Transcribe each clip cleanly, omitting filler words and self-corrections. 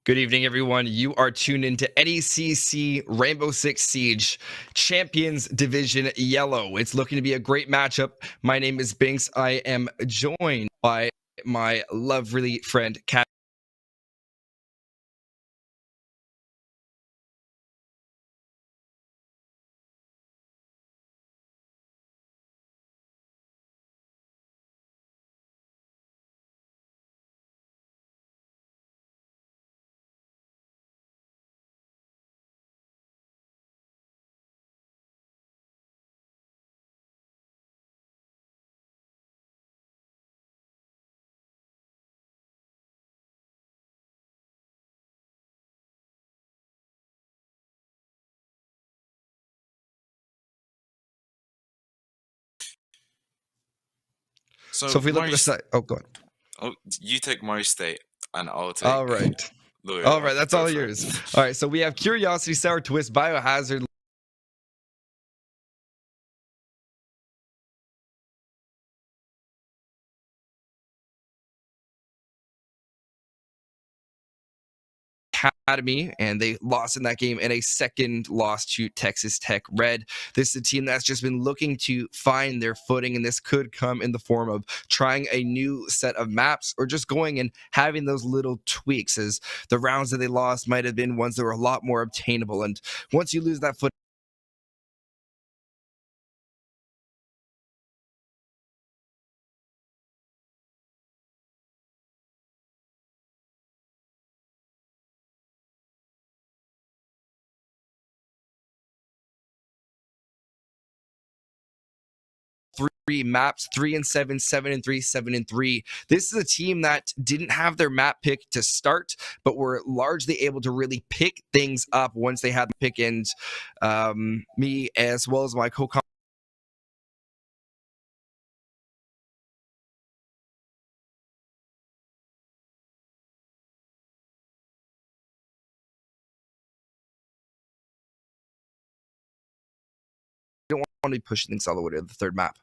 Good evening, everyone. You are tuned into NECC Rainbow Six Siege Champions Division Yellow. It's looking to be a great matchup. My name is Binkkz. I am joined by my lovely friend, Carpi. So if we look at the side, go on. Oh, you take Murray State, and I'll take. All right. Loyola. All right, that's all yours. All right, so we have Curiosity, Sour Twist, Biohazard, Academy, and they lost in that game, and a second loss to Texas Tech Red. This is a team that's just been looking to find their footing, and this could come in the form of trying a new set of maps or just going and having those little tweaks, as the rounds that they lost might have been ones that were a lot more obtainable. And once you lose that foot, three maps, 3-7, 7-3, 7-3. This is a team that didn't have their map pick to start, but were largely able to really pick things up once they had the pick. And me, as well as my co-commentator, don't want to be pushing things all the way to the third map.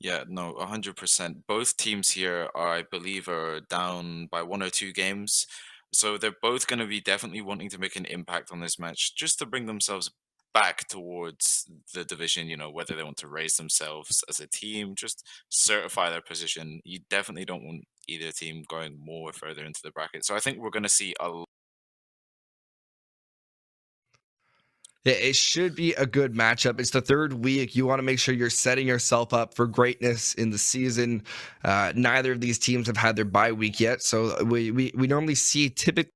Yeah, no, 100%. Both teams here are, I believe, are down by 1 or 2 games. So they're both going to be definitely wanting to make an impact on this match just to bring themselves back towards the division, whether they want to raise themselves as a team, just certify their position. You definitely don't want either team going more further into the bracket. So I think we're going to see a It should be a good matchup. It's the third week. You want to make sure you're setting yourself up for greatness in the season. Neither of these teams have had their bye week yet, so we normally see typically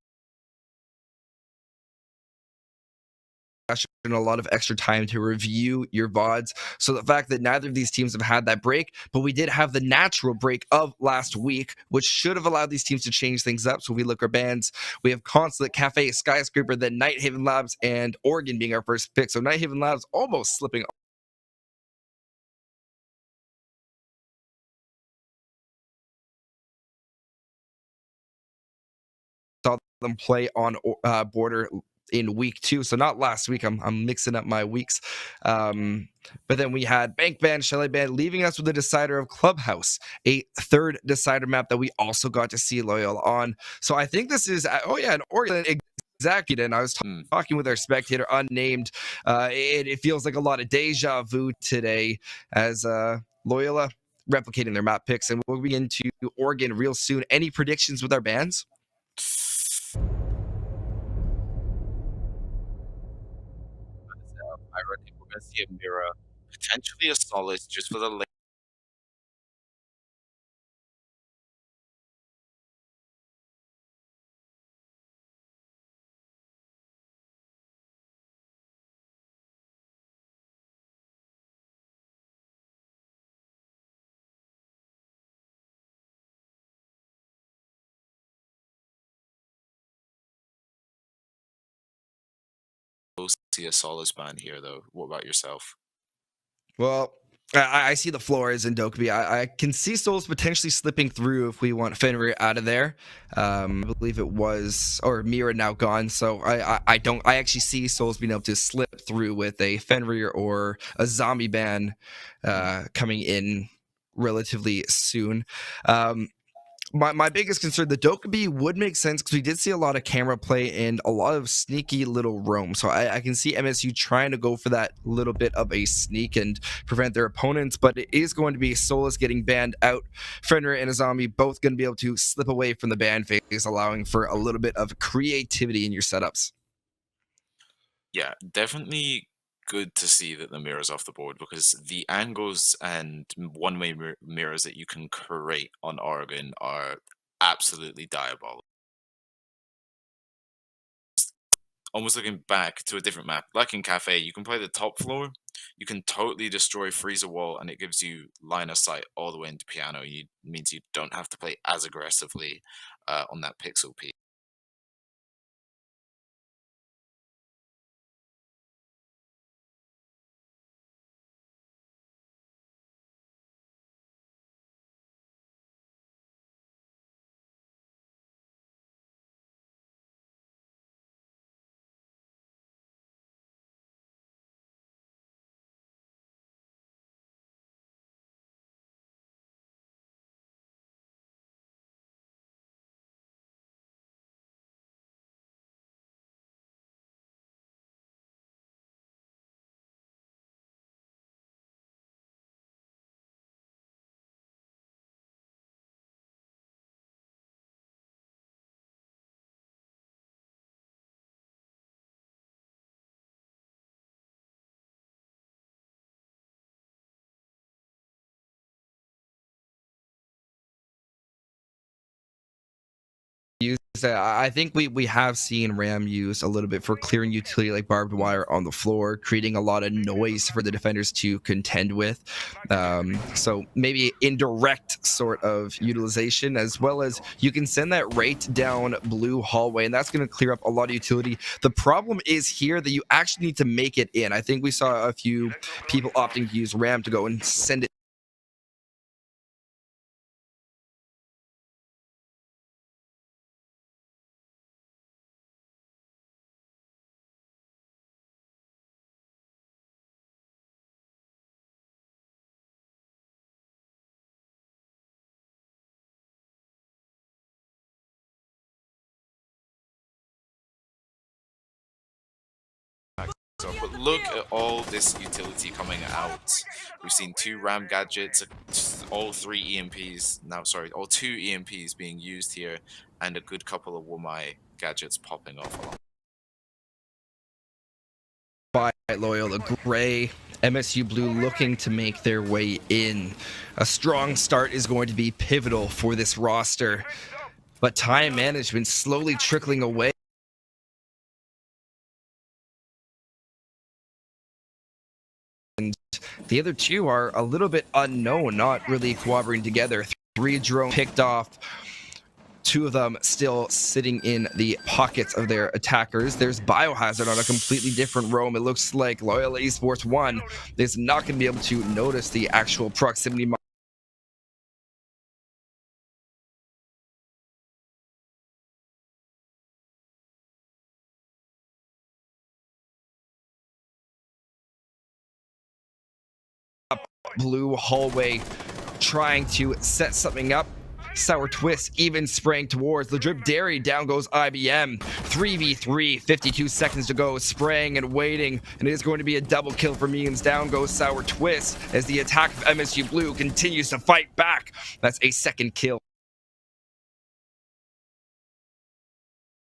a lot of extra time to review your VODs. So the fact that neither of these teams have had that break, but we did have the natural break of last week, which should have allowed these teams to change things up. So we look at our bands. We have Consulate, Cafe, Skyscraper, then Nighthaven Labs, and Oregon being our first pick. So Nighthaven Labs almost slipping saw them play on border in week 2, so not last week. I'm mixing up my weeks. But then we had Bank Band, Chalet Band, leaving us with the decider of Clubhouse, a third decider map that we also got to see Loyola on. So I think this is an Oregon. Exactly, and I was talking with our spectator, unnamed. It feels like a lot of deja vu today, as Loyola replicating their map picks, and we'll be into Oregon real soon. Any predictions with our bands? I reckon we're going to see a mirror, potentially a solid, just for the late. See a solid span here, though. What about yourself? Well, I see the floor is in Dokkaebi. I can see Souls potentially slipping through if we want Fenrir out of there. I believe it was, or Mira now gone. So I actually see Souls being able to slip through with a Fenrir or a zombie ban coming in relatively soon. My biggest concern, the Dokkaebi would make sense because we did see a lot of camera play and a lot of sneaky little roam. So I can see MSU trying to go for that little bit of a sneak and prevent their opponents, but it is going to be Solus getting banned out. Fenrir and Azami both going to be able to slip away from the ban phase, allowing for a little bit of creativity in your setups. Yeah, definitely good to see that the mirror's off the board because the angles and one-way mirrors that you can create on Oregon are absolutely diabolical. Almost looking back to a different map, like in Cafe, you can play the top floor, you can totally destroy Freezer Wall, and it gives you line of sight all the way into Piano. Means you don't have to play as aggressively on that pixel piece. I think we have seen Ram used a little bit for clearing utility like barbed wire on the floor, creating a lot of noise for the defenders to contend with. So maybe indirect sort of utilization, as well as you can send that right down blue hallway, and that's going to clear up a lot of utility. The problem is here that you actually need to make it in. I think we saw a few people opting to use Ram to go and send it. But look at all this utility coming out. We've seen two RAM gadgets, all three EMPs, now sorry, all two EMPs being used here, and a good couple of Womai gadgets popping off along. By Loyola Gray, MSU Blue looking to make their way in. A strong start is going to be pivotal for this roster, but time management slowly trickling away. And the other two are a little bit unknown, not really cooperating together. 3 drones picked off. 2 of them still sitting in the pockets of their attackers. There's Biohazard on a completely different roam. It looks like Loyola Esports 1 is not going to be able to notice the actual proximity blue hallway, trying to set something up. Sour Twist even spraying towards the Drip Dairy. Down goes IBM. 3v3, 52 seconds to go, spraying and waiting, and it is going to be a double kill for Memes. Down goes Sour Twist as the attack of MSU Blue continues to fight back. That's a second kill.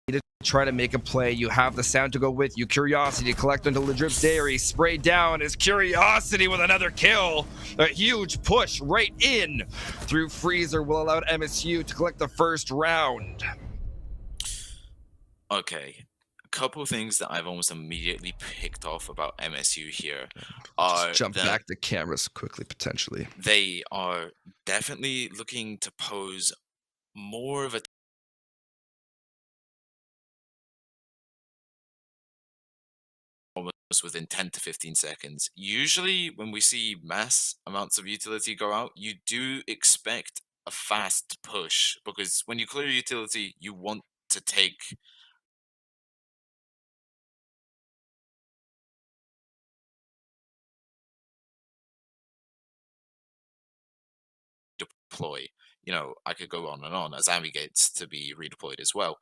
To try to make a play, you have the sound to go with you. Curiosity collect until the Drip Dairy. Spray down is Curiosity with another kill. A huge push right in through Freezer will allow MSU to collect the first round. Okay, a couple of things that I've almost immediately picked off about MSU here are Just jump that back the cameras quickly, potentially. they are definitely looking to pose more of a almost within 10 to 15 seconds. Usually, when we see mass amounts of utility go out, you do expect a fast push because when you clear utility, you want to take deploy. I could go on and on as Gates to be redeployed as well.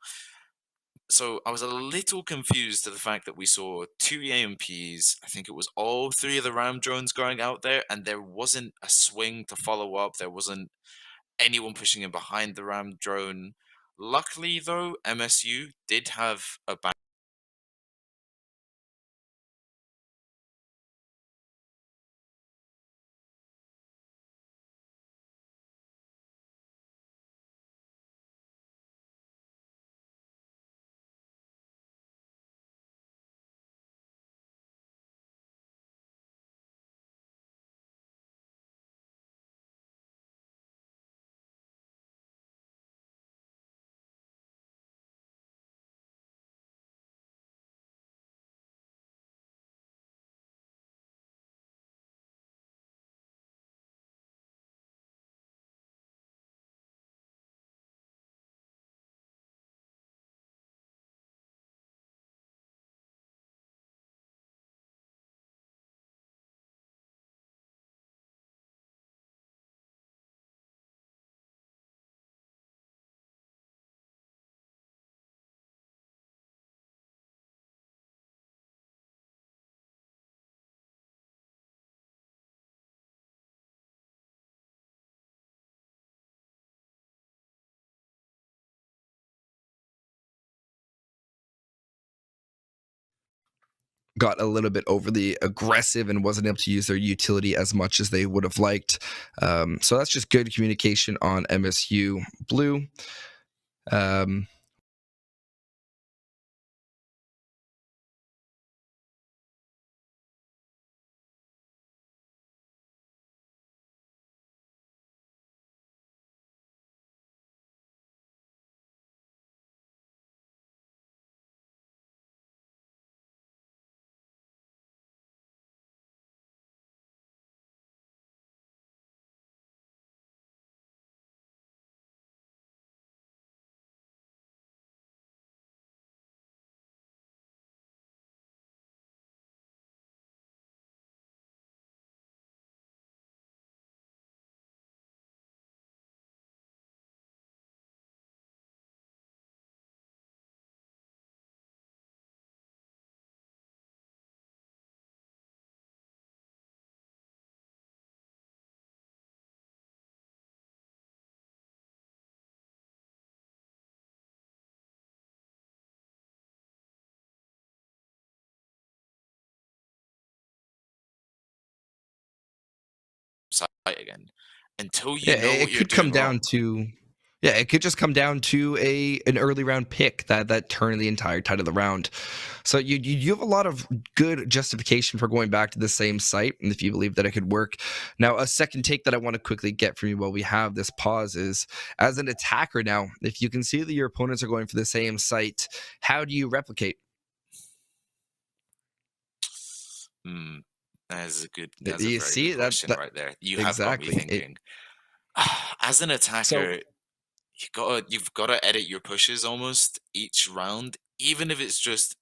So I was a little confused to the fact that we saw two EMPs. I think it was all three of the Ram drones going out there, and there wasn't a swing to follow up. There wasn't anyone pushing in behind the Ram drone. Luckily, though, MSU did have a got a little bit overly aggressive and wasn't able to use their utility as much as they would have liked. So that's just good communication on MSU Blue. Um, site again until yeah, you know what it you're could come doing down wrong. to yeah, it could just come down to an early round pick that turned the entire tide of the round. So you have a lot of good justification for going back to the same site, and if you believe that it could work. Now, a second take that I want to quickly get from you while we have this pause is, as an attacker now, if you can see that your opponents are going for the same site, how do you replicate? Hmm. That's a You very good see question that right there. You have got me exactly it. thinking. As an So attacker, you've gotta edit your pushes almost each round, even if it's just,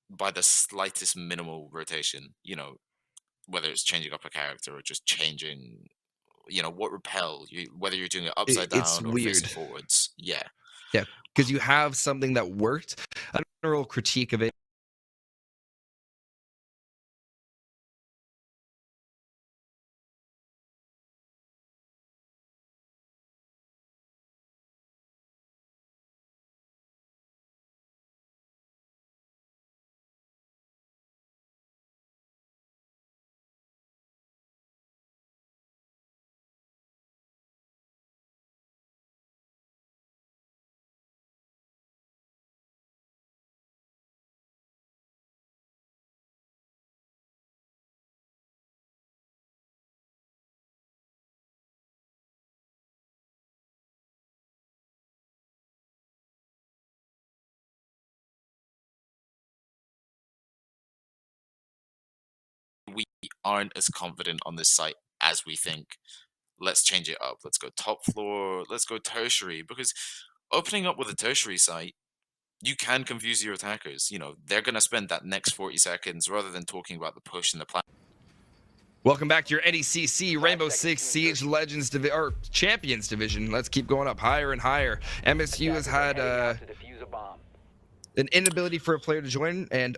by the slightest minimal rotation, whether it's changing up a character or just changing, what repel, whether you're doing it upside it's down or facing weird. forwards. Yeah. Yeah, because you have something that worked. A general critique of it, We aren't as confident on this site as we think. Let's change it up. Let's go top floor. Let's go tertiary. Because opening up with a tertiary site, you can confuse your attackers. They're going to spend that next 40 seconds rather than talking about the push and the plan. Welcome back to your NECC Rainbow Six Siege Legends or Champions Division. Let's keep going up higher and higher. MSU has had an inability for a player to join, and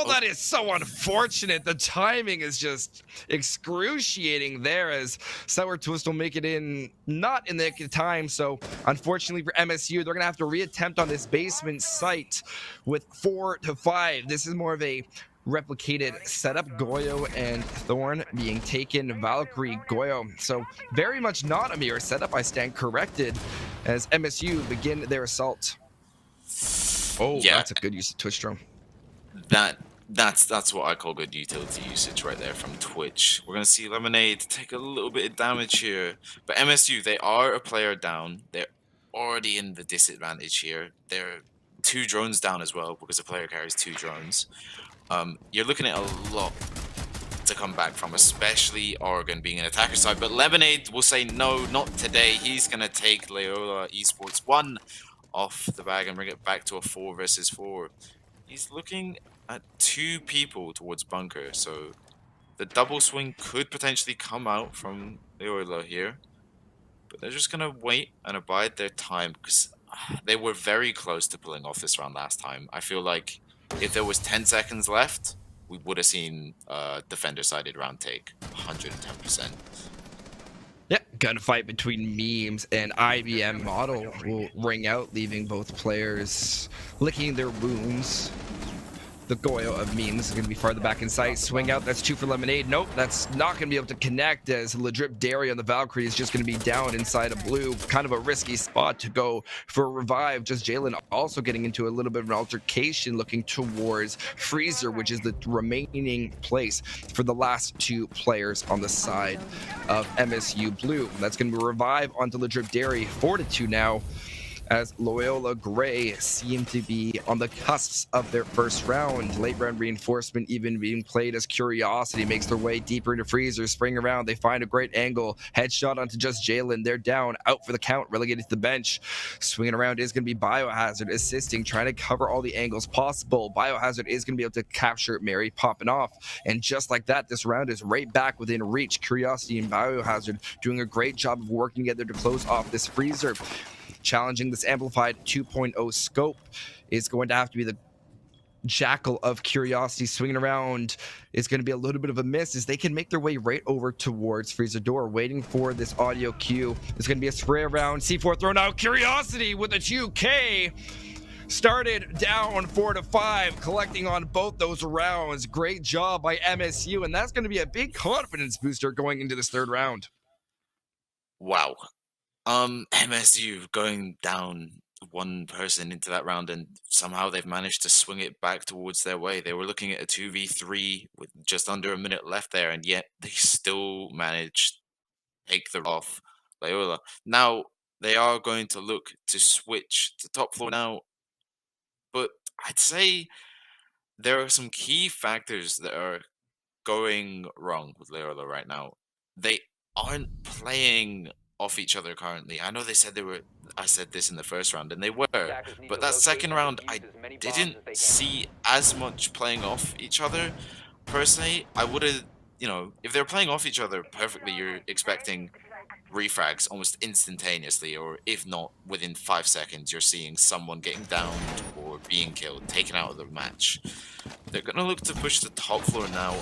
that is so unfortunate. The timing is just excruciating there, as Sour Twist will make it in not in the time. So unfortunately for MSU, they're gonna have to reattempt on this basement site with 4 to 5. This is more of a replicated setup. Goyo and Thorn being taken, Valkyrie, Goyo. So very much not a mirror setup. I stand corrected as MSU begin their assault. Oh, yeah, that's a good use of Twitch drone. That's what I call good utility usage right there from Twitch. We're gonna see Lemonade take a little bit of damage here, but MSU, they are a player down. They're already in the disadvantage here. They're 2 drones down as well because the player carries 2 drones. You're looking at a lot to come back from, especially Oregon being an attacker side. But Lemonade will say no, not today. He's gonna take Loyola Esports 1 off the bag and bring it back to a 4 versus 4. He's looking at 2 people towards bunker, so the double swing could potentially come out from Loyola here, but they're just gonna wait and abide their time because they were very close to pulling off this round last time. I feel like if there was 10 seconds left, we would have seen defender-sided round take 110%. Yeah, gunfight between Memes and IBM Model will ring out, leaving both players licking their wounds. The Goyo of Memes is going to be farther back in sight. Swing out, that's 2 for Lemonade. Nope, that's not going to be able to connect, as Ledrip Dairy on the Valkyrie is just going to be down inside a blue. Kind of a risky spot to go for a revive. Just Jalen also getting into a little bit of an altercation, looking towards Freezer, which is the remaining place for the last 2 players on the side of MSU Blue. That's going to be a revive onto Ledrip Dairy. 4-2 now, as Loyola Gray seem to be on the cusps of their first round. Late round reinforcement even being played as Curiosity makes their way deeper into Freezer. Spring around, they find a great angle. Headshot onto just Jalen. They're down, out for the count, relegated to the bench. Swinging around is going to be Biohazard, assisting, trying to cover all the angles possible. Biohazard is going to be able to capture Mary popping off. And just like that, this round is right back within reach. Curiosity and Biohazard doing a great job of working together to close off this Freezer. Challenging this amplified 2.0 scope is going to have to be the Jackal of Curiosity. Swinging around is going to be a little bit of a miss, as they can make their way right over towards Freezer Door, waiting for this audio cue. It's going to be a spray around. C4 thrown out. Curiosity with a 2K. Started down 4-5, collecting on both those rounds. Great job by MSU, and that's going to be a big confidence booster going into this 3rd round. Wow. MSU going down 1 person into that round, and somehow they've managed to swing it back towards their way. They were looking at a 2v3 with just under a minute left there, and yet they still managed to take the off Loyola. Now they are going to look to switch to top floor now, but I'd say there are some key factors that are going wrong with Loyola right now. They aren't playing off each other currently. I know they said they were, I said this in the first round, and they were, but that second round I didn't see as much playing off each other per se. I would have, if they're playing off each other perfectly, you're expecting refrags almost instantaneously, or if not within 5 seconds, you're seeing someone getting downed or being killed, taken out of the match. They're gonna look to push the top floor now.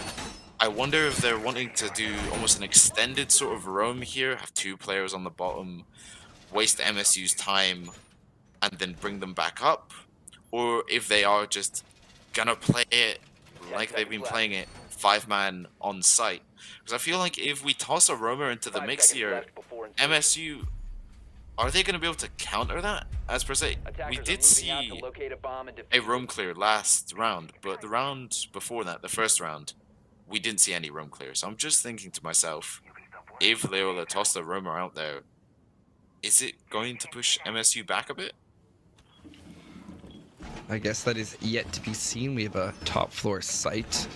I wonder if they're wanting to do almost an extended sort of roam here, have 2 players on the bottom, waste MSU's time, and then bring them back up, or if they are just gonna play it like they've been playing it, 5-man on site. Because I feel like if we toss a roamer into the mix here, MSU, are they gonna be able to counter that? As per se, we did see a roam clear last round, but the round before that, the first round, we didn't see any roam clear. So I'm just thinking to myself, if Loyola tossed the roamer out there, is it going to push MSU back a bit? I guess that is yet to be seen. We have a top floor site,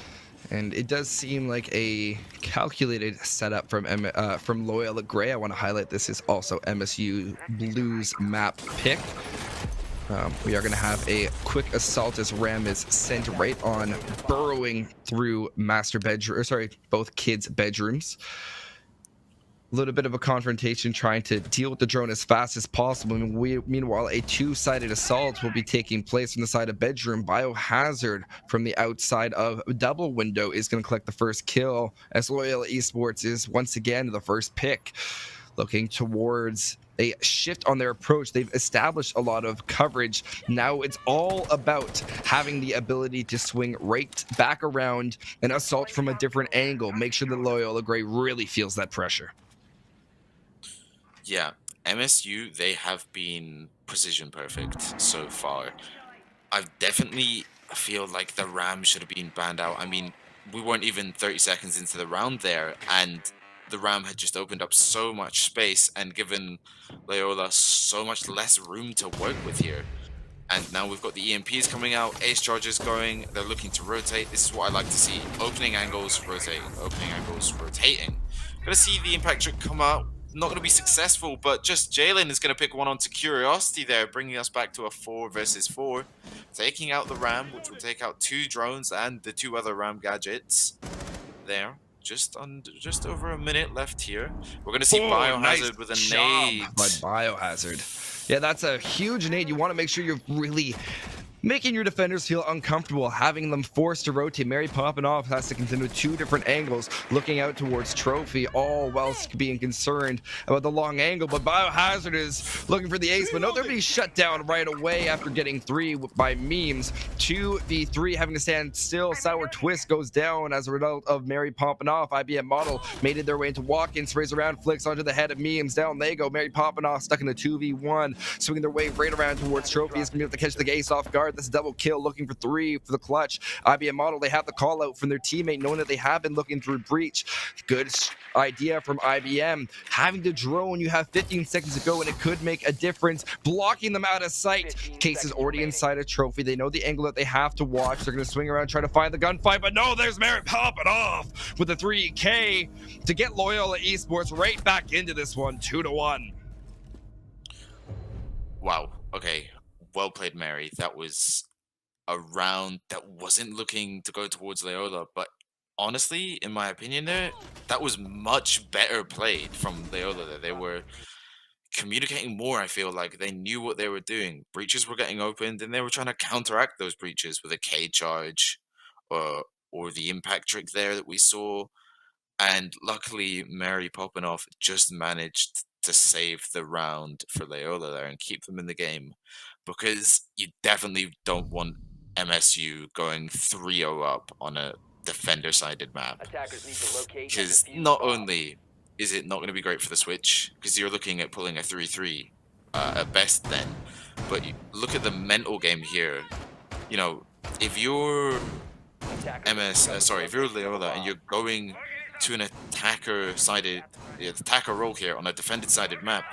and it does seem like a calculated setup from Loyola Gray. I want to highlight this is also MSU Blue's map pick. We are going to have a quick assault as Ram is sent right on, burrowing through master bedroom, or sorry, both kids' bedrooms. A little bit of a confrontation, trying to deal with the drone as fast as possible. Meanwhile, a two-sided assault will be taking place from the side of bedroom. Biohazard from the outside of double window is going to collect the first kill, as Loyola Esports is once again the first pick, looking towards a shift on their approach. They've established a lot of coverage. Now it's all about having the ability to swing right back around and assault from a different angle. Make sure that Loyola Gray really feels that pressure. Yeah, MSU, they have been precision perfect so far. I definitely feel like the Ram should have been banned out. I mean, we weren't even 30 seconds into the round there, and the Ram had just opened up so much space and given Loyola so much less room to work with here. And now we've got the EMPs coming out, ace charges going, they're looking to rotate. This is what I like to see. Opening angles, rotating. Opening angles, rotating. Gonna see the impact trick come out. Not going to be successful, but just Jalen is going to pick one onto Curiosity there, bringing us back to a 4 versus 4. Taking out the Ram, which will take out 2 drones and the 2 other Ram gadgets there. Just over a minute left here. We're going to see Biohazard nice with a job nade. by Biohazard. Yeah, that's a huge nade. You want to make sure you're really making your defenders feel uncomfortable, having them forced to rotate. Mary popping off has to contend with 2 different angles, looking out towards Trophy, all whilst being concerned about the long angle. But Biohazard is looking for the ace, but no, they're being shut down right away after getting 3 by memes. 2v3 having to stand still. Sour Twist goes down as a result of Mary popping off. IBM Model made it their way into walk-in, sprays around, flicks onto the head of memes. Down they go. Mary popping off, stuck in a 2v1, swinging their way right around towards Trophy. Is going to be able to catch the ace off guard. This double kill, looking for 3 for the clutch. IBM Model, they have the call out from their teammate, knowing that they have been looking through breach. Good idea from IBM. Having the drone, you have 15 seconds to go, and it could make a difference. Blocking them out of sight. Case is already inside a Trophy. They know the angle that they have to watch. They're going to swing around, try to find the gunfight, but no, there's Merritt popping off with a 3K to get Loyola Esports right back into this one, 2-1. Wow. Okay. Well played, Mary. That was a round that wasn't looking to go towards Loyola, but honestly, in my opinion there, that was much better played from Loyola there. They were communicating more, I feel like. They knew what they were doing. Breaches were getting opened, and they were trying to counteract those breaches with a K charge or the impact trick there that we saw. And luckily, Mary Popenoff just managed to save the round for Loyola there and keep them in the game, because you definitely don't want MSU going 3-0 up on a defender-sided map. Because not only is it not going to be great for the switch, because you're looking at pulling a 3-3 at best then, but you look at the mental game here. You know, if you're if you're Loyola and you're going to an attacker role here on a defended-sided map,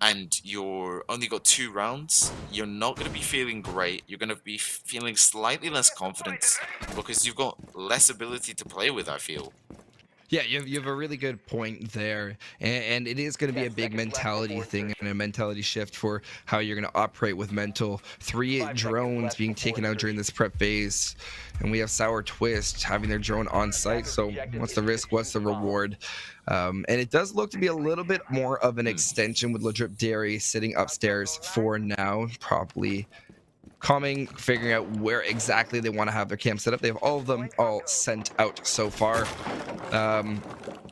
and you're only got 2 rounds, you're not going to be feeling great. You're going to be feeling slightly less confident because you've got less ability to play with, I feel. Yeah, you have a really good point there, and it is going to be a big mentality thing and a mentality shift for how you're going to operate with mental. 3 drones being taken out during this prep phase, and we have Sour Twist having their drone on site, so what's the risk, what's the reward? And it does look to be a little bit more of an extension with Ladrip Dairy sitting upstairs for now, probably figuring out where exactly they want to have their camp set up. They have all of them all sent out so far.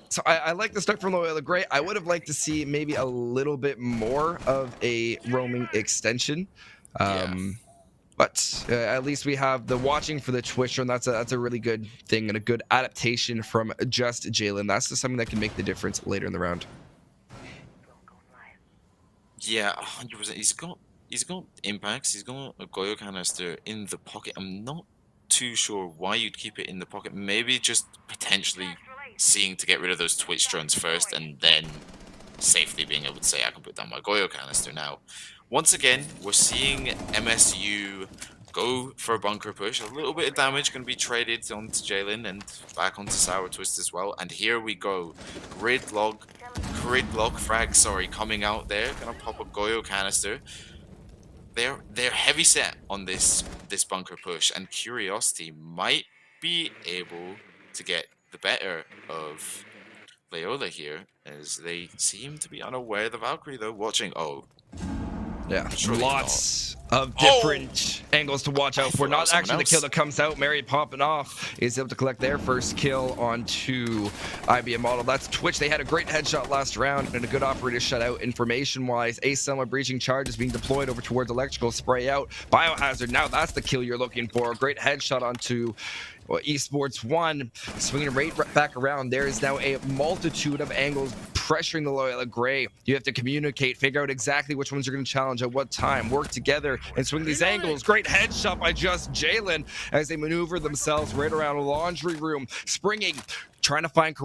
So I like the start from Loyola Gray. I would have liked to see maybe a little bit more of a roaming extension. But at least we have the watching for the Twitch, and that's a really good thing and a good adaptation from just Jalen. That's just something that can make the difference later in the round. Yeah, 100%. He's got impacts. He's got a Goyo canister in the pocket. I'm not too sure why you'd keep it in the pocket. Maybe just potentially seeing to get rid of those Twitch drones first, and then safely being able to say, I can put down my Goyo canister now. Once again, we're seeing MSU go for a bunker push. A little bit of damage going to be traded onto Jalen and back onto Sour Twist as well. And here we go. Gridlock frag, coming out there. Gonna pop a Goyo canister. they're heavy set on this bunker push, and Curiosity might be able to get the better of Loyola here, as they seem to be unaware. The Valkyrie, though, watching. Oh, Yeah, surely not. lots of Oh! different angles to watch I out for. thought that was Not someone actually the kill else. that comes out. Mary popping off is able to collect their first kill onto IBM Model. That's Twitch. They had a great headshot last round and a good operator shutout. Information-wise, Ace Summer breaching charge is being deployed over towards electrical spray out. Biohazard, now that's the kill you're looking for. A great headshot onto Esports 1, swinging right back around. There is now a multitude of angles pressuring the Loyola Gray. You have to communicate, figure out exactly which ones you're going to challenge at what time, work together and swing these angles. Great headshot by just Jalen as they maneuver themselves right around a laundry room, springing, trying to find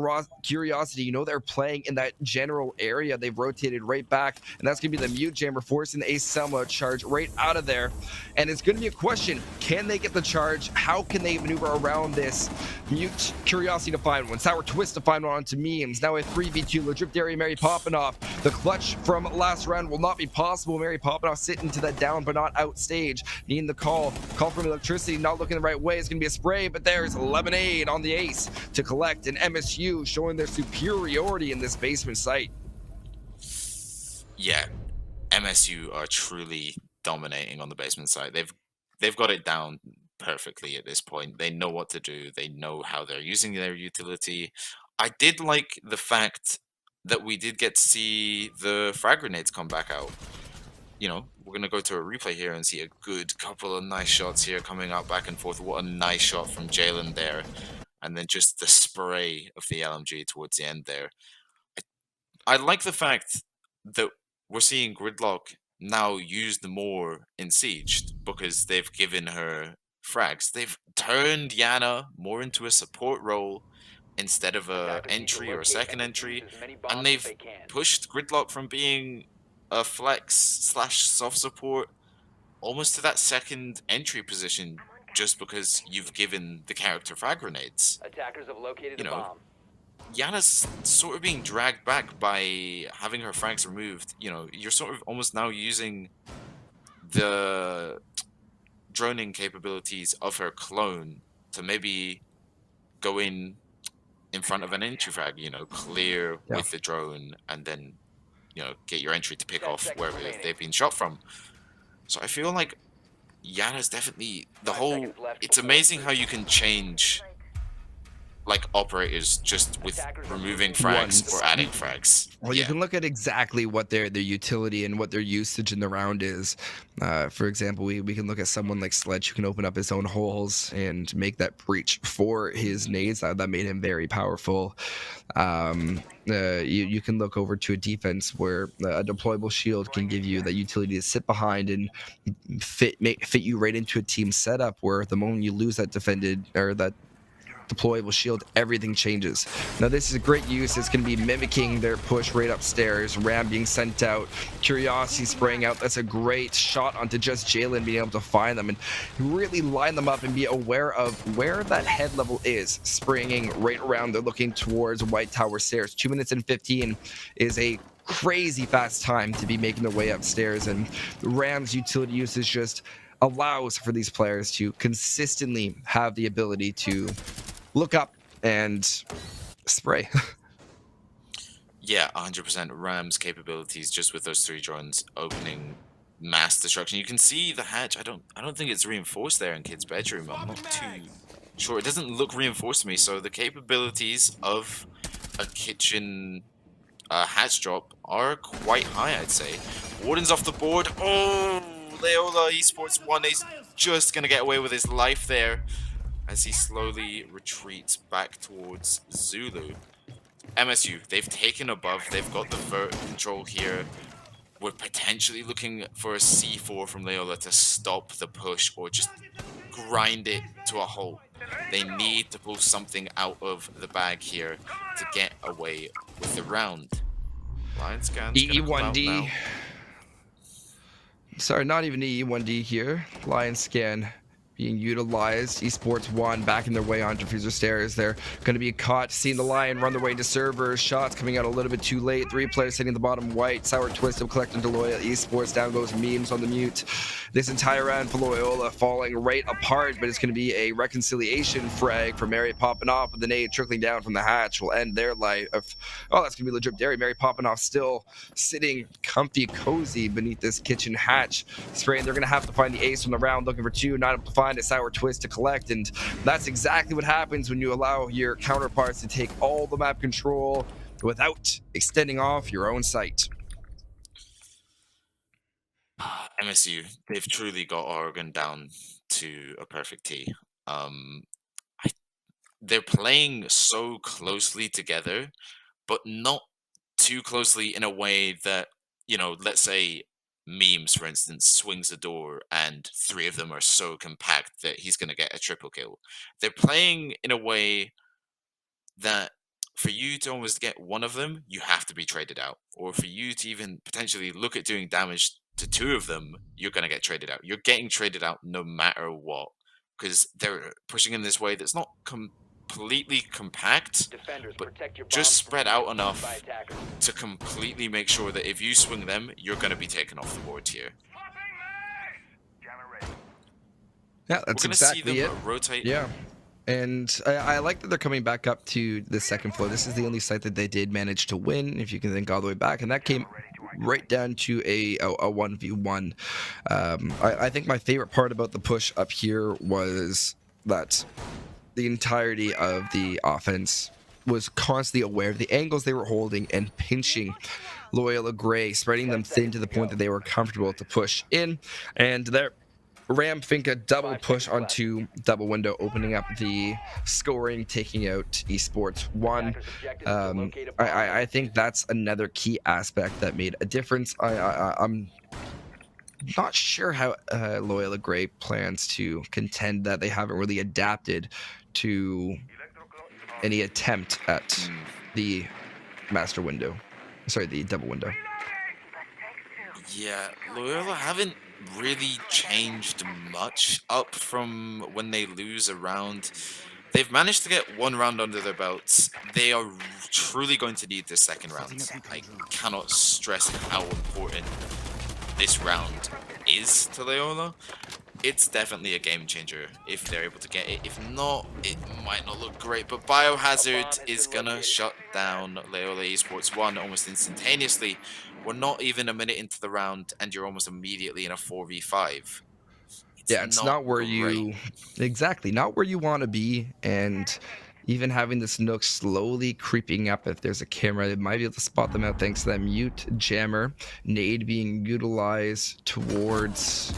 Curiosity. You know they're playing in that general area. They've rotated right back, and that's going to be the mute jammer, forcing the Ace Selma charge right out of there. And it's going to be a question, can they get the charge? How can they maneuver around this? Mute Curiosity to find one. Sour Twist to find one onto Memes. Now a 3v2. Legendary Mary popping off. The clutch from last round will not be possible. Mary popping off sitting to that down but not out stage. Needing the call. Call from Electricity, not looking the right way. It's going to be a spray, but there's Lemonade on the Ace to collect. And MSU showing their superiority in this basement site. Yeah, MSU are truly dominating on the basement side. They've got it down perfectly at this point. They know what to do. They know how they're using their utility. I did like the fact that we did get to see the frag grenades come back out. You know, we're gonna go to a replay here and see a good couple of nice shots here coming out back and forth. What a nice shot from Jalen there. And then just the spray of the LMG towards the end there. I like the fact that we're seeing Gridlock now used more in Siege because they've given her frags. They've turned Yana more into a support role instead of a entry or a second entry, and they've pushed Gridlock from being a flex slash soft support almost to that second entry position just because you've given the character frag grenades. Attackers have located You a know, bomb. Yana's sort of being dragged back by having her frags removed. You know, you're sort of almost now using the droning capabilities of her clone to maybe go in front of an entry frag, you know, clear with the drone, and then, you know, get your entry to pick off wherever they've been shot from. So I feel like Yana's definitely the whole. It's amazing how you can change like operators just with removing frags or adding frags. Well, you can look at exactly what their utility and what their usage in the round is. For example, we can look at someone like Sledge who can open up his own holes and make that breach for his nades. That made him very powerful. You can look over to a defense where a deployable shield can give you that utility to sit behind and fit you right into a team setup where the moment you lose that defended or that deployable shield, everything changes. Now this is a great use. It's going to be mimicking their push right upstairs. Ram being sent out, Curiosity spraying out. That's a great shot onto just Jalen being able to find them and really line them up and be aware of where that head level is. Springing right around. They're looking towards White Tower stairs. 2 minutes and 15 is a crazy fast time to be making their way upstairs, and Ram's utility usage just allows for these players to consistently have the ability to look up and spray. Yeah, 100% Ram's capabilities just with those 3 drones opening mass destruction. You can see the hatch. I don't think it's reinforced there in Kid's bedroom. I'm not too sure. It doesn't look reinforced to me. So the capabilities of a kitchen hatch drop are quite high, I'd say. Warden's off the board. Oh, Loyola Esports 1 is just gonna get away with his life there as he slowly retreats back towards Zulu. MSU, they've taken above, they've got the vert control here. We're potentially looking for a C4 from Loyola to stop the push or just grind it to a halt. They need to pull something out of the bag here to get away with the round. Lion scan's gonna come out now. Sorry, not even EE1D here. Lion scan being utilized. Esports 1 backing their way on diffuser stairs. They're going to be caught, seeing the Lion run their way into servers. Shots coming out a little bit too late. 3 players hitting the bottom white. Sour Twist of collecting to Loyola Esports. Down goes Memes on the mute. This entire round for Loyola falling right apart, but it's going to be a reconciliation frag for Mary popping off with the nade trickling down from the hatch. Will end their life. Oh, that's going to be legendary. Mary popping off still sitting comfy, cozy beneath this kitchen hatch. Spraying, they're going to have to find the ace from the round, looking for 2, not able to find a Sour Twist to collect, and that's exactly what happens when you allow your counterparts to take all the map control without extending off your own site. MSU, they've truly got Oregon down to a perfect T. They're playing so closely together, but not too closely in a way that, let's say Memes, for instance, swings the door and 3 of them are so compact that he's going to get a triple kill. They're playing in a way that for you to almost get one of them, you have to be traded out. Or for you to even potentially look at doing damage to 2 of them, you're going to get traded out. You're getting traded out no matter what, because they're pushing in this way that's not completely compact, but just spread out enough to completely make sure that if you swing them, you're going to be taken off the board here. Yeah, that's exactly it. Rotate. Yeah. And I like that they're coming back up to the second floor. This is the only site that they did manage to win, if you can think all the way back. And that came right down to a 1v1. I think my favorite part about the push up here was that the entirety of the offense was constantly aware of the angles they were holding and pinching Loyola Gray, spreading them thin to the point that they were comfortable to push in. And there, Ram Finka double push onto double window, opening up the scoring, taking out Esports 1. I think that's another key aspect that made a difference. I'm not sure how Loyola Gray plans to contend that. They haven't really adapted to any attempt at the master window. Sorry, the double window. Yeah, Loyola haven't really changed much up from when they lose a round. They've managed to get 1 round under their belts. They are truly going to need this second round. I cannot stress how important this round is to Loyola. It's definitely a game changer if they're able to get it. If not, it might not look great. But Biohazard is going to shut down Loyola Esports 1 almost instantaneously. We're not even a minute into the round, and you're almost immediately in a 4v5. It's not where you... Exactly, not where you want to be. And even having this Nook slowly creeping up, if there's a camera, it might be able to spot them out thanks to that mute jammer. Nade being utilized towards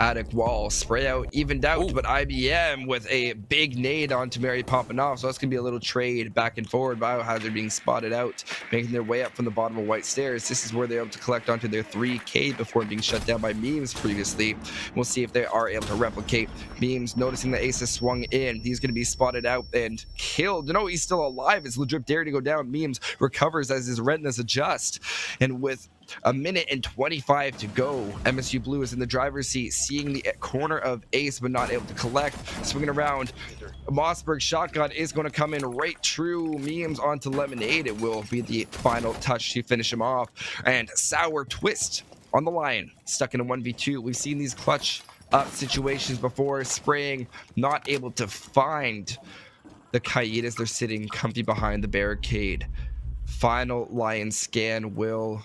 attic wall. Spray out evened out, but IBM with a big nade onto Mary popping off. So that's going to be a little trade back and forward. Biohazard being spotted out, making their way up from the bottom of white stairs. This is where they're able to collect onto their 3K before being shut down by Memes previously. We'll see if they are able to replicate. Memes noticing the ace has swung in. He's going to be spotted out and killed. No, he's still alive. It's legit daring to go down. Memes recovers as his retinas adjust. And with a minute and 25 to go, MSU Blue is in the driver's seat, seeing the corner of ace but not able to collect. Swinging around, Mossberg shotgun is going to come in right true. Memes onto Lemonade. It will be the final touch to finish him off. And Sour Twist on the line, stuck in a 1v2. We've seen these clutch up situations before. Spraying, not able to find the Kaid as they're sitting comfy behind the barricade. Final Lion scan will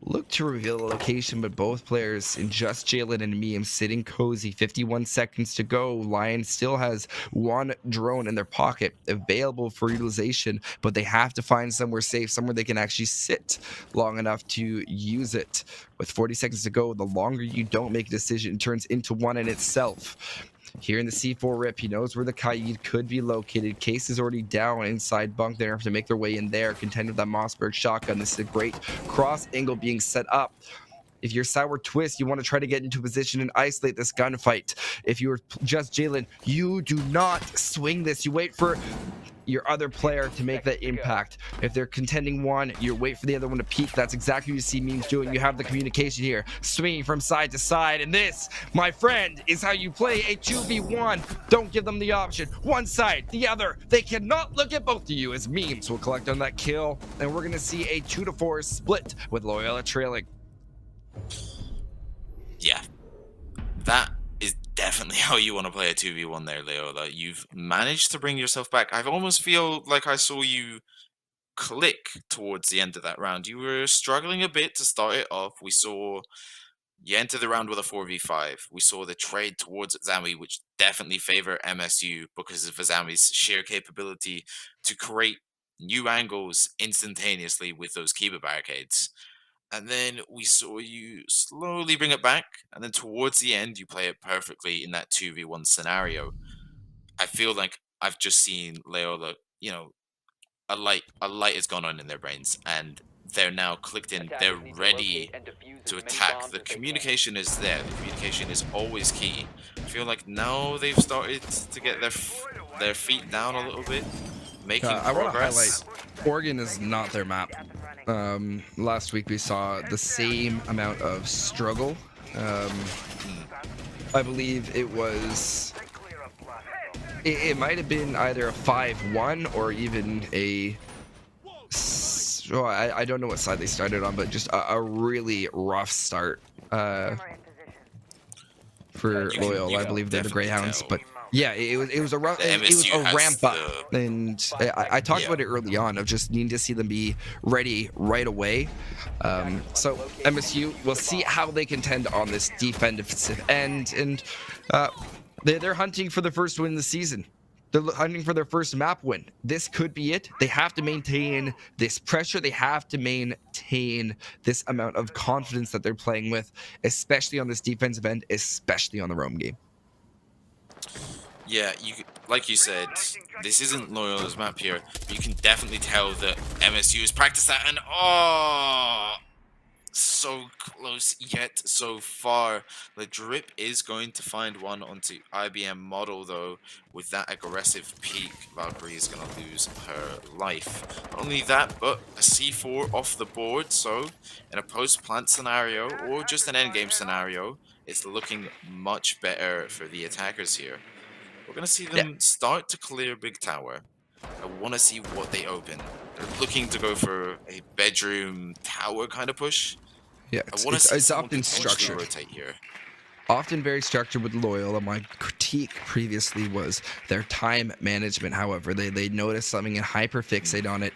look to reveal the location, but both players in just Jalen and Meme sitting cozy. 51 seconds to go. Lion still has 1 drone in their pocket available for utilization, but they have to find somewhere safe, somewhere they can actually sit long enough to use it. With 40 seconds to go, the longer you don't make a decision, it turns into one in itself. Here in the C4 rip, he knows where the Kaid could be located. Case is already down inside bunk. They have to make their way in there, contend with that Mossberg shotgun. This is a great cross angle being set up. If you're Sour Twist, you want to try to get into position and isolate this gunfight. If you're just Jalen, you do not swing this. You wait for your other player to make that impact. If they're contending one, you wait for the other one to peak. That's exactly what you see Memes doing. You have the communication here, swinging from side to side. And this, my friend, is how you play a 2v1. Don't give them the option. One side, the other. They cannot look at both of you, as Memes will collect on that kill. And we're going to see a 2-4 split with Loyola trailing. Yeah, that is definitely how you want to play a 2v1 there, Loyola. You've managed to bring yourself back. I almost feel like I saw you click towards the end of that round. You were struggling a bit to start it off. We saw you enter the round with a 4v5. We saw the trade towards Zami, which definitely favor MSU because of Zami's sheer capability to create new angles instantaneously with those Kiba barricades. And then we saw you slowly bring it back, and then towards the end, you play it perfectly in that 2v1 scenario. I feel like I've just seen Loyola, a light has gone on in their brains, and they're now clicked in. They're ready to attack. The communication is there. The communication is always key. I feel like now they've started to get their feet down a little bit, making I want to progress. highlight, Oregon is not their map. Last week we saw the same amount of struggle. I believe it was. It might have been either a 5-1 or even a. Oh, I don't know what side they started on, but just a really rough start for Loyola. I believe they're the Greyhounds, but yeah, it was a rough, it was a ramp up, and I talked about it early on of just needing to see them be ready right away. So MSU, we'll see how they contend on this defensive end, and they're hunting for the first win of the season. They're hunting for their first map win. This could be it. They have to maintain this pressure. They have to maintain this amount of confidence that they're playing with, especially on this defensive end, especially on the roam game. Yeah, like you said, this isn't Loyola's map here, but you can definitely tell that MSU has practiced that, and so close yet so far. The drip is going to find one onto IBM model, though. With that aggressive peak, Valkyrie is going to lose her life. Not only that, but a C4 off the board, so in a post-plant scenario or just an endgame scenario, it's looking much better for the attackers here. We're going to see them start to clear Big Tower. I want to see what they open. They're looking to go for a bedroom tower kind of push. Yeah, it's often structured. Rotate here. Often very structured with Loyola. My critique previously was their time management. However, they noticed something and hyperfixate on it,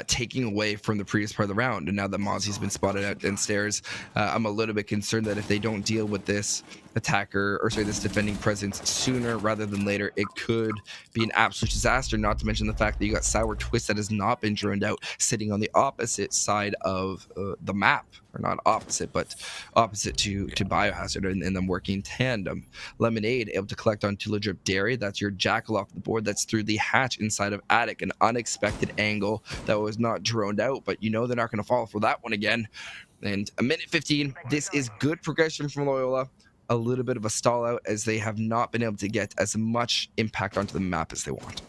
taking away from the previous part of the round. And now that Mozzie's been spotted out downstairs, I'm a little bit concerned that if they don't deal with this this defending presence sooner rather than later, it could be an absolute disaster. Not to mention the fact that you got Sour Twist that has not been droned out, sitting on the opposite side of the map, or not opposite, but opposite to Biohazard, and them working tandem. Lemonade able to collect on Tula Drip Dairy. That's your Jackal off the board. That's through the hatch inside of Attic, an unexpected angle that was not droned out, but you know they're not going to fall for that one again. And a minute 15. This is good progression from Loyola. A little bit of a stall out as they have not been able to get as much impact onto the map as they want.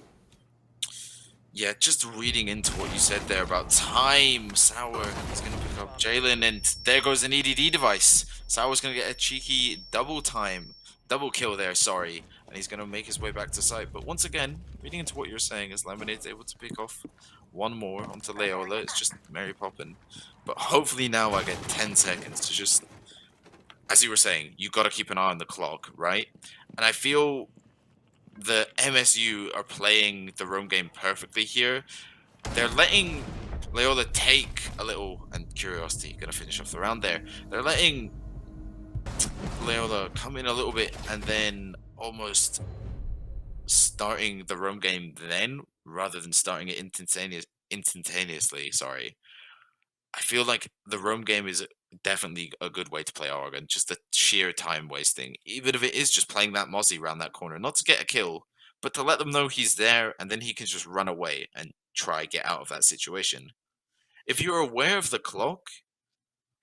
Yeah, just reading into what you said there about time. Sour is going to pick up Jalen, and there goes an EDD device. Sour's going to get a cheeky double kill there, sorry. And he's going to make his way back to site. But once again, reading into what you're saying, is Lemonade's able to pick off one more onto Loyola. It's just Mary Poppin. But hopefully now I get 10 seconds to just, as you were saying, you got to keep an eye on the clock, right? And I feel the MSU are playing the roam game perfectly here. They're letting Loyola take a little, and Curiosity gonna finish off the round there. They're letting Loyola come in a little bit and then almost starting the roam game then, rather than starting it instantaneously. Sorry. I feel like the roam game is definitely a good way to play Oregon, just the sheer time wasting. Even if it is just playing that Mozzie around that corner, not to get a kill, but to let them know he's there, and then he can just run away and try get out of that situation. If you're aware of the clock,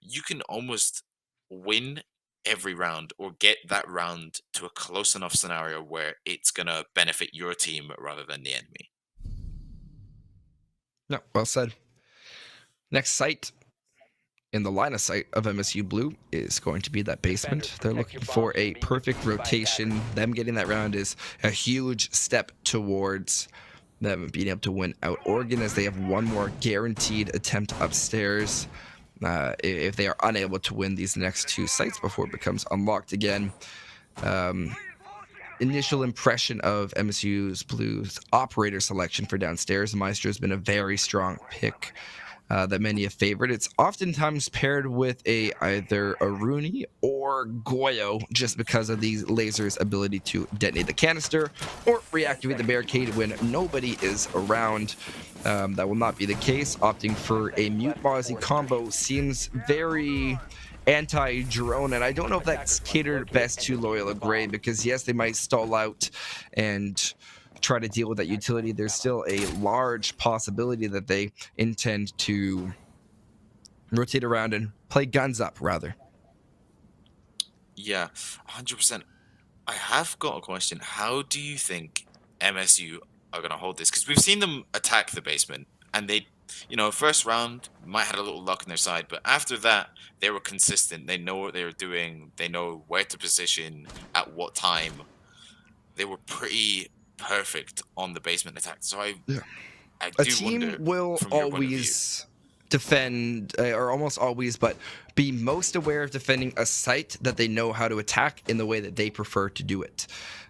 you can almost win every round or get that round to a close enough scenario where it's going to benefit your team rather than the enemy. No, well said. Next site in the line of sight of MSU Blue is going to be that basement. They're looking for a perfect rotation. Them getting that round is a huge step towards them being able to win out Oregon, as they have one more guaranteed attempt upstairs. If they are unable to win these next two sites before it becomes unlocked again. Initial impression of MSU's Blues operator selection for downstairs. Maestro has been a very strong pick that many have favored. It's oftentimes paired with either a Rooney or Goyo, just because of these lasers' ability to detonate the canister or reactivate the barricade when nobody is around. That will not be the case. Opting for a mute Mozzie combo seems very anti-drone, and I don't know if that's catered best to Loyola Gray, because yes, they might stall out and try to deal with that utility. There's still a large possibility that they intend to rotate around and play guns up, rather. Yeah, 100%. I have got a question. How do you think MSU are going to hold this? Because we've seen them attack the basement, and they, first round might have a little luck on their side, but after that, they were consistent. They know what they were doing. They know where to position at what time. They were pretty perfect on the basement attack. So I A do wonder, team will from your point of view. always defend, or almost always, but be most aware of defending a site that they know how to attack in the way that they prefer to do it.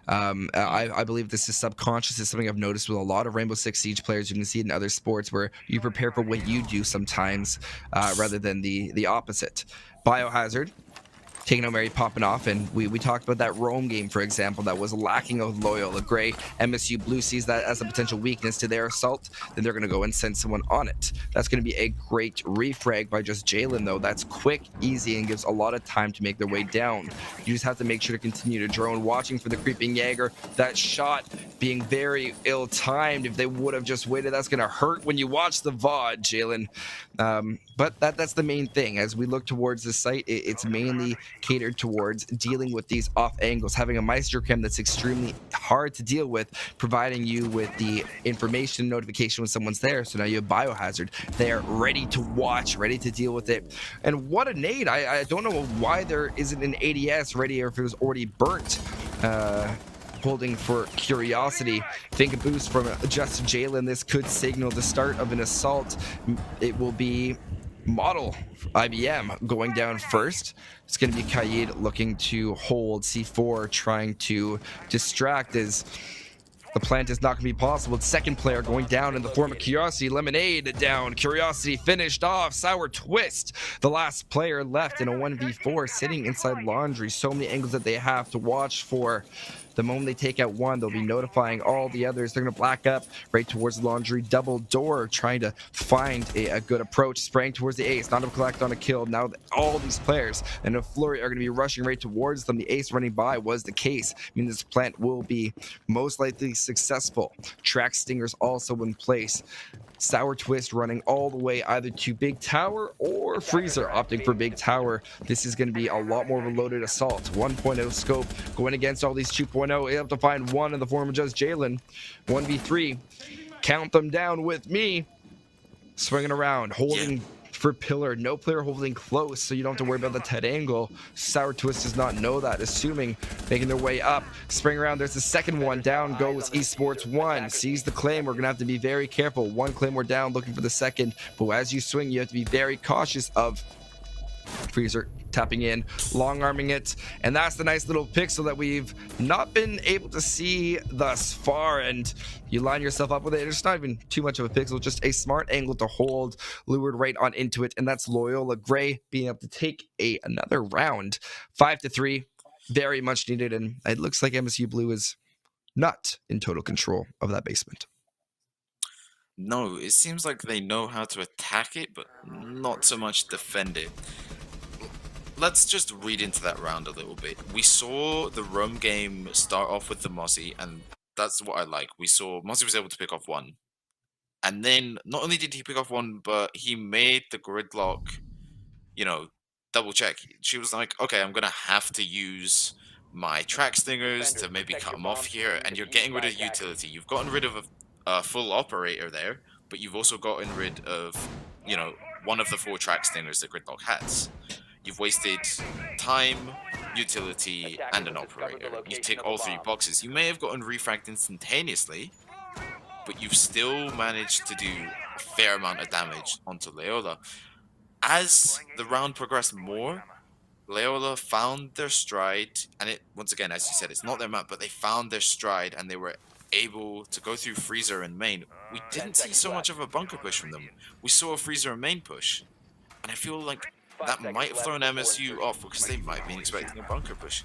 I believe this is subconscious. It's something I've noticed with a lot of Rainbow Six Siege players. You can see it in other sports where you prepare for what you do sometimes, rather than the opposite. Biohazard, taking out Mary popping off, and we talked about that roam game, for example, that was lacking of Loyola Gray. MSU Blue sees that as a potential weakness to their assault, then they're going to go and send someone on it. That's going to be a great refrag by just Jalen, though. That's quick, easy, and gives a lot of time to make their way down. You just have to make sure to continue to drone, watching for the creeping Jaeger. That shot being very ill-timed. If they would have just waited, that's going to hurt when you watch the VOD, Jalen. But that's the main thing. As we look towards the site, it's mainly catered towards dealing with these off angles, having a Meister cam that's extremely hard to deal with, providing you with the information notification when someone's there. So now you have Biohazard there, ready to watch, ready to deal with it. And what a nade. I don't know why there isn't an ADS ready, or if it was already burnt. Holding for curiosity. Think a boost from just Jalen. This could signal the start of an assault. It will be Model IBM going down first. It's going to be Kaid looking to hold C4, trying to distract as the plant is not going to be possible. The second player going down in the form of Curiosity. Lemonade down. Curiosity finished off. Sour Twist, the last player left in a 1v4, sitting inside Laundry. So many angles that they have to watch for. The moment they take out one, they'll be notifying all the others. They're going to black up right towards Laundry. Double door, trying to find a good approach. Spraying towards the ace. Not to collect on a kill. Now all these players and a flurry are going to be rushing right towards them. The ace running by was the case. I mean, this plant will be most likely successful. Track Stingers also in place. Sour Twist running all the way either to Big Tower or Freezer, opting for Big Tower. This is going to be a lot more of a loaded assault. 1.0 scope going against all these 2.0. You have to find one in the form of just Jalen. 1v3. Count them down with me. Swinging around, holding for pillar. No player holding close, so you don't have to worry about the Ted angle. Sour Twist does not know that, assuming making their way up. Spring around, there's the second one. Down goes Esports 1. Sees the claim. We're going to have to be very careful. One claymore down, looking for the second. But as you swing, you have to be very cautious of Freezer tapping in, long arming it, and that's the nice little pixel that we've not been able to see thus far. And you line yourself up with it. It's not even too much of a pixel, just a smart angle to hold, lured right on into it, and that's Loyola Gray being able to take another round. 5-3, very much needed, and it looks like MSU Blue is not in total control of that basement. No, it seems like they know how to attack it, but not so much defend it. Let's just read into that round a little bit. We saw the roam game start off with the Mozzie, and that's what I like. We saw Mozzie was able to pick off one. And then not only did he pick off one, but he made the gridlock, double check. She was like, okay, I'm going to have to use my track stingers to maybe cut him off here. And you're getting rid of utility. You've gotten rid of a full operator there. but you've also gotten rid of, one of the 4 track stingers that Gridlock has. You've wasted time, utility, and an operator. You tick all 3 boxes. You may have gotten refragged instantaneously, but you've still managed to do a fair amount of damage onto Loyola. As the round progressed more, Loyola found their stride, and once again, as you said, it's not their map, but they found their stride, and they were able to go through Freezer and main. We didn't see so much of a bunker push from them. We saw a Freezer and main push, and I feel like that might have thrown MSU off because they might have been expecting a bunker push.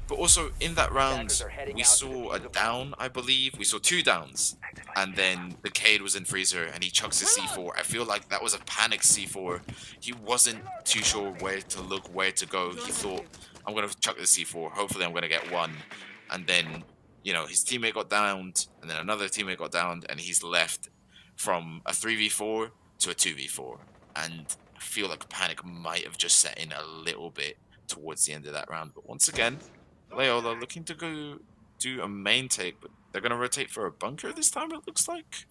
But also, in that round, we saw a down, I believe. We saw 2 downs. And then the Cade was in Freezer, and he chucks a C4. I feel like that was a panic C4. He wasn't too sure where to look, where to go. He thought, I'm going to chuck the C4. Hopefully, I'm going to get 1. And then, his teammate got downed, and then another teammate got downed, and he's left from a 3v4 to a 2v4. And I feel like panic might have just set in a little bit towards the end of that round. But once again, Loyola looking to go do a main take, but they're going to rotate for a bunker this time, it looks like.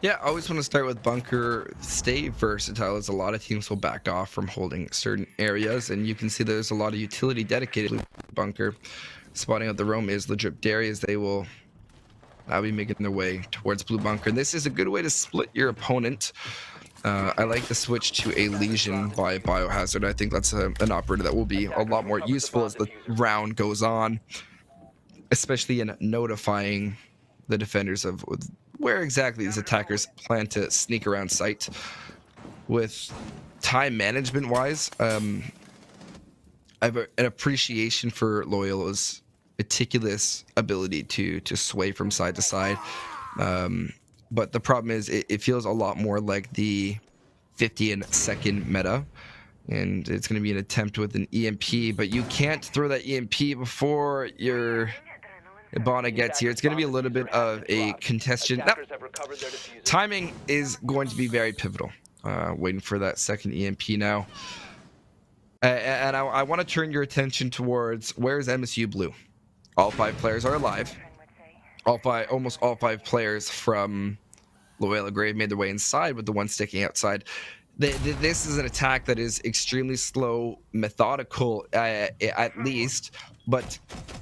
Yeah, I always want to start with bunker. Stay versatile, as a lot of teams will back off from holding certain areas, and you can see there's a lot of utility dedicated to bunker. Spotting out the roam is legit Darius. They will now be making their way towards blue bunker. And this is a good way to split your opponent. I like the switch to a Legion by Biohazard. I think that's an operator that will be a lot more useful as the round goes on, especially in notifying the defenders of where exactly these attackers plan to sneak around site. With time management wise, I have an appreciation for Loyola's meticulous ability to sway from side to side. But the problem is it feels a lot more like the 50-second meta, and it's going to be an attempt with an EMP, but you can't throw that EMP before your Ibana gets here. It's going to be a little bit of a contestation. Now, timing is going to be very pivotal. Waiting for that second EMP now. And I want to turn your attention towards where's MSU Blue. All 5 players are alive. Almost all 5 players from Loyola Grave made their way inside, with the one sticking outside. This is an attack that is extremely slow, methodical at least, but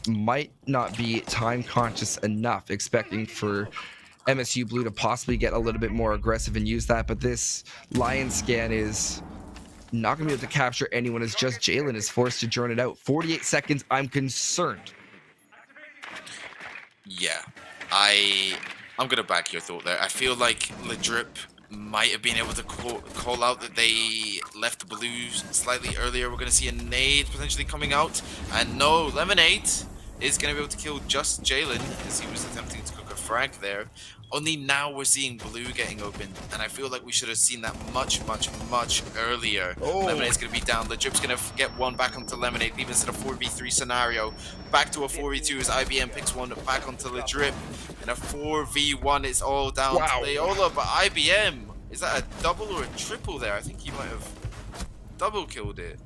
might not be time conscious enough, expecting for MSU Blue to possibly get a little bit more aggressive and use that. But this Lion scan is not going to be able to capture anyone, as just Jalen is forced to drone it out. 48 seconds, I'm concerned. Yeah, I'm going to back your thought there. I feel like Ledrip might have been able to call out that they left blue slightly earlier. We're going to see a nade potentially coming out. And no, Lemonade is going to be able to kill just Jalen, as he was attempting to cook a frag there. Only now we're seeing blue getting open, and I feel like we should have seen that much earlier. Lemonade's going to be down. Ledrip's going to get 1 back onto Lemonade, leaving us in a 4v3 scenario. Back to a 4v2 as IBM picks 1 back onto Ledrip. And a 4v1, it's all down to Loyola, but IBM, is that a double or a triple there? I think he might have double killed it.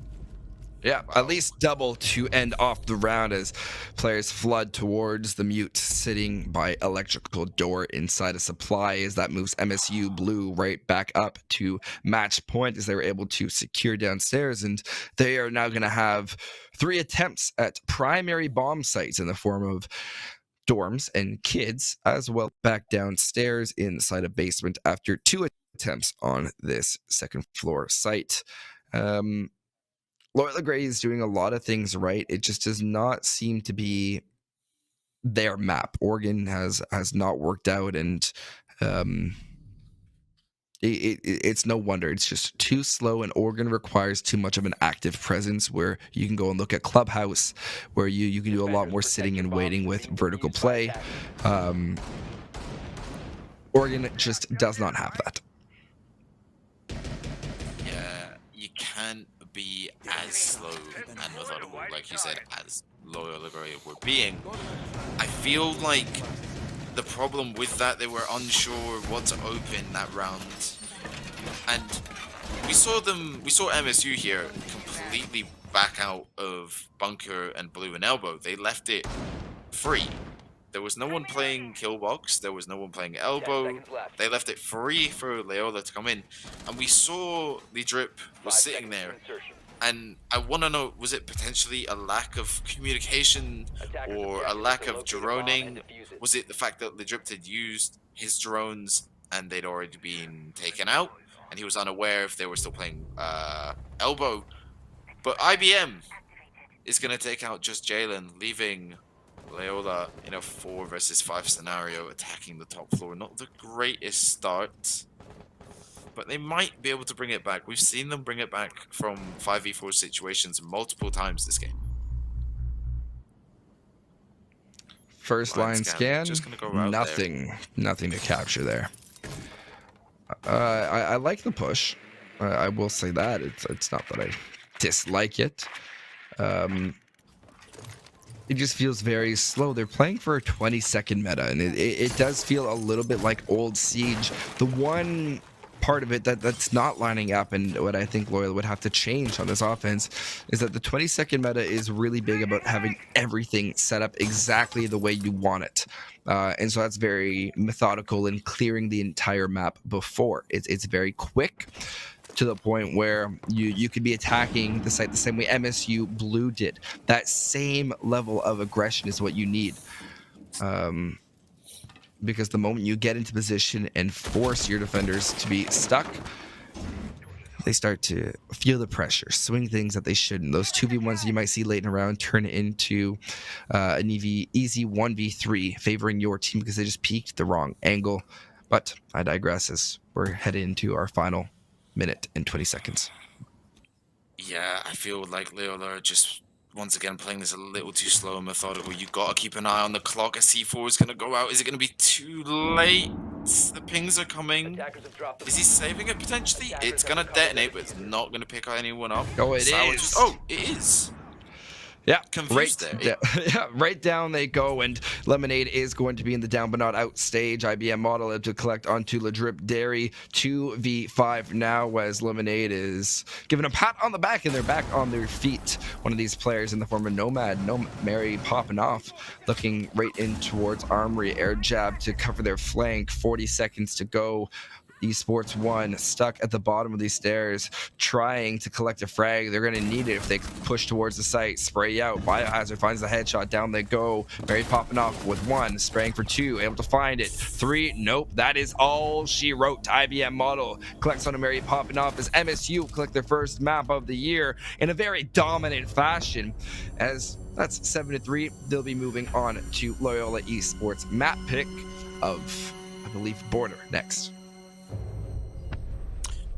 Yeah, wow. At least double to end off the round as players flood towards the mute sitting by electrical door inside a supply, as that moves MSU Blue right back up to match point, as they were able to secure downstairs. And they are now going to have 3 attempts at primary bomb sites in the form of dorms and kids, as well back downstairs inside a basement after 2 attempts on this second floor site. Loyola Grey is doing a lot of things right. It just does not seem to be their map. Oregon has not worked out, and it's no wonder. It's just too slow, and Oregon requires too much of an active presence, where you can go and look at Clubhouse, where you can do a lot more sitting and waiting with vertical play. Oregon just does not have that. Yeah, you can't be as slow and methodical, like you said, as Loyola Grey were being. I feel like the problem with that, they were unsure what to open that round. And we saw MSU here completely back out of bunker and blue and elbow. They left it free. There was no one playing Killbox. There was no one playing Elbow. They left it free for Loyola to come in. And we saw the drip was sitting there. And I want to know, was it potentially a lack of communication or a lack of droning? Was it the fact that the drip had used his drones and they'd already been taken out? And he was unaware if they were still playing Elbow. But IBM is going to take out just Jalen, leaving Loyola in a 4 versus 5 scenario, attacking the top floor. Not the greatest start, but they might be able to bring it back. We've seen them bring it back from 5v4 situations multiple times this game. First line scan, just gonna go right nothing to capture there. I like the push. I will say that it's not that I dislike it. It just feels very slow. They're playing for a 20-second meta, and it does feel a little bit like old Siege. The one part of it that's not lining up, and what I think Loyola would have to change on this offense, is that the 20-second meta is really big about having everything set up exactly the way you want it. And so that's very methodical in clearing the entire map before. It's very quick, to the point where you could be attacking the site the same way MSU Blue did. That same level of aggression is what you need. Because the moment you get into position and force your defenders to be stuck, they start to feel the pressure, swing things that they shouldn't. Those 2v1s you might see late in a round turn into an easy 1v3 favoring your team because they just peeked the wrong angle. But I digress as we're headed into our final minute and 20 seconds. Yeah, I feel like Loyola are just once again playing this a little too slow and methodical. You gotta keep an eye on the clock. A C4 is gonna go out. Is it gonna be too late? The pings are coming. Is he saving it potentially? It's gonna detonate, but it's not gonna pick anyone up. Oh, it is. Oh, it is. Yeah, confused there. Yeah, right down they go, and Lemonade is going to be in the down but not out stage. IBM model to collect onto Ladrip Dairy. 2v5 now, as Lemonade is given a pat on the back, and they're back on their feet. One of these players in the form of Nomad, Mary popping off, looking right in towards Armory. Air jab to cover their flank. 40 seconds to go. Esports 1 stuck at the bottom of these stairs trying to collect a frag. They're going to need it if they push towards the site. Spray out. Biohazard finds the headshot. Down they go. Mary popping off with 1. Spraying for 2. Able to find it. 3. Nope. That is all she wrote to IBM model. Collects on a Mary popping off as MSU collect their first map of the year in a very dominant fashion. As that's 7-3. They'll be moving on to Loyola Esports map pick of, I believe, Border next.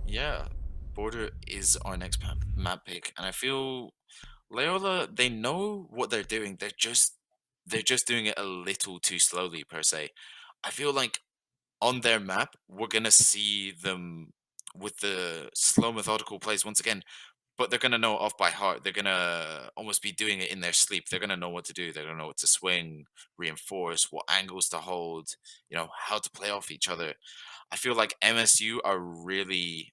Yeah, Border is our next map pick, and I feel Loyola, they know what they're doing. They're just doing it a little too slowly per se. I feel like on their map, we're gonna see them with the slow methodical plays once again, but they're gonna know it off by heart. They're gonna almost be doing it in their sleep. They're gonna know what to do. They're gonna know what to swing, reinforce, what angles to hold, how to play off each other. I feel like MSU are really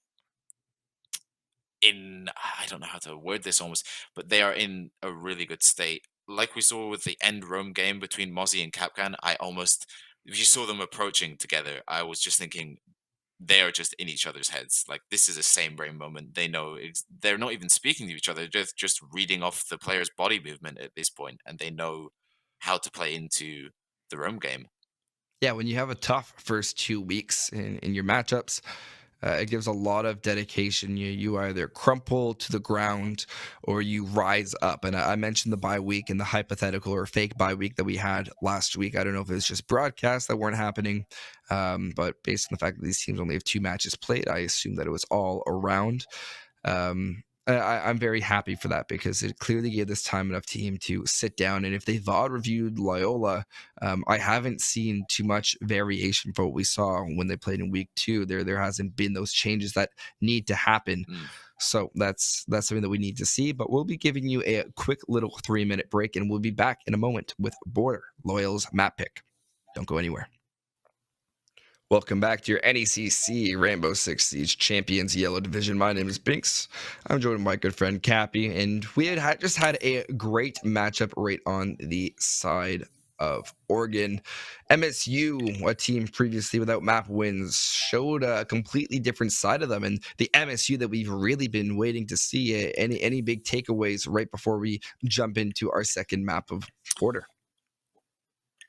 I don't know how to word this almost, but they are in a really good state. Like we saw with the end Rome game between Mozzie and Capcan, if you saw them approaching together, I was just thinking they are just in each other's heads. Like, this is a same brain moment. They know they're not even speaking to each other, just reading off the player's body movement at this point, and they know how to play into the Rome game. Yeah, when you have a tough first 2 weeks in your matchups, it gives a lot of dedication. You either crumple to the ground or you rise up. And I mentioned the bye week and the hypothetical or fake bye week that we had last week. I don't know if it was just broadcasts that weren't happening, but based on the fact that these teams only have 2 matches played, I assume that it was all around. I'm very happy for that because it clearly gave this time enough team to sit down. And if they VOD reviewed Loyola, I haven't seen too much variation from what we saw when they played in week 2. There hasn't been those changes that need to happen. So that's something that we need to see. But we'll be giving you a quick little 3-minute break, and we'll be back in a moment with Border, Loyal's map pick. Don't go anywhere. Welcome back to your NECC Rainbow Six Siege Champions Yellow Division. My name is Binkkz. I'm joined by my good friend Carpi, and we just had a great matchup right on the side of Oregon. MSU, a team previously without map wins, showed a completely different side of them, and the MSU that we've really been waiting to see. Any big takeaways right before we jump into our second map of Border?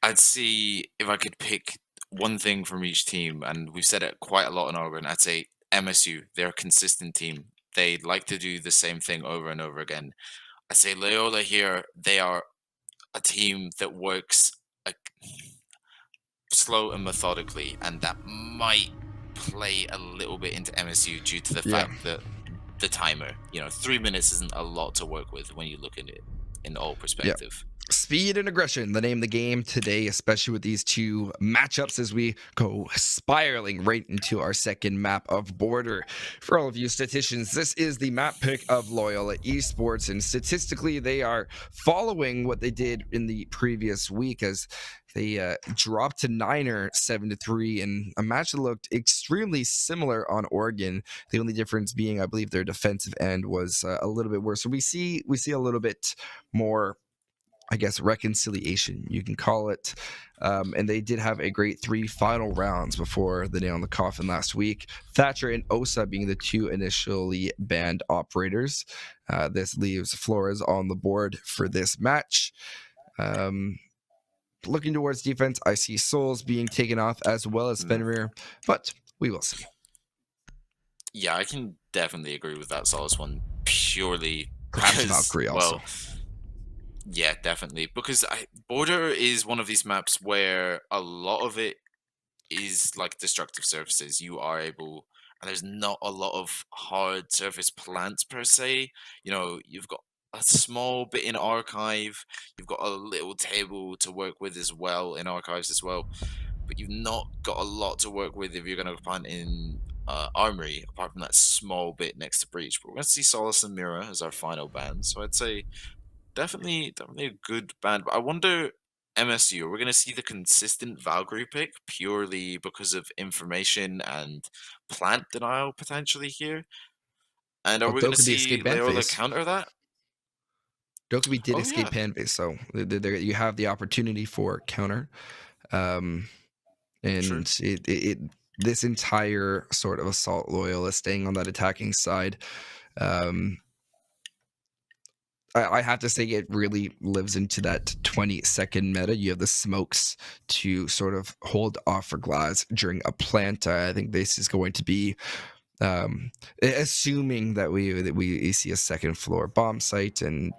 I'd see if I could pick one thing from each team, and we've said it quite a lot in Oregon. I'd say MSU, they're a consistent team. They like to do the same thing over and over again. I'd say Loyola here, they are a team that works slow and methodically, and that might play a little bit into MSU due to the fact that the timer, 3 minutes isn't a lot to work with when you look at it in all perspective. Speed and aggression, the name of the game today, especially with these two matchups as we go spiraling right into our second map of Border. For all of you statisticians, this is the map pick of Loyola Esports, and statistically they are following what they did in the previous week as they dropped to Niner 7-3 in a match that looked extremely similar on Oregon. The only difference being, I believe, their defensive end was a little bit worse. So we see a little bit more, I guess, reconciliation, you can call it. And they did have a great 3 final rounds before the nail in the coffin last week. Thatcher and Osa being the 2 initially banned operators. This leaves Flores on the board for this match. Looking towards defense, I see Souls being taken off as well as Fenrir, but we will see. Yeah, I can definitely agree with that Solace one purely Perhaps Valkyrie also. Well, yeah, definitely. Because Border is one of these maps where a lot of it is like destructive surfaces. You are able, and there's not a lot of hard surface plants per se. You've got a small bit in Archive. You've got a little table to work with as well in Archives as well. But you've not got a lot to work with if you're going to plant in Armory, apart from that small bit next to Breach. But we're going to see Solace and Mira as our final band. So I'd say definitely a good band. But I wonder, MSU, are we going to see the consistent Valkyrie pick purely because of information and plant denial potentially here? And are we going to see Loyola counter that? Dokkaebi did escape Panbase, so you have the opportunity for counter. And this entire sort of assault Loyola staying on that attacking side, I have to say it really lives into that 20-second meta. You have the smokes to sort of hold off for Glass during a plant. I think this is going to be, assuming that we see a second floor bomb site and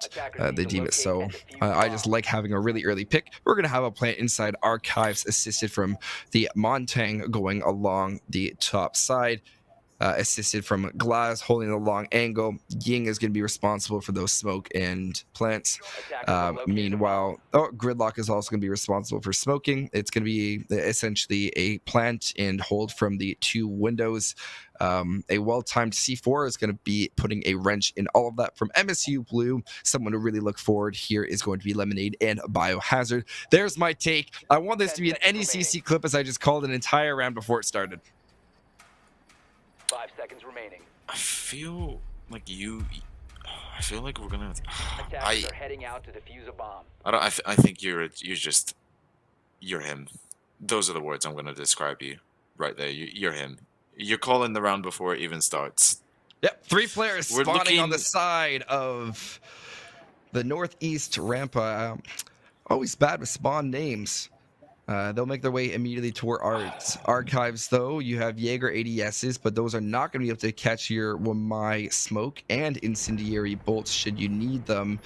they deem it so. I just like having a really early pick. We're going to have a plant inside Archives assisted from the Montang going along the top side. Assisted from Glass holding the long angle. Ying is going to be responsible for those smoke and plants. Meanwhile, Gridlock is also going to be responsible for smoking. It's going to be essentially a plant and hold from the 2 windows. A well-timed C4 is going to be putting a wrench in all of that from MSU Blue. Someone to really look forward here is going to be Lemonade and Biohazard. There's my take. I want this to be an NECC clip as I just called an entire round before it started. 5 seconds remaining. I feel like we're gonna. Attackers are heading out to defuse a bomb. I think you're him. Those are the words I'm gonna describe you right there. You're him. You're calling the round before it even starts. Yep, 3 players spawning on the side of the northeast ramp. Always bad with spawn names. They'll make their way immediately toward Archives, though. You have Jaeger ADSs, but those are not going to be able to catch your Wamai smoke and incendiary bolts should you need them.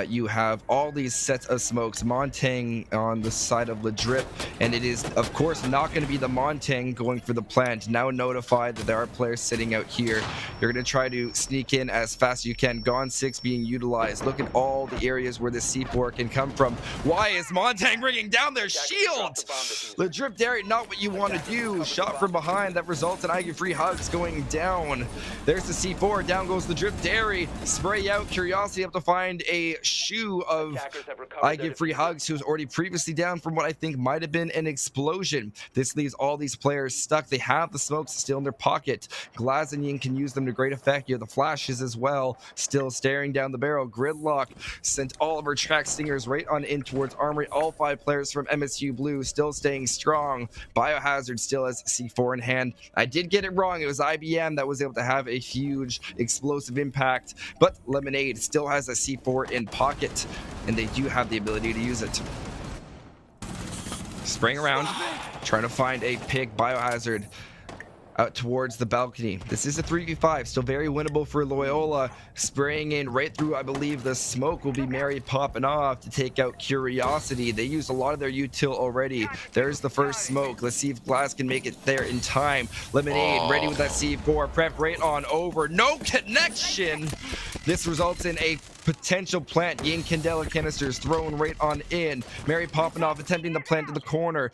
You have all these sets of smokes. Montang on the side of Ledrip, and it is, of course, not going to be the Montang going for the plant. Now notified that there are players sitting out here. You're going to try to sneak in as fast as you can. Gone 6 being utilized. Look at all the areas where the C4 can come from. Why is Montang bringing down their shield? failed. The drip dairy, not what you want to do. Shot from behind that results in IG Free Hugs going down. There's the C4. Down goes the drip dairy. Spray out. Curiosity up to find a shoe of IG Free Hugs, who's already previously down from what I think might have been an explosion. This leaves all these players stuck. They have the smokes still in their pocket. Glaz and Yin can use them to great effect. You have the flashes as well. Still staring down the barrel. Gridlock sent all of her track stingers right on in towards Armory. All 5 players from MSU Blue still staying strong. Biohazard still has C4 in hand. I did get it wrong. It was IBM that was able to have a huge explosive impact, but Lemonade still has a C4 in pocket, and they do have the ability to use it. Spraying around, trying to find a pick. Biohazard out towards the balcony. This is a 3v5, still very winnable for Loyola. Spraying in right through, I believe the smoke will be Mary popping off to take out Curiosity. They used a lot of their util already. There's the first smoke. Let's see if Glass can make it there in time. Lemonade ready with that C4, prep right on over. No connection! This results in a potential plant. Yin Candela canisters thrown right on in. Mary popping off, attempting to plant to the corner.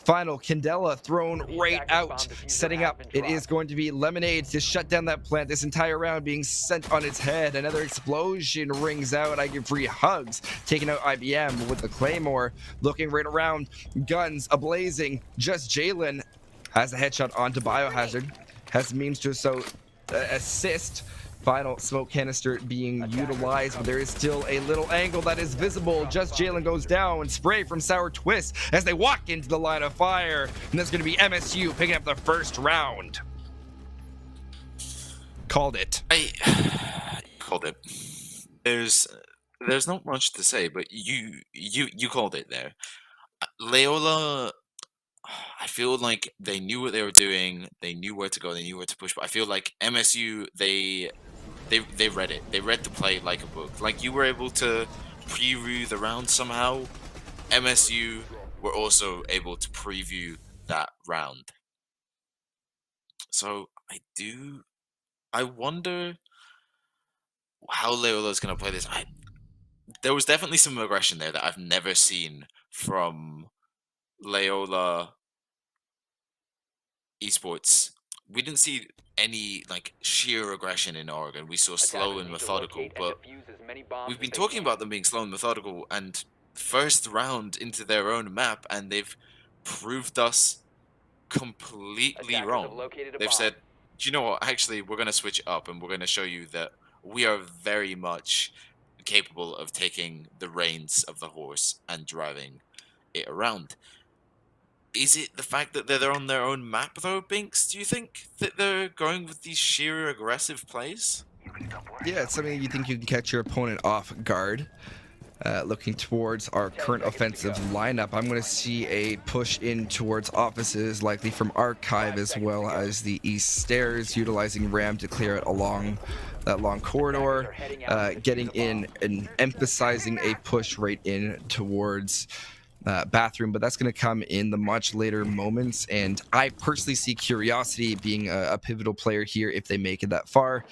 Final Candela thrown right out, setting up. It is going to be Lemonade to shut down that plant. This entire round being sent on its head. Another explosion rings out. I give Free Hugs, taking out IBM with the Claymore. Looking right around, guns ablazing. Just Jalen has a headshot onto Biohazard. Has means to assist. Final smoke canister being utilized, but there is still a little angle that is visible. Just Jalen goes down. Spray from Sour Twist as they walk into the line of fire. And that's going to be MSU picking up the first round. Called it. I called it. There's not much to say, but you called it there. Loyola, I feel like they knew what they were doing. They knew where to go. They knew where to push. But I feel like MSU, they read it. They read the play like a book. Like you were able to preview the round somehow. MSU were also able to preview that round. So I wonder how Loyola's going to play this. There was definitely some aggression there that I've never seen from Loyola esports. We didn't see any like sheer aggression in Oregon. We saw slow and methodical, but we've been talking about them being slow and methodical, and first round into their own map, and they've proved us completely wrong. They've said, do you know what, actually we're going to switch it up and we're going to show you that we are very much capable of taking the reins of the horse and driving it around. Is it the fact that they're on their own map, though, Binkkz? Do you think that they're going with these sheer aggressive plays? Yeah, it's something you think you can catch your opponent off guard. Looking towards our current offensive lineup, I'm going to see a push in towards offices, likely from Archive, as well as the east stairs, utilizing Ram to clear it along that long corridor, getting in and emphasizing a push right in towards bathroom, but that's going to come in the much later moments. And I personally see Curiosity being a pivotal player here if they make it that far.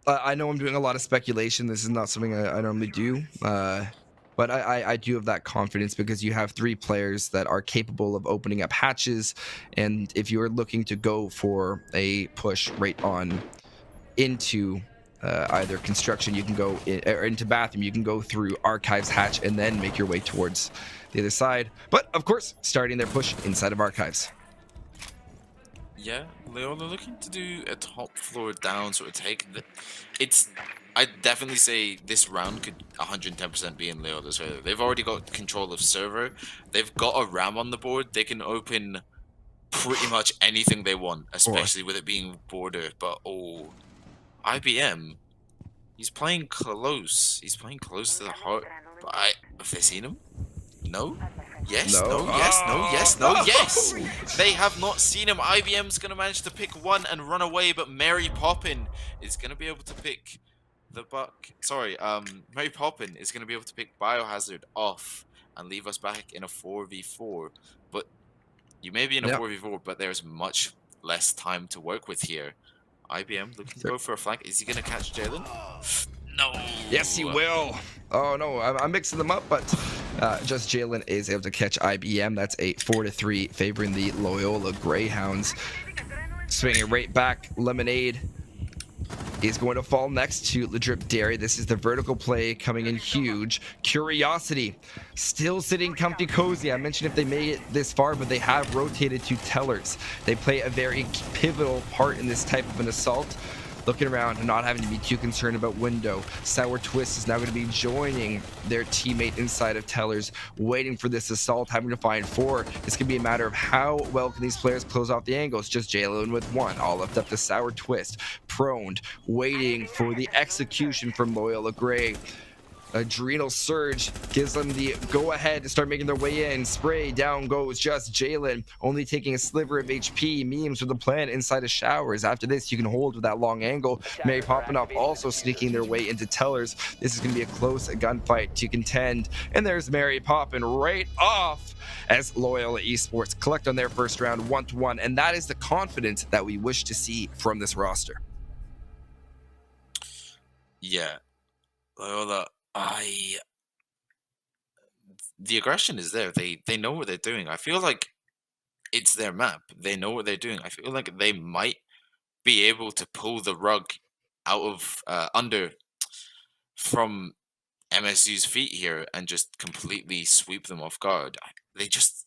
I know I'm doing a lot of speculation. This is not something I normally do, but I do have that confidence because you have 3 players that are capable of opening up hatches, and if you're looking to go for a push right on into either construction, you can go or into bathroom, you can go through Archives hatch and then make your way towards the other side, but of course starting their push inside of Archives. Yeah, Loyola looking to do a top floor down sort of take. I'd definitely say this round could 110% be in Loyola's favor. They've already got control of server. They've got a Ram on the board. They can open pretty much anything they want, especially with it being border. But IBM, he's playing close. He's playing close to the heart. But have they seen him? No? Yes, no, yes, no, yes, no, yes! They have not seen him. IBM's going to manage to pick one and run away, but Mary Poppin is going to be able to pick the buck. Sorry, Mary Poppin is going to be able to pick Biohazard off and leave us back in a 4v4. But you may be in a 4v4, but there's much less time to work with here. IBM looking to go for a flank. Is he going to catch Jalen? No. Yes, he will. Oh no, I'm mixing them up, but Just Jalen is able to catch IBM. That's a 4-3 favoring the Loyola Greyhounds. Swinging right back, Lemonade is going to fall next to Le Drip Dairy. This is the vertical play coming in huge. Curiosity still sitting comfy cozy. I mentioned if they made it this far, but they have rotated to Tellers. They play a very pivotal part in this type of an assault. Looking around and not having to be too concerned about window. Sour Twist is now going to be joining their teammate inside of Tellers, waiting for this assault, having to find 4. It's going to be a matter of how well can these players close off the angles. Just Jalen with 1, all left up to Sour Twist. Proned, waiting for the execution from Loyola Grey. Adrenal Surge gives them the go-ahead to start making their way in. Spray, down goes just Jalen, only taking a sliver of HP. Memes with the plan inside of Showers. After this, you can hold with that long angle. Mary popping up, also sneaking their way into Tellers. This is going to be a close gunfight to contend. And there's Mary popping right off as Loyola Esports collect on their first round 1-1. And that is the confidence that we wish to see from this roster. Yeah, Loyola. The aggression is there. They know what they're doing. I feel like it's their map. They know what they're doing. I feel like they might be able to pull the rug out of under from MSU's feet here and just completely sweep them off guard. They just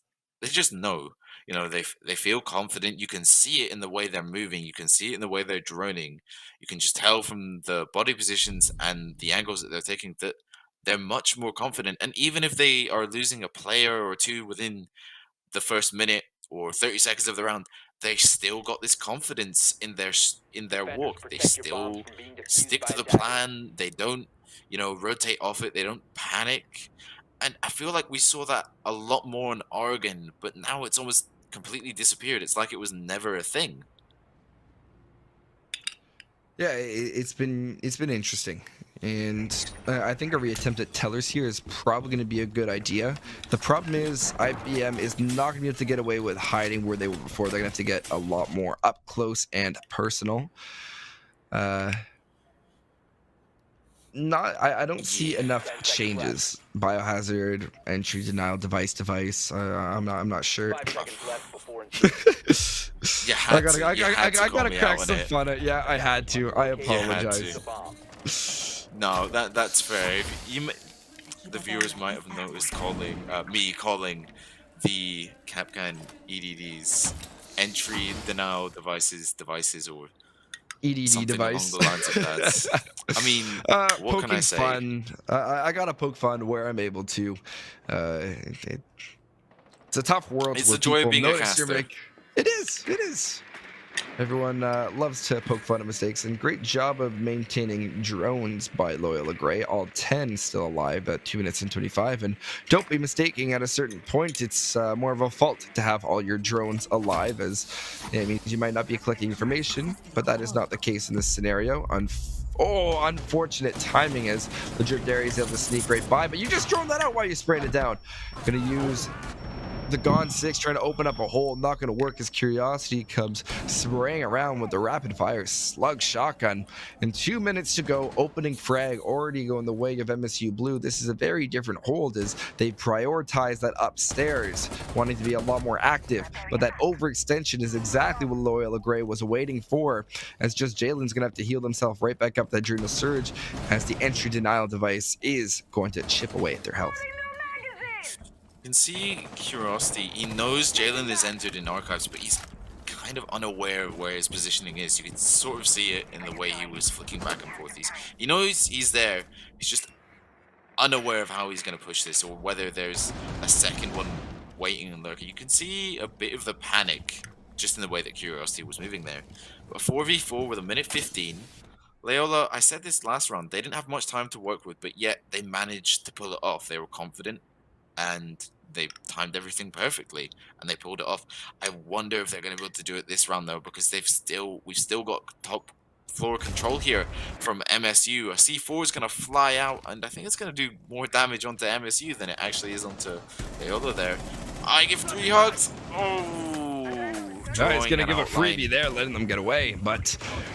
know. You know, they feel confident. You can see it in the way they're moving. You can see it in the way they're droning. You can just tell from the body positions and the angles that they're taking that they're much more confident. And even if they are losing a player or two within the first minute or 30 seconds of the round, they still got this confidence in their walk. They still stick to the plan. They don't, rotate off it. They don't panic. And I feel like we saw that a lot more in Oregon, but now it's almost completely disappeared. It's like it was never a thing. Yeah, it's been interesting, and I think a reattempt at Tellers here is probably going to be a good idea. The problem is IBM is not going to be able to get away with hiding where they were before. They're going to have to get a lot more up close and personal. I don't see enough changes. Biohazard, entry denial, device. I'm not sure. 5 seconds left before I gotta crack some fun at. Yeah, I had to. I apologize. No, that's fair. The viewers might have noticed me calling the Capcan EDDs entry denial devices, or EDD something device. along the lines of that. I mean, what can I say? Fun. I gotta poke fun where I'm able to. It's a tough world. It's the joy of being a caster. It is. Everyone loves to poke fun at mistakes, and great job of maintaining drones by Loyola Grey. All 10 still alive at 2 minutes and 25. And don't be mistaking, at a certain point, it's more of a fault to have all your drones alive, as it means you might not be collecting information, but that is not the case in this scenario. Unfortunate timing as the Drip Dairy is able to sneak right by, but you just drone that out while you sprayed it down. Gonna use the Gone 6 trying to open up a hole, not going to work as Curiosity comes spraying around with the rapid fire slug shotgun. And 2 minutes to go, opening frag already going the way of MSU Blue. This is a very different hold as they prioritize that upstairs, wanting to be a lot more active. But that overextension is exactly what Loyola Grey was waiting for, as just Jalen's going to have to heal himself right back up that Adrenal Surge as the entry denial device is going to chip away at their health. You can see Curiosity. He knows Jalen is entered in archives, but he's kind of unaware of where his positioning is. You can sort of see it in the way he was flicking back and forth. He knows he's there. He's just unaware of how he's going to push this, or whether there's a second one waiting and lurking. You can see a bit of the panic just in the way that Curiosity was moving there. But 4v4 with a minute 15. Loyola, I said this last round, they didn't have much time to work with, but yet they managed to pull it off. They were confident, and they timed everything perfectly, and they pulled it off. I wonder if they're going to be able to do it this round, though, because we've still got top floor control here from MSU. A C4 is going to fly out, and I think it's going to do more damage onto MSU than it actually is onto Loyola there. I give 3 hugs. Oh, All right, it's going to an give a outline. freebie there, letting them get away. But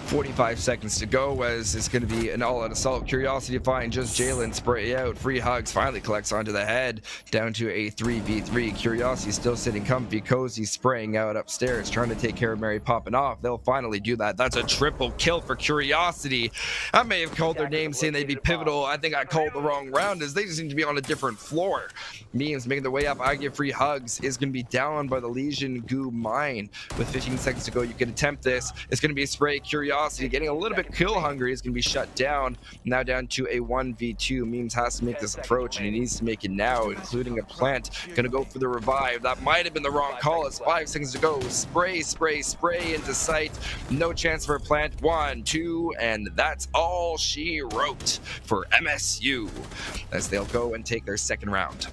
45 seconds to go as it's going to be an all-out assault. Curiosity find just Jalen spray out. Free hugs finally collects onto the head. Down to a 3v3. Curiosity still sitting comfy, cozy, spraying out upstairs, trying to take care of Mary popping off. They'll finally do that. That's a triple kill for Curiosity. I may have called their name saying they'd be pivotal. I think I called the wrong round as they just seem to be on a different floor. Memes making their way up. I give free hugs is going to be down by the Legion goo mine. With 15 seconds to go, you can attempt this. It's going to be a spray. Curiosity getting a little bit kill hungry is going to be shut down. Now down to a 1v2. Memes has to make this approach, and he needs to make it now, including a plant. Going to go for the revive. That might have been the wrong call. It's 5 seconds to go. Spray, spray, spray into sight. No chance for a plant. 1, 2, and that's all she wrote for MSU as they'll go and take their second round.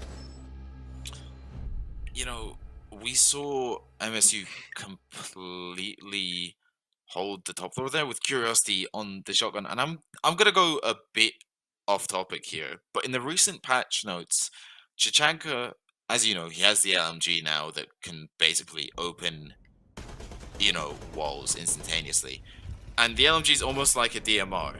You know, we saw MSU completely hold the top floor there with Curiosity on the shotgun, and I'm gonna go a bit off topic here, but in the recent patch notes, Chichanka, as you know, he has the LMG now that can basically open, you know, walls instantaneously, and the LMG is almost like a DMR.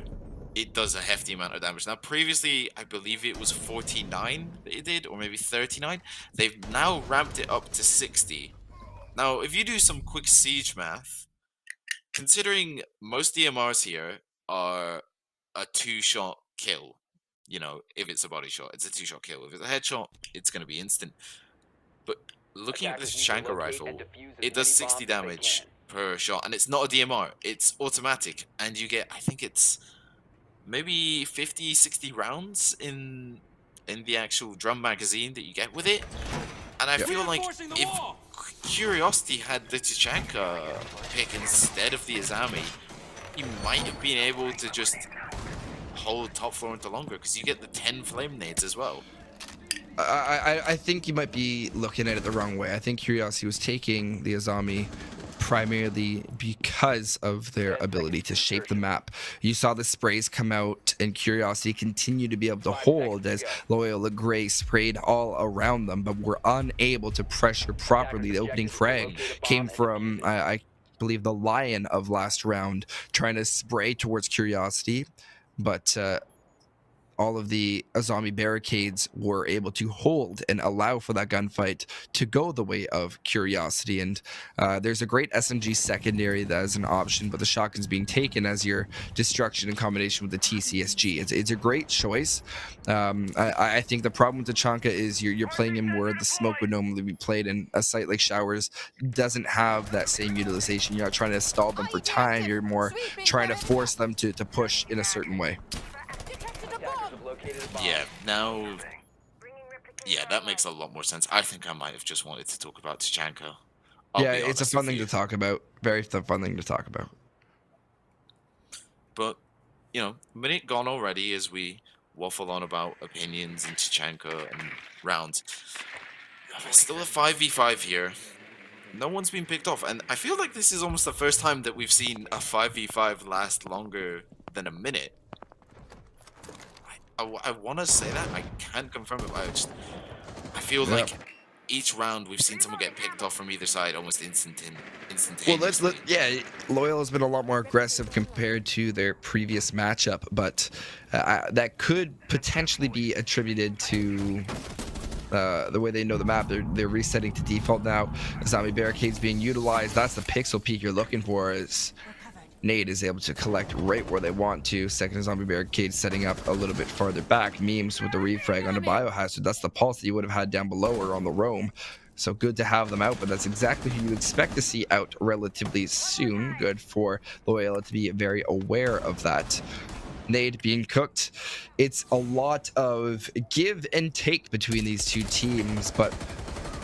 It does a hefty amount of damage. Now, previously, I believe it was 49 that it did, or maybe 39. They've now ramped it up to 60. Now, if you do some quick siege math, considering most DMRs here are a 2-shot kill, you know, if it's a body shot, it's a 2-shot kill. If it's a headshot, it's going to be instant. But looking at this Chichanka rifle, it does 60 damage per shot, and it's not a DMR. It's automatic, and you get, I think it's maybe 50, 60 rounds in the actual drum magazine that you get with it. And I feel like if Curiosity had the Chichanka pick instead of the Azami, he might have been able to just hold top floor into longer, because you get the 10 flame nades as well. I think you might be looking at it the wrong way. I think Curiosity was taking the Azami primarily because of their ability to shape the map. You saw the sprays come out and Curiosity continue to be able to hold as Loyola Gray sprayed all around them, but were unable to pressure properly. The opening frag came from, I believe, the Lion of last round, trying to spray towards Curiosity, but all of the Azami barricades were able to hold and allow for that gunfight to go the way of Curiosity. And there's a great SMG secondary that is an option, but the shotgun's being taken as your destruction in combination with the TCSG. It's a great choice. I think the problem with the Chichanka is you're playing him where the smoke would normally be played, and a site like Showers doesn't have that same utilization. You're not trying to stall them for time. You're more trying to force them to push in a certain way. Yeah, now, yeah, that makes a lot more sense. I think I might have just wanted to talk about Chichanka. Yeah, it's a fun thing to talk about. Very fun thing to talk about. But, you know, minute gone already as we waffle on about opinions and Chichanka and rounds. Still a 5v5 here. No one's been picked off, and I feel like this is almost the first time that we've seen a 5v5 last longer than a minute. I want to say that. I can't confirm it, but I feel like each round we've seen someone get picked off from either side almost instantaneously. Well, yeah, Loyola's been a lot more aggressive compared to their previous matchup, but that could potentially be attributed to the way they know the map. They're resetting to default now. Zombie barricades being utilized. That's the pixel peak you're looking for. Is Nade is able to collect right where they want to. Second zombie barricade setting up a little bit farther back. Memes with the refrag on the biohazard. That's the pulse that you would have had down below or on the roam. So good to have them out, but that's exactly who you expect to see out relatively soon. Good for Loyola to be very aware of that. Nade being cooked. It's a lot of give and take between these two teams, but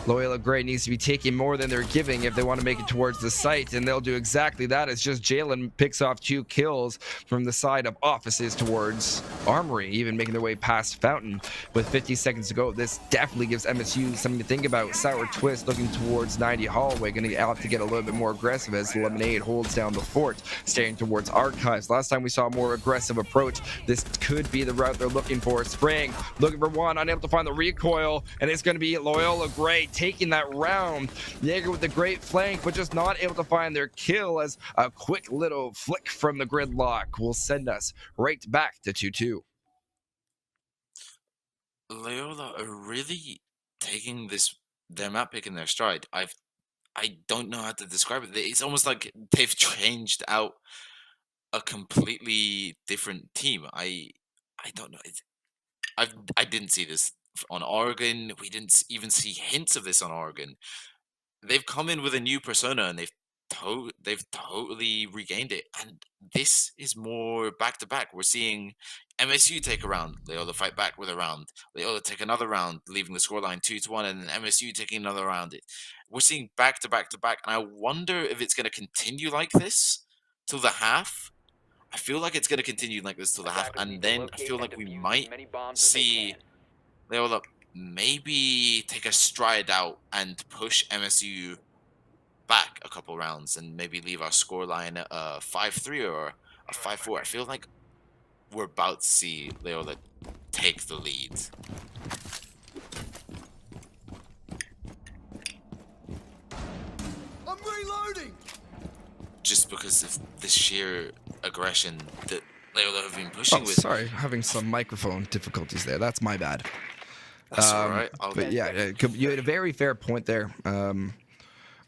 Loyola Gray needs to be taking more than they're giving if they want to make it towards the site, and they'll do exactly that. It's just Jalen picks off 2 kills from the side of offices towards Armory, even making their way past Fountain with 50 seconds to go. This definitely gives MSU something to think about. Sour Twist looking towards 90 Hallway, going to have to get a little bit more aggressive as Lemonade holds down the fort, staring towards Archives. Last time we saw a more aggressive approach. This could be the route they're looking for. Spraying, looking for one, unable to find the recoil, and it's going to be Loyola Gray taking that round. Jaeger with the great flank, but just not able to find their kill, as a quick little flick from the gridlock will send us right back to 2-2. Loyola are really taking their map pick in their stride. I don't know how to describe it. It's almost like they've changed out a completely different team. I don't know. I didn't see this on Oregon. We didn't even see hints of this on Oregon. They've come in with a new persona and they've totally regained it. And this is more back to back. We're seeing MSU take a round, Loyola fight back with a round, Loyola take another round, leaving the scoreline 2-1, and then MSU taking another round. We're seeing back to back to back, and I wonder if it's going to continue like this till the half. I feel like it's going to continue like this till the half, Attackers and need to then I locate feel and like we defuse as might many bombs as they see can. Loyola maybe take a stride out and push MSU back a couple rounds and maybe leave our scoreline at a 5-3 or a 5-4. I feel like we're about to see Loyola take the lead. I'm reloading. Just because of the sheer aggression that Loyola have been pushing Oh, with. sorry, having some microphone difficulties there. That's my bad. That's all right. But yeah, you had a very fair point there.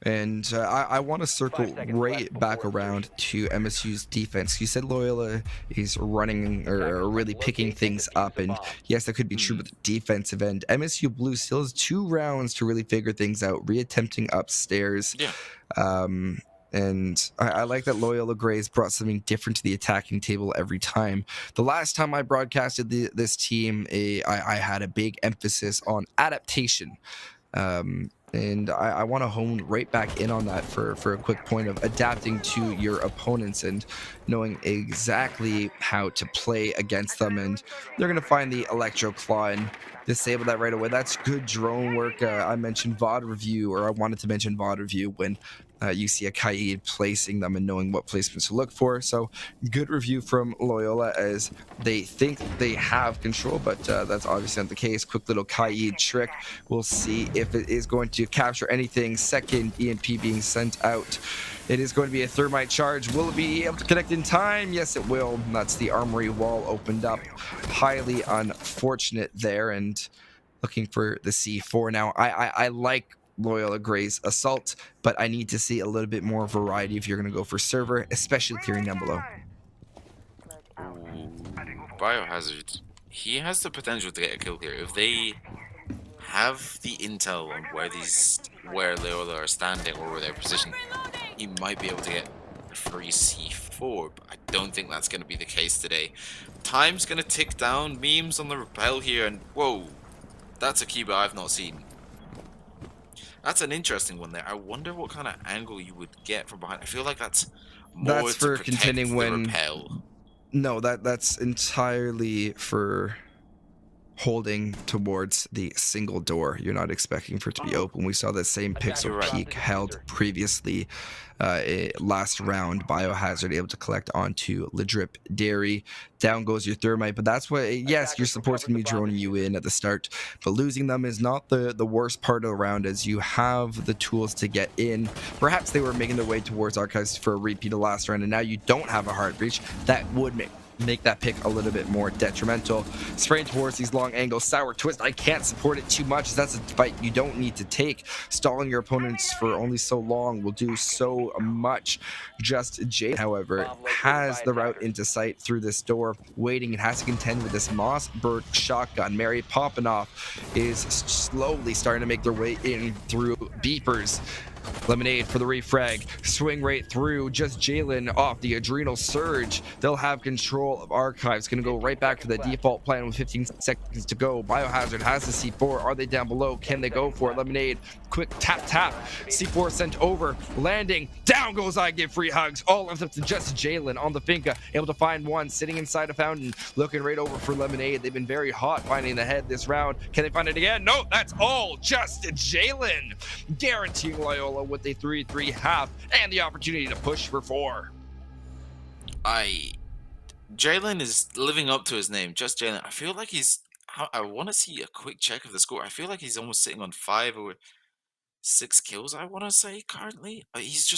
And I want to circle 5 seconds right left back before around to MSU's defense. You said Loyola is running or really picking things up, and yes, that could be true with the defensive end. MSU Blue still has 2 rounds to really figure things out, reattempting upstairs. Yeah. And I like that Loyola Grays brought something different to the attacking table every time. The last time I broadcasted this team, I had a big emphasis on adaptation. And I want to hone right back in on that for a quick point of adapting to your opponents and knowing exactly how to play against them. And they're going to find the Electro Claw and disable that right away. That's good drone work. I mentioned VOD review, or I wanted to mention VOD review when you see a Kaid placing them and knowing what placements to look for. So good review from Loyola as they think they have control, but that's obviously not the case. Quick little Kaid trick. We'll see if it is going to capture anything. Second EMP being sent out. It is going to be a thermite charge. Will it be able to connect in time? Yes, it will. That's the armory wall opened up. Highly unfortunate there, and looking for the C4 now. I like Loyola Gray's assault, but I need to see a little bit more variety if you're going to go for server, especially clearing down below. Biohazard, he has the potential to get a kill here. If they have the intel on where Loyola are standing or where they're positioned, he might be able to get a free C4, but I don't think that's going to be the case today. Time's going to tick down. Memes on the rappel here, and whoa, that's a Kiba I've not seen. That's an interesting one there. I wonder what kind of angle you would get from behind. I feel like that's more That's for to protect contending the when rappel. No, that's entirely for holding towards the single door. You're not expecting for it to be open. We saw that same pixel right. peak held previously last round. Biohazard able to collect onto Ledrip Dairy. Down goes your thermite, but that's what, yes, your support's going to be droning you in at the start, but losing them is not the worst part of the round, as you have the tools to get in. Perhaps they were making their way towards Archives for a repeat of last round, and now you don't have a hard breach. That would make that pick a little bit more detrimental. Spraying towards these long angles. Sour twist. I can't support it too much. That's a fight you don't need to take. Stalling your opponents for only so long will do so much. Just Jade, however, has the route into sight through this door, waiting and has to contend with this Mossberg shotgun. Mary Popinoff is slowly starting to make their way in through beepers. Lemonade for the refrag. Swing right through. Just Jalen off the adrenal surge. They'll have control of Archives. Going to go right back to the default plan with 15 seconds to go. Biohazard has the C4. Are they down below? Can they go for it? Lemonade. Quick tap tap. C4 sent over. Landing. Down goes I Give Free Hugs. All of them to just Jalen on the Finca. Able to find one. Sitting inside a fountain. Looking right over for Lemonade. They've been very hot finding the head this round. Can they find it again? No, that's all just Jalen. Guaranteeing Loyola with a 3-3 half and the opportunity to push for 4. Jalen is living up to his name, just Jalen. I feel like I want to see a quick check of the score. I feel like he's almost sitting on 5 or 6 kills, I want to say, currently. He's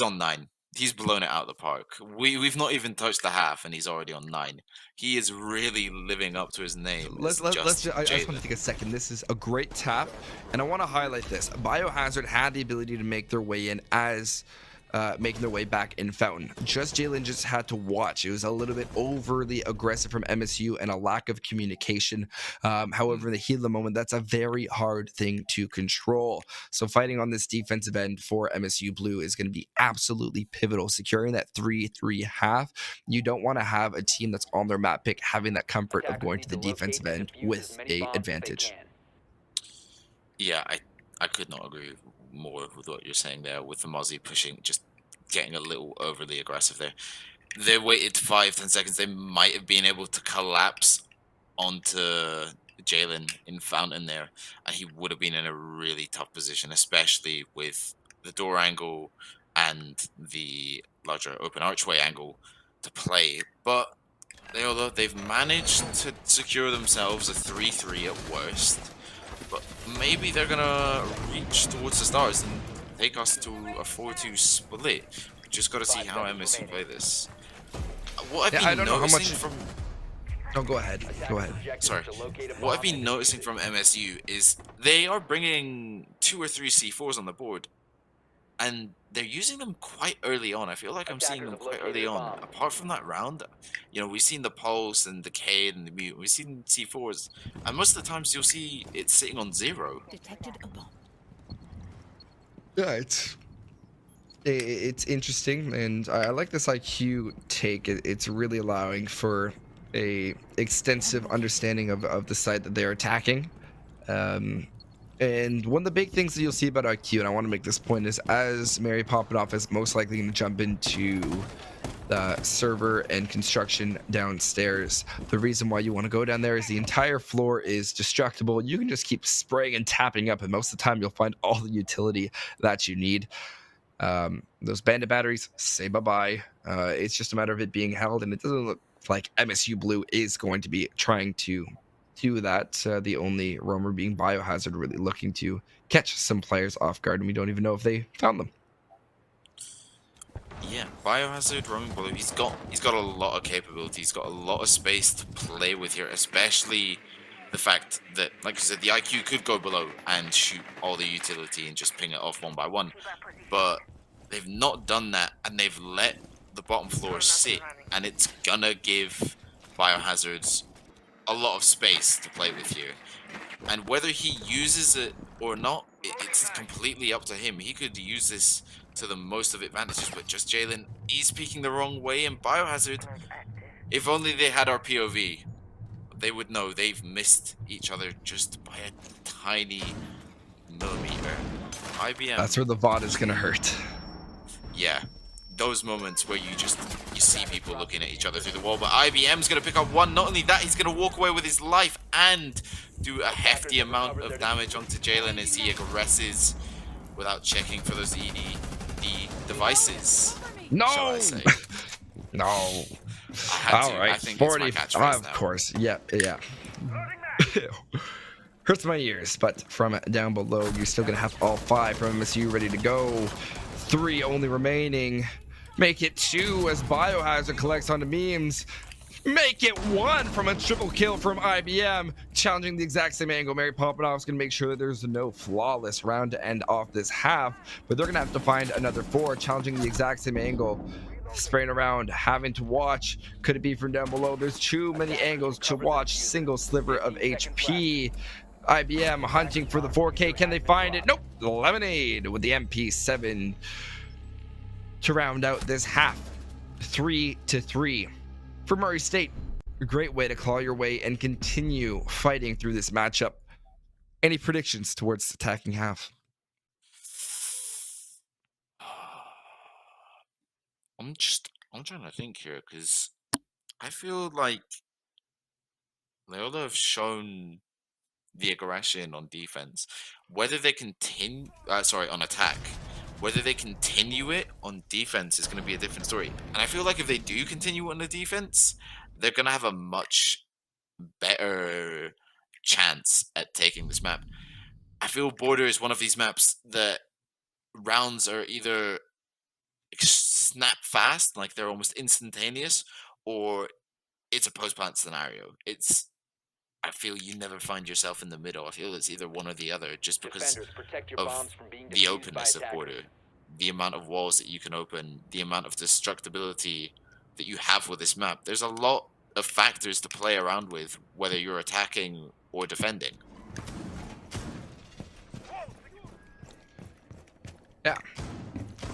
on 9. He's blown it out of the park. We've not even touched the half, and he's already on 9. He is really living up to his name. Let's just, I just want to take a second. This is a great tap, and I want to highlight this. Biohazard had the ability to make their way in as making their way back in Fountain. Jalen just had to watch. It was a little bit overly aggressive from MSU and a lack of communication. However, in the heat of the moment, that's a very hard thing to control. So fighting on this defensive end for MSU Blue is going to be absolutely pivotal. Securing that 3-3 half, you don't want to have a team that's on their map pick having that comfort of going to the defensive end with a advantage. Yeah, I could not agree more with what you're saying there, with the Mozzie pushing, just getting a little overly aggressive there. They waited 5-10 seconds. They might have been able to collapse onto Jalen in Fountain there, and he would have been in a really tough position, especially with the door angle and the larger open archway angle to play. But Loyola, they've managed to secure themselves a 3-3 at worst. But maybe they're gonna reach towards the stars and take us to a 4-2 split. We just gotta see how MSU play this. What I've been noticing from... Oh, go ahead. Go ahead. Sorry. What I've been noticing from MSU is they are bringing 2 or 3 C4s on the board, and they're using them quite early on. I feel like I'm seeing them quite early on. Apart from that round, you know, we've seen the Pulse and the Cade and the Mute. We've seen C4s, and most of the times you'll see it sitting on 0. Detected a bomb. Yeah, it's interesting, and I like this IQ take. It's really allowing for a extensive understanding of the site that they're attacking. And one of the big things that you'll see about IQ, and I want to make this point, is as Mary Poppinoff is most likely going to jump into the server and construction downstairs, the reason why you want to go down there is the entire floor is destructible. You can just keep spraying and tapping up, and most of the time you'll find all the utility that you need. Those bandit batteries, say bye-bye. It's just a matter of it being held, and it doesn't look like MSU Blue is going to be trying to do that. The only roamer being Biohazard, really looking to catch some players off guard, and we don't even know if they found them. Yeah, Biohazard, roaming below, he's got a lot of capability. He's got a lot of space to play with here, especially the fact that, like I said, the IQ could go below and shoot all the utility and just ping it off one by one. But they've not done that, and they've let the bottom floor sit, and it's gonna give Biohazards a lot of space to play with here. And whether he uses it or not, it's completely up to him. He could use this to the most of advantages, but just Jalen, he's peeking the wrong way, and Biohazard, if only they had our POV, they would know they've missed each other just by a tiny millimeter. IBM. That's where the VOD is going to hurt. Yeah. Those moments where you see people looking at each other through the wall, but IBM's going to pick up one. Not only that, he's going to walk away with his life and do a hefty amount of damage onto Jalen as he aggresses without checking for those ED devices. No! Shall I say. No. All right, I think 40, of course. Yeah. Hurts my ears, but from down below, you're still going to have all 5 from MSU ready to go. 3 only remaining. Make it 2 as Biohazard collects onto memes. Make it 1 from a triple kill from IBM. Challenging the exact same angle. Mary Poppinoff's going to make sure that there's no flawless round to end off this half. But they're going to have to find another 4. Challenging the exact same angle. Spraying around, having to watch. Could it be from down below? There's too many angles to watch. Single sliver of HP. IBM hunting for the 4K. Can they find it? Nope. Lemonade with the MP7 to round out this half. 3-3 for Murray State. A great way to claw your way and continue fighting through this matchup. Any predictions towards the attacking half? I'm trying to think here, because I feel like Loyola have shown the aggression on defense. Whether they continue, on attack, whether they continue it on defense is going to be a different story. And I feel like if they do continue on the defense, they're going to have a much better chance at taking this map. I feel Border is one of these maps that rounds are either snap fast, like they're almost instantaneous, or it's a post-plant scenario. I feel you never find yourself in the middle. I feel it's either one or the other, just because Defenders, protect your of bombs from being the defused by openness of attackers. Border, the amount of walls that you can open, the amount of destructibility that you have with this map. There's a lot of factors to play around with, whether you're attacking or defending. Yeah.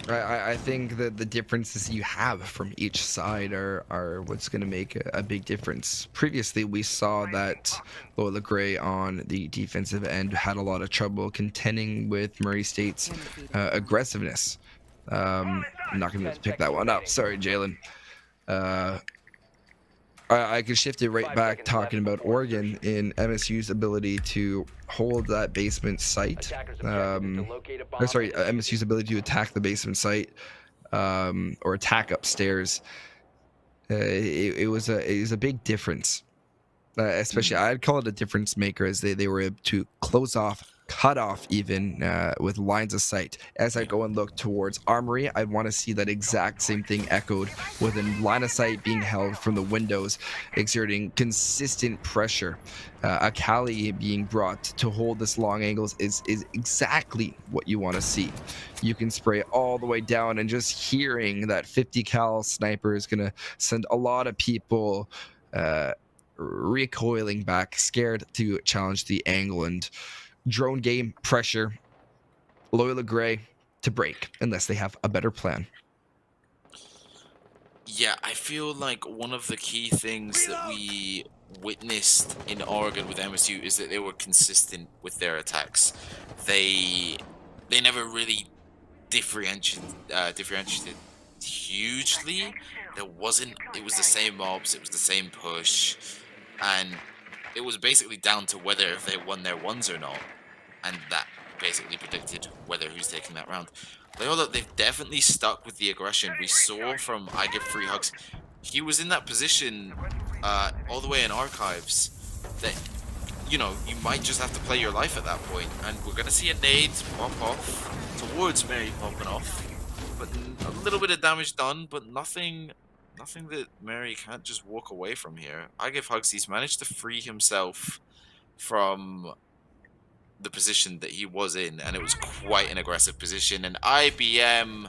I think that the differences you have from each side are what's going to make a big difference. Previously, we saw that Loyola Gray on the defensive end had a lot of trouble contending with Murray State's aggressiveness. I'm not going to be able to pick that one up. Sorry, Jalen. I could shift it right 5 back seconds talking left about before Oregon in MSU's ability to hold that basement site. Attackers' objective is to locate a bomb Or sorry, and defuse MSU's ability to attack the basement site, or attack upstairs. It was a big difference. Especially, I'd call it a difference maker, as they were able to cut off even with lines of sight. As I go and look towards Armory, I want to see that exact same thing echoed, with a line of sight being held from the windows, exerting consistent pressure. A Cali being brought to hold this long angles is exactly what you want to see. You can spray all the way down, and just hearing that 50 cal sniper is going to send a lot of people recoiling back, scared to challenge the angle. And drone game pressure, Loyola Gray to break unless they have a better plan. Yeah, I feel like one of the key things that we witnessed in Oregon with MSU is that they were consistent with their attacks. They never really differentiated hugely. It was the same mobs, it was the same push, and it was basically down to whether they won their ones or not, and that basically predicted whether who's taking that round. Loyola, they've definitely stuck with the aggression. We saw from I Give Free Hugs, he was in that position all the way in archives that, you know, you might just have to play your life at that point, and we're going to see a nade pop off towards Mary popping off, but a little bit of damage done, but nothing that Mary can't just walk away from here. I Give Hugs, he's managed to free himself from the position that he was in, and it was quite an aggressive position. And IBM,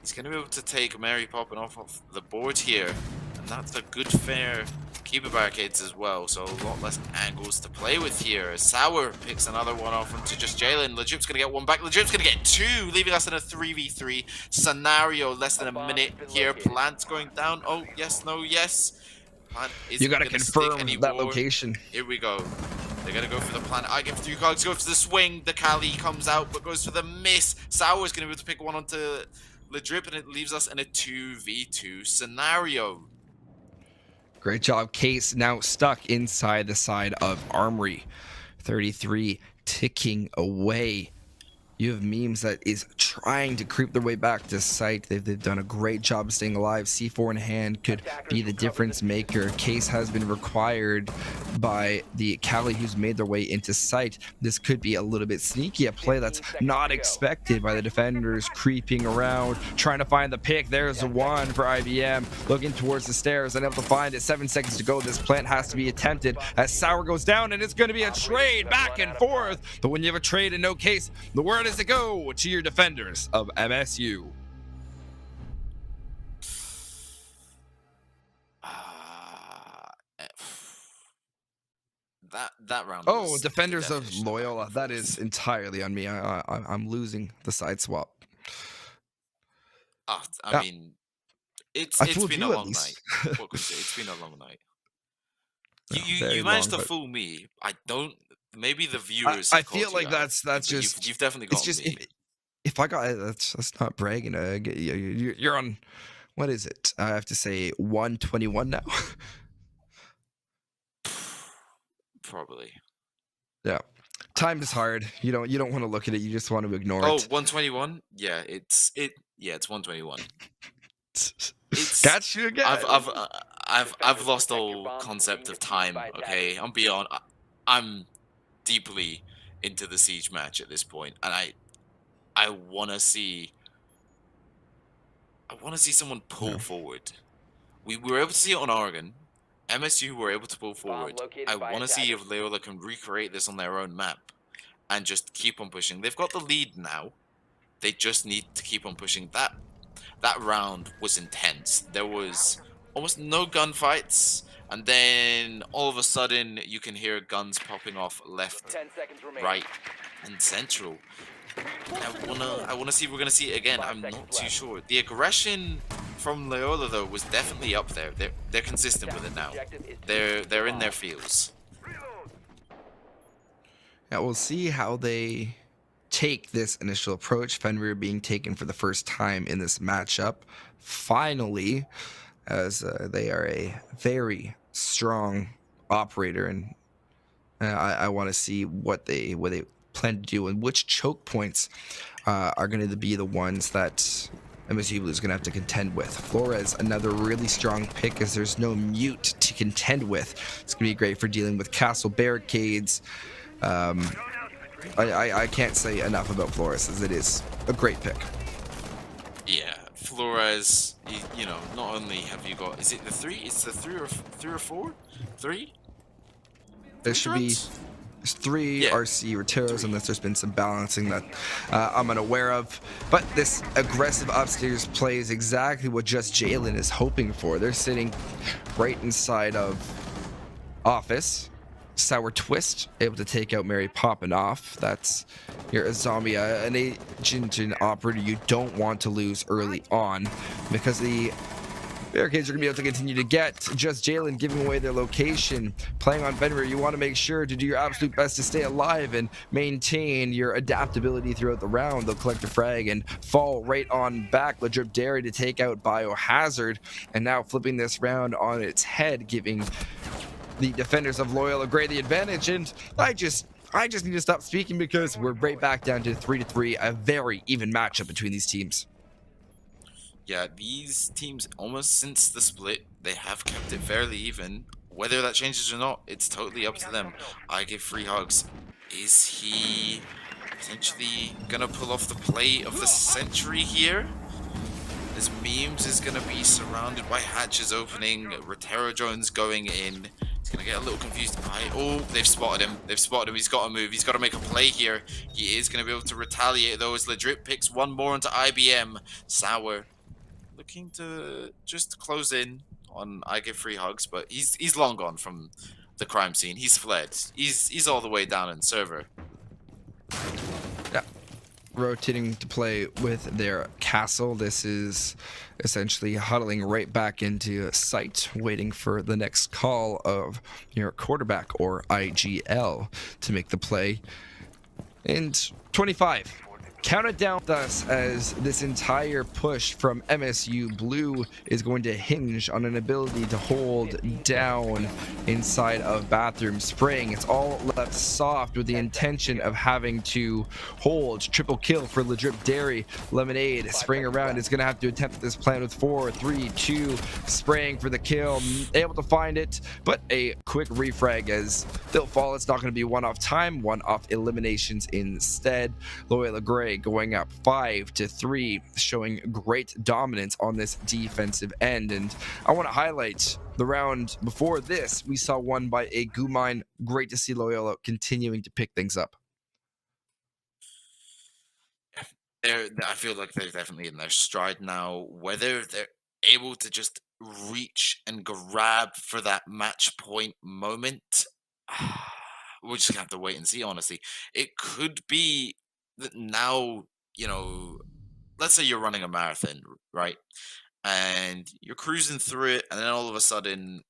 he's going to be able to take Mary popping off of the board here, and that's a good fair keeper barricades as well, so a lot less angles to play with here. Sour picks another one off into just Jalen. Legit's going to get one back. Legit's going to get two, leaving us in a 3v3 scenario. Less than a minute here. Plant's going down. Oh, yes, no, yes. Plant You got to confirm that location. Here we go. They're going to go for the plant. I Give 3 cogs, go for the swing. The Cali comes out, but goes for the miss. Sour's going to be able to pick one onto Ledrip, and it leaves us in a 2v2 scenario. Great job, Case. Now stuck inside the side of Armory. 33 ticking away. You have Memes that is trying to creep their way back to site. They've done a great job staying alive. C4 in hand could be the difference maker. Case has been required by the Cali who's made their way into site. This could be a little bit sneaky, a play that's not expected by the defenders, creeping around, trying to find the pick. There's the one for IBM, looking towards the stairs, unable to find it. 7 seconds to go. This plant has to be attempted as Sour goes down, and it's going to be a trade back and forth. But when you have a trade and no Case, the word is to go to your defenders of MSU. That round. Oh, defenders of Loyola. That is entirely on me. I'm losing the side swap. I mean, it's been a long night. What could you say? It's been a long night. You managed to fool me. I don't. Maybe the viewers. I feel like that's just. You've definitely got me. If I got that's not bragging. You're on. What is it? I have to say 121 now. Probably. Yeah. Time is hard. You don't want to look at it. You just want to ignore it. Oh, 121? Yeah, it's 121. Got you again. I've lost all concept of time, okay? I'm deeply into the Siege match at this point, and I want to see someone pull Yeah. forward. We were able to see it on Oregon. MSU were able to pull Bomb forward. located I by want to see if attackers. Loyola can recreate this on their own map and just keep on pushing. They've got the lead now. They just need to keep on pushing. That round was intense. There was almost no gunfights, and then all of a sudden you can hear guns popping off left, 10 seconds remaining. right, and central. I wanna see if we're gonna see it again. 5 I'm seconds not too left. sure. The aggression from Loyola though was definitely up there. They're consistent with it now. Objective is to They're in their bomb. fields. Yeah, we'll see how they take this initial approach. Fenrir being taken for the first time in this matchup. Finally, as they are a very strong operator, and I want to see what they plan to do and which choke points are going to be the ones that MSU Blue is going to have to contend with. Flores, another really strong pick, as there's no mute to contend with. It's going to be great for dealing with castle barricades. I can't say enough about Flores, as it is a great pick. Yeah, Flores. You know, not only have you got, is it the three? It's the three or four? Three? There should be Drones? three Yeah, RC Roteros, three. unless there's been some balancing that I'm unaware of. But this aggressive upstairs play is exactly what Just Jalen is hoping for. They're sitting right inside of office. Sour Twist, able to take out Mary Poppin off. That's your zombie, an agent and operator you don't want to lose early on, because the barricades are going to be able to continue to get. Just Jalen giving away their location. Playing on Fenrir, you want to make sure to do your absolute best to stay alive and maintain your adaptability throughout the round. They'll collect a frag and fall right on back. Legit Dairy to take out Biohazard, and now flipping this round on its head, giving the defenders of Loyola Gray the advantage. And I just need to stop speaking, because we're right back down to 3-3, a very even matchup between these teams. Yeah, these teams, almost since the split, they have kept it fairly even. Whether that changes or not, it's totally up to them. I give free hugs. Is he potentially gonna pull off the play of the century here? As Memes is gonna be surrounded by hatches opening, Rotero drones going in. He's gonna get a little confused by, oh, they've spotted him. He's got to move. He's got to make a play here. He is gonna be able to retaliate though, as Ledrip picks one more onto IBM. Sour looking to just close in on I give free hugs, but he's long gone from the crime scene. He's fled. He's all the way down in server. Yeah. Rotating to play with their castle. This is essentially huddling right back into sight, waiting for the next call of your quarterback, or IGL, to make the play. And 25. Count it down thus, as this entire push from MSU Blue is going to hinge on an ability to hold down inside of Bathroom Spring. It's all left soft with the intention of having to hold. Triple kill for Legit Dairy. Lemonade spraying around is going to have to attempt this plan with 4, 3, 2, spraying for the kill. Able to find it, but a quick refrag, as they'll fall. It's not going to be one off time, one off eliminations instead. Loyola Gray going up 5-3, showing great dominance on this defensive end. And I want to highlight the round before this we saw won by a Gumine. Great to see Loyola continuing to pick things up. I feel like they're definitely in their stride now. Whether they're able to just reach and grab for that match point moment, we're just gonna have to wait and see. Honestly, it could be that now, you know, let's say you're running a marathon, right? And you're cruising through it, and then all of a sudden,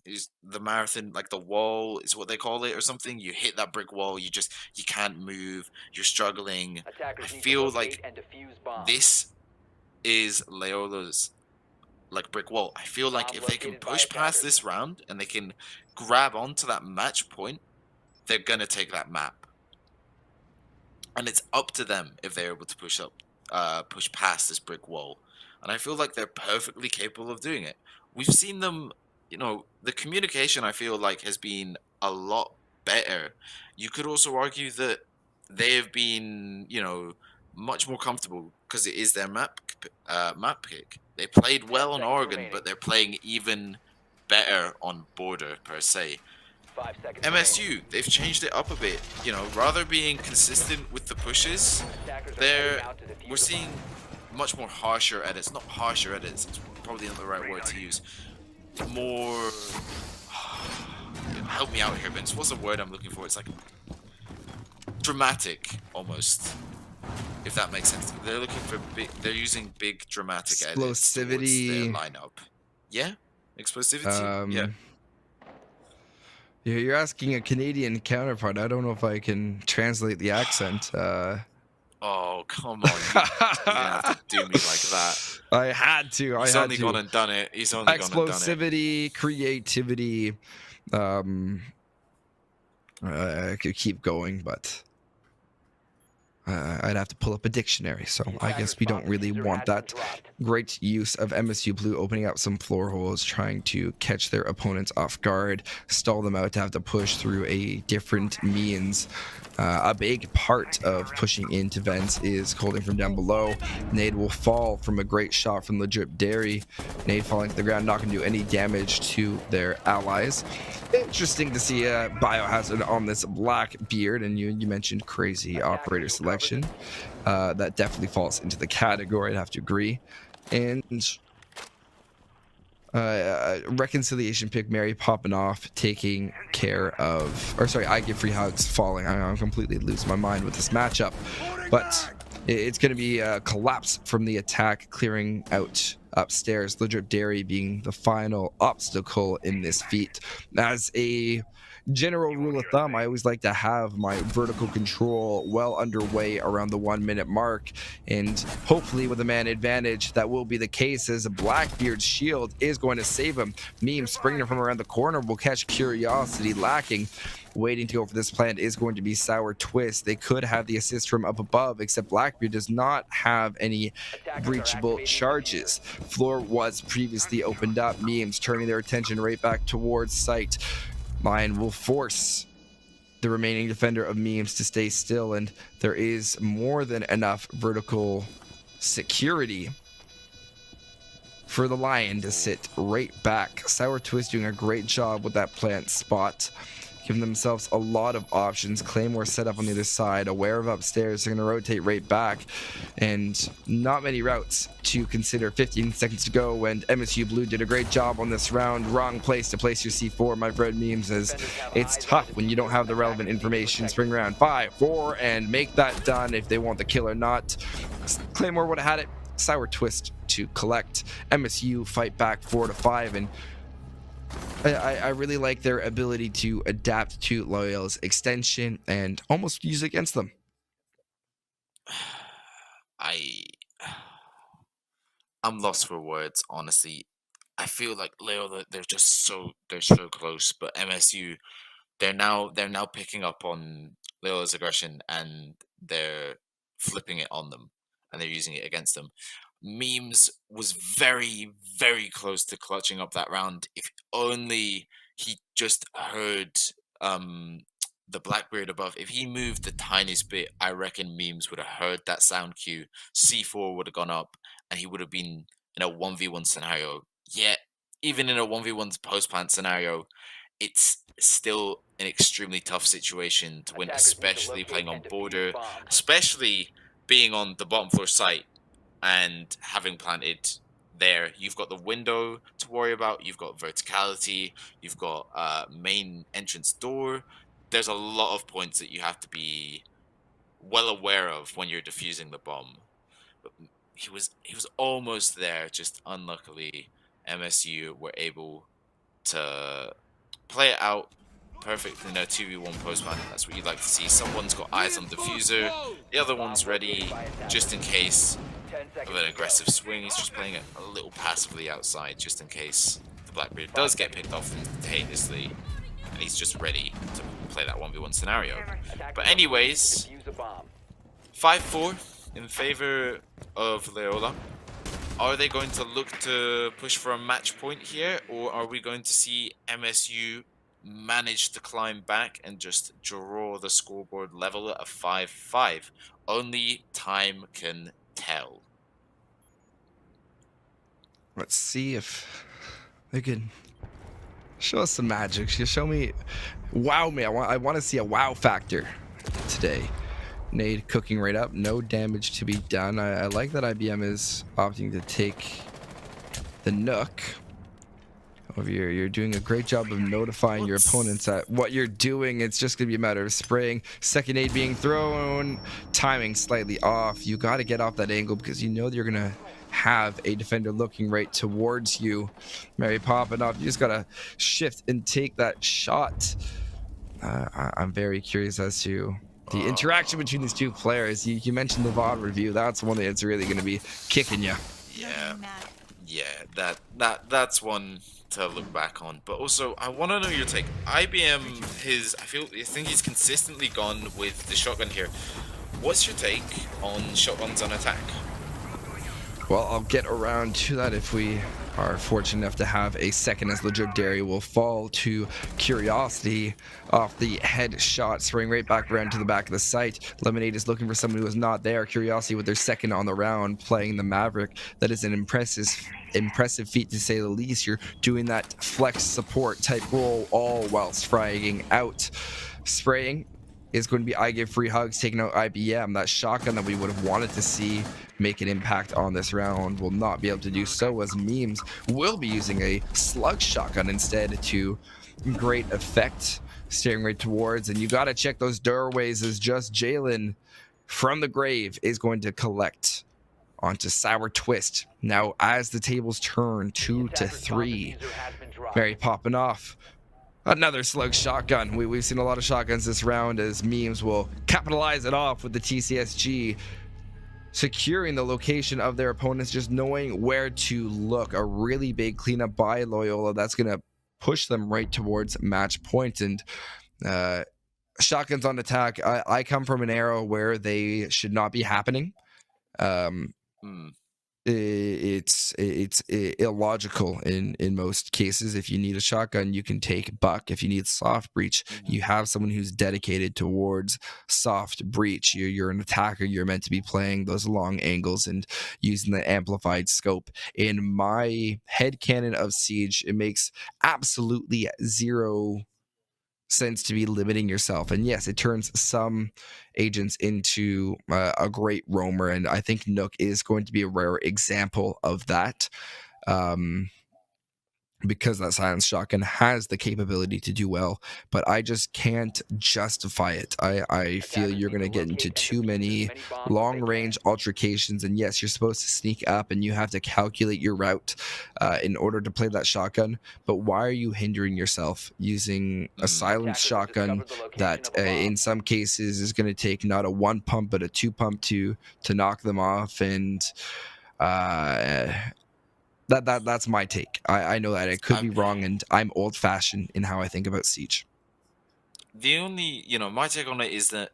is the marathon, like the wall is what they call it or something? You hit that brick wall, you can't move, you're struggling. Attackers I need to feel locate like and defuse bombs. this is Loyola's like brick wall. I feel like Bomb if they can located by push past attackers. this round and they can grab onto that match point, they're gonna take that map. And it's up to them if they're able to push past this brick wall. And I feel like they're perfectly capable of doing it. We've seen them, you know, the communication I feel like has been a lot better. You could also argue that they have been, you know, much more comfortable because it is their map pick. They played well on seconds Oregon, remaining. but they're playing even better on Border per se. 5 seconds remaining. MSU, they've changed it up a bit. You know, rather being consistent with the pushes, Attackers are they're heading out to defuse we're the seeing much more harsher edits. Not harsher edits. It's probably not the right word to use. More. Help me out here, Binkkz. What's the word I'm looking for? It's like dramatic, almost. If that makes sense. They're looking for big. They're using big dramatic edits towards Explosivity. their lineup. Yeah, explosivity. Yeah. You're asking a Canadian counterpart. I don't know if I can translate the accent. Oh, come on. You didn't have to do me like that. I had to. He's only gone and done it. He's only gone and done it. Explosivity, creativity. I could keep going, but I'd have to pull up a dictionary. So I guess we don't really want that. Great use of MSU Blue opening up some floor holes, trying to catch their opponents off guard, stall them out to have to push through a different means. A big part of pushing into vents is holding from down below. Nade will fall from a great shot from the Drip Dairy. Nade falling to the ground, not going to do any damage to their allies. Interesting to see a Biohazard on this Blackbeard, and you mentioned crazy operator selection. That definitely falls into the category, I'd have to agree. And reconciliation pick Mary popping off, taking care of, or sorry, I give free hugs falling. I'm completely losing my mind with this matchup, but it's going to be a collapse from the attack, clearing out upstairs. The Drip Dairy being the final obstacle in this feat. As a general rule of thumb, I always like to have my vertical control well underway around the 1 minute mark, and hopefully with a man advantage that will be the case, as a Blackbeard's shield is going to save him. Meme springing from around the corner will catch Curiosity lacking. Waiting to go for this plant is going to be Sour Twist. They could have the assist from up above, except Blackbeard does not have any breachable charges. Floor was previously opened up. Memes turning their attention right back towards site. Lion will force the remaining defender of Memes to stay still, and there is more than enough vertical security for the Lion to sit right back. Sour Twist doing a great job with that plant spot, giving themselves a lot of options. Claymore set up on the other side, aware of upstairs. They're going to rotate right back, and not many routes to consider. 15 seconds to go, and MSU Blue did a great job on this round. Wrong place to place your C4, my friend Memes, as it's tough when you don't have the relevant information. Spring round 5, 4, and make that done if they want the kill or not. Claymore would have had it. Sour Twist to collect. MSU fight back 4-5, and I really like their ability to adapt to Loyola's extension and almost use it against them. I'm lost for words, honestly. I feel like Loyola, they're so close, but MSU, they're now picking up on Loyola's aggression, and they're flipping it on them, and they're using it against them. Memes was very, very close to clutching up that round. If only he just heard the Blackbeard above. If he moved the tiniest bit, I reckon Memes would have heard that sound cue. C4 would have gone up, and he would have been in a 1v1 scenario. Yet, even in a 1v1 post-plant scenario, it's still an extremely tough situation to win, especially playing on Border, especially being on the bottom floor site and having planted there. You've got the window to worry about, you've got verticality, you've got main entrance door. There's a lot of points that you have to be well aware of when you're defusing the bomb. But he was almost there, just unluckily MSU were able to play it out perfectly in a 2v1 postman. That's what you'd like to see. Someone's got eyes on the diffuser, the other one's ready just in case of an aggressive swing. He's just playing it a little passively outside just in case the Blackbeard does get picked off instantaneously, and he's just ready to play that 1v1 scenario. But anyways, 5-4 in favor of Loyola. Are they going to look to push for a match point here, or are we going to see MSU manage to climb back and just draw the scoreboard level at a 5-5. Only time can tell. Let's see if they can show us some magic. Show me, wow me. I want to see a wow factor today. Nade cooking right up, no damage to be done. I like that IBM is opting to take the Nook. Over here, you're doing a great job of notifying your opponents at what you're doing. It's just gonna be a matter of spraying. Second aid being thrown, timing slightly off. You got to get off that angle because you know that you're gonna have a defender looking right towards you. Mary popping off. You just gotta shift and take that shot. I'm very curious as to the interaction between these two players. You mentioned the VOD review. That's one that's really going to be kicking you. Yeah, that's one to look back on. But also, I want to know your take. IBM, I think he's consistently gone with the shotgun here. What's your take on shotguns on attack? Well, I'll get around to that if we are fortunate enough to have a second, as Legendary will fall to Curiosity off the headshot, spraying right back around to the back of the site. Lemonade is looking for someone who is not there. Curiosity with their second on the round, playing the Maverick. That is an impressive feat to say the least. You're doing that flex support type role all whilst frying out. Spraying is going to be I Give Free Hugs, taking out IBM. That shotgun that we would have wanted to see make an impact on this round will not be able to do so, as Memes will be using a slug shotgun instead to great effect, staring right towards. And you got to check those doorways, as just Jalen from the grave is going to collect onto Sour Twist. Now as the tables turn 2-3, Mary popping off. Another slug shotgun. We've seen a lot of shotguns this round, as Memes will capitalize it off with the TCSG, securing the location of their opponents, just knowing where to look. A really big cleanup by Loyola that's going to push them right towards match point. And shotguns on attack, I come from an era where they should not be happening. It's illogical in most cases. If you need a shotgun, you can take Buck. If you need soft breach, you have someone who's dedicated towards soft breach. You're an attacker. You're meant to be playing those long angles and using the amplified scope. In my headcanon of Siege, it makes absolutely zero sense to be limiting yourself. And yes, it turns some agents into a great roamer, and I think Nook is going to be a rare example of that, because that silence shotgun has the capability to do well, but I just can't justify it. I feel you're going to get into too many long range altercations, and yes, you're supposed to sneak up and you have to calculate your route in order to play that shotgun, but why are you hindering yourself using a silence shotgun that in some cases is going to take not a 1 pump but a 2 pump to knock them off? And that's my take. I know that it could be wrong, and I'm old-fashioned in how I think about Siege. The only, my take on it is that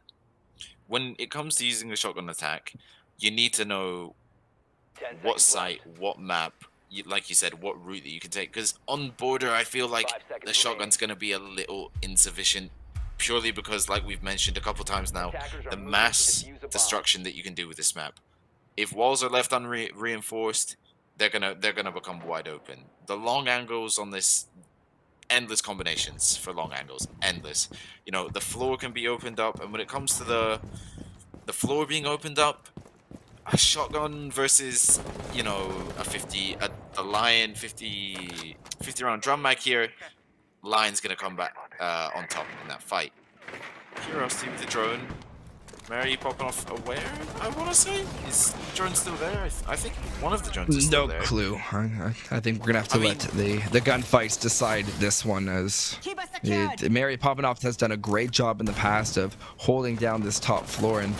when it comes to using the shotgun attack, you need to know what site, what map, like you said, what route that you can take. Because on border, I feel like the shotgun's going to be a little insufficient, purely because, like we've mentioned a couple times now, the mass destruction that you can do with this map. If walls are left unreinforced, they're gonna become wide open. The long angles on this, endless combinations for long angles, endless. The floor can be opened up, and when it comes to the floor being opened up, a shotgun versus a Lion 50 round drum mag here, Lion's gonna come back on top in that fight. Curiosity with the drone. Mary popping off aware, I want to say. Is the drone still there? I think one of the drones is still there. No clue. I think we're going to have to let the gunfights decide this one, as Mary Poppinoff has done a great job in the past of holding down this top floor, and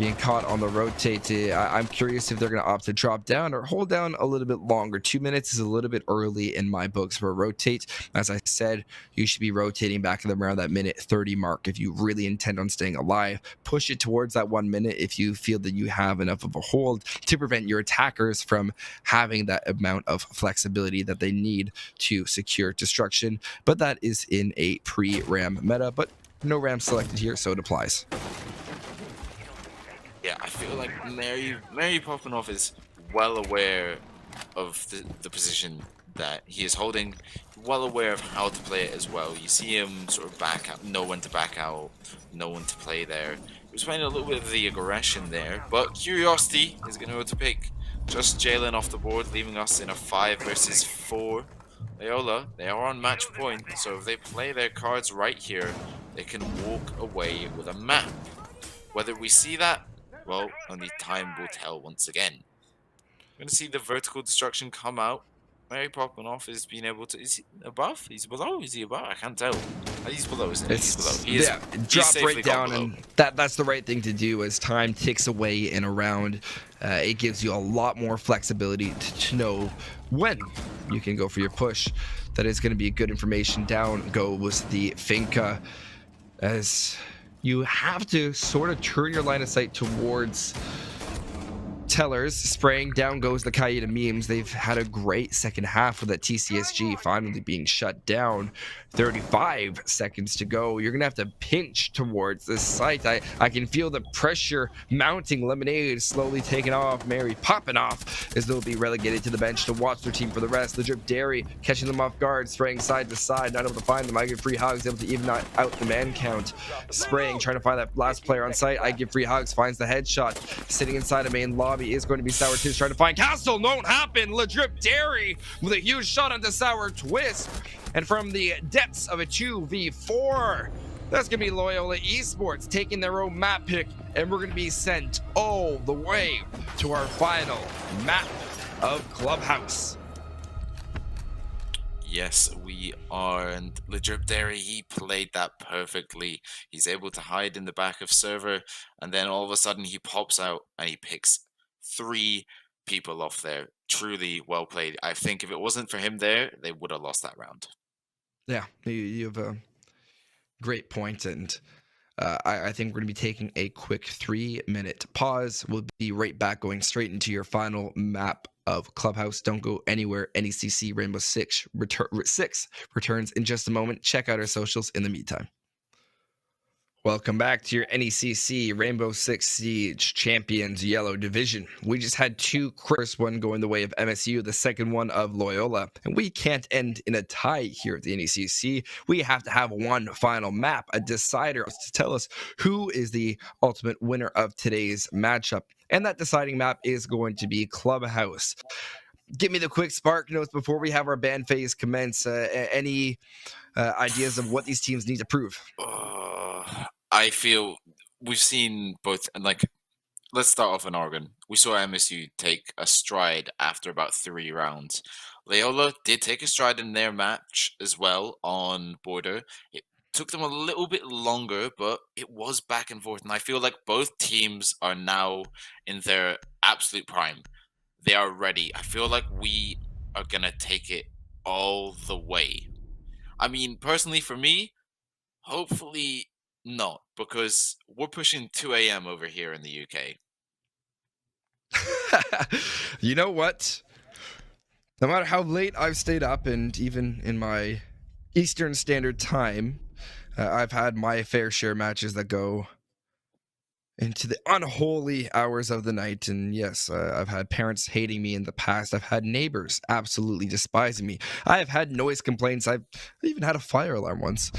being caught on the rotate. I'm curious if they're going to opt to drop down or hold down a little bit longer. 2 minutes is a little bit early in my books for a rotate. As I said, you should be rotating back around that minute 30 mark if you really intend on staying alive. Push it towards that 1 minute if you feel that you have enough of a hold to prevent your attackers from having that amount of flexibility that they need to secure destruction. But that is in a pre-ram meta, but no ram selected here, so it applies. Yeah, I feel like Mary Popenoff is well aware of the position that he is holding, well aware of how to play it as well. You see him sort of back out, know when to back out, know when to play there. He was playing a little bit of the aggression there, but Curiosity is going to go to pick just Jalen off the board, leaving us in a 5 versus 4. Loyola, they are on match point, so if they play their cards right here, they can walk away with a map. Whether we see that, well, only time will tell once again. We're going to see the vertical destruction come out. Mary Popenoff is being able to... Is he above? He's below? Is he above? I can't tell. He's below, isn't he? He's below. He is, yeah, he's drop safely right gone down, below. and that's the right thing to do as time ticks away in a round. It gives you a lot more flexibility to know when you can go for your push. That is going to be good information. Down goes the Binkkz, as you have to sort of turn your line of sight towards Tellers. Spraying. Down goes the Kaida memes. They've had a great second half with that TCSG finally being shut down. 35 seconds to go. You're gonna have to pinch towards this site. I can feel the pressure mounting. Lemonade slowly taking off. Mary popping off as they'll be relegated to the bench to watch their team for the rest. The Drip Dairy catching them off guard, spraying side to side, not able to find them. I give free hugs, able to even out the man count. Spraying, trying to find that last player on site. I give free hugs, finds the headshot. Sitting inside a main lobby is going to be Sour Twist trying to find Castle. Don't happen. Le Drip Dairy with a huge shot onto Sour Twist. And from the depths of a 2v4, that's going to be Loyola Esports taking their own map pick, and we're going to be sent all the way to our final map of Clubhouse. Yes, we are, and Le Drip Dairy, he played that perfectly. He's able to hide in the back of server, and then all of a sudden he pops out and he picks 3 people off there. Truly well played. I think if it wasn't for him there, they would have lost that round. Yeah, you have a great point, and I think we're going to be taking a quick 3-minute pause. We'll be right back, going straight into your final map of Clubhouse. Don't go anywhere. NECC Rainbow Six returns in just a moment. Check out our socials in the meantime. Welcome back to your NECC Rainbow Six Siege Champions Yellow Division. We just had 2 first one going the way of MSU, the second one of Loyola. And we can't end in a tie here at the NECC. We have to have one final map, a decider, to tell us who is the ultimate winner of today's matchup. And that deciding map is going to be Clubhouse. Give me the quick spark notes before we have our ban phase commence. Any ideas of what these teams need to prove? I feel we've seen both, and like, let's start off in Oregon. We saw MSU take a stride after about 3 rounds. Loyola did take a stride in their match as well on Border. It took them a little bit longer, but it was back and forth, and I feel like both teams are now in their absolute prime. They are ready. I feel like we are going to take it all the way. I mean, personally, for me, hopefully not, because we're pushing 2 a.m. over here in the UK. You know what? No matter how late I've stayed up, and even in my Eastern Standard Time, I've had my fair share matches that go into the unholy hours of the night. And yes, I've had parents hating me in the past. I've had neighbors absolutely despising me. I have had noise complaints. I've even had a fire alarm once.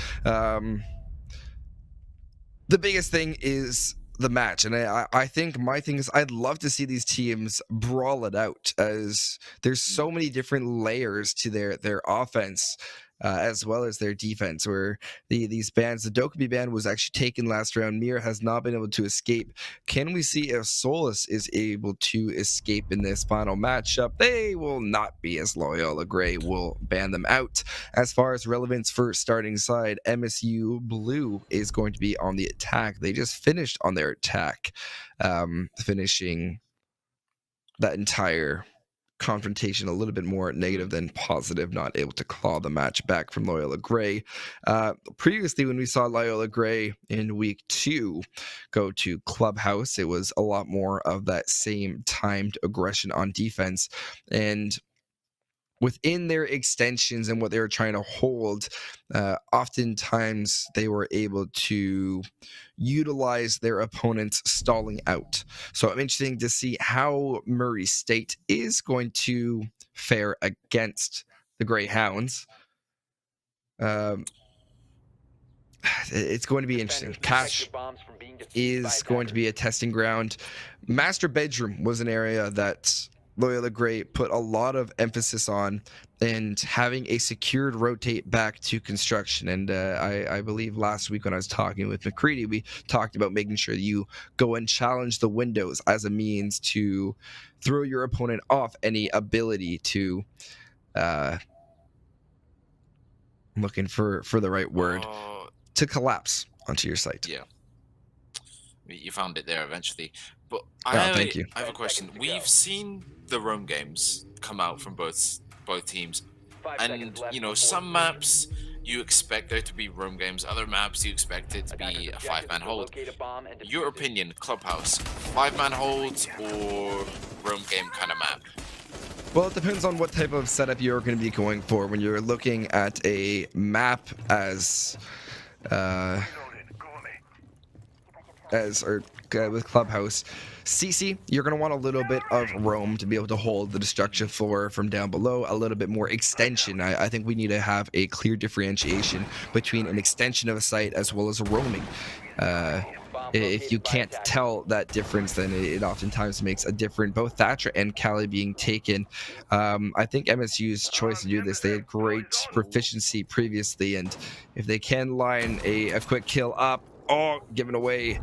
The biggest thing is the match, and I think my thing is I'd love to see these teams brawl it out, as there's so many different layers to their offense. as well as their defense, where these bans, the Dokkaebi ban was actually taken last round. Mir has not been able to escape. Can we see if Solus is able to escape in this final matchup? They will not be, as Loyola Gray will ban them out. As far as relevance for starting side, MSU Blue is going to be on the attack. They just finished on their attack, finishing that entire confrontation a little bit more negative than positive, not able to claw the match back from Loyola Gray. Previously, when we saw Loyola Gray in week 2 go to Clubhouse, it was a lot more of that same timed aggression on defense. And within their extensions and what they were trying to hold, oftentimes they were able to utilize their opponents stalling out. So I'm interested to see how Murray State is going to fare against the Greyhounds. It's going to be interesting. Cash is going to be a testing ground. Master Bedroom was an area that Loyola Gray put a lot of emphasis on, and having a secured rotate back to construction. And I believe last week when I was talking with McCready, we talked about making sure you go and challenge the windows as a means to throw your opponent off any ability to looking for the right word, to collapse onto your site. Yeah. You found it there eventually. But thank you. I have a question. We've seen the roam games come out from both teams. And, you know, some maps you expect there to be roam games. Other maps you expect it to be a 5-man hold. Your opinion, Clubhouse, 5-man holds or roam game kind of map? Well, it depends on what type of setup you're going to be going for. When you're looking at a map as with Clubhouse, CC, you're going to want a little bit of roam to be able to hold the destruction floor from down below, a little bit more extension. I think we need to have a clear differentiation between an extension of a site as well as roaming. If you can't tell that difference, then it oftentimes makes a difference. Both Thatcher and Cali being taken, I think MSU's choice to do this, they had great proficiency previously, and if they can line a quick kill up, giving away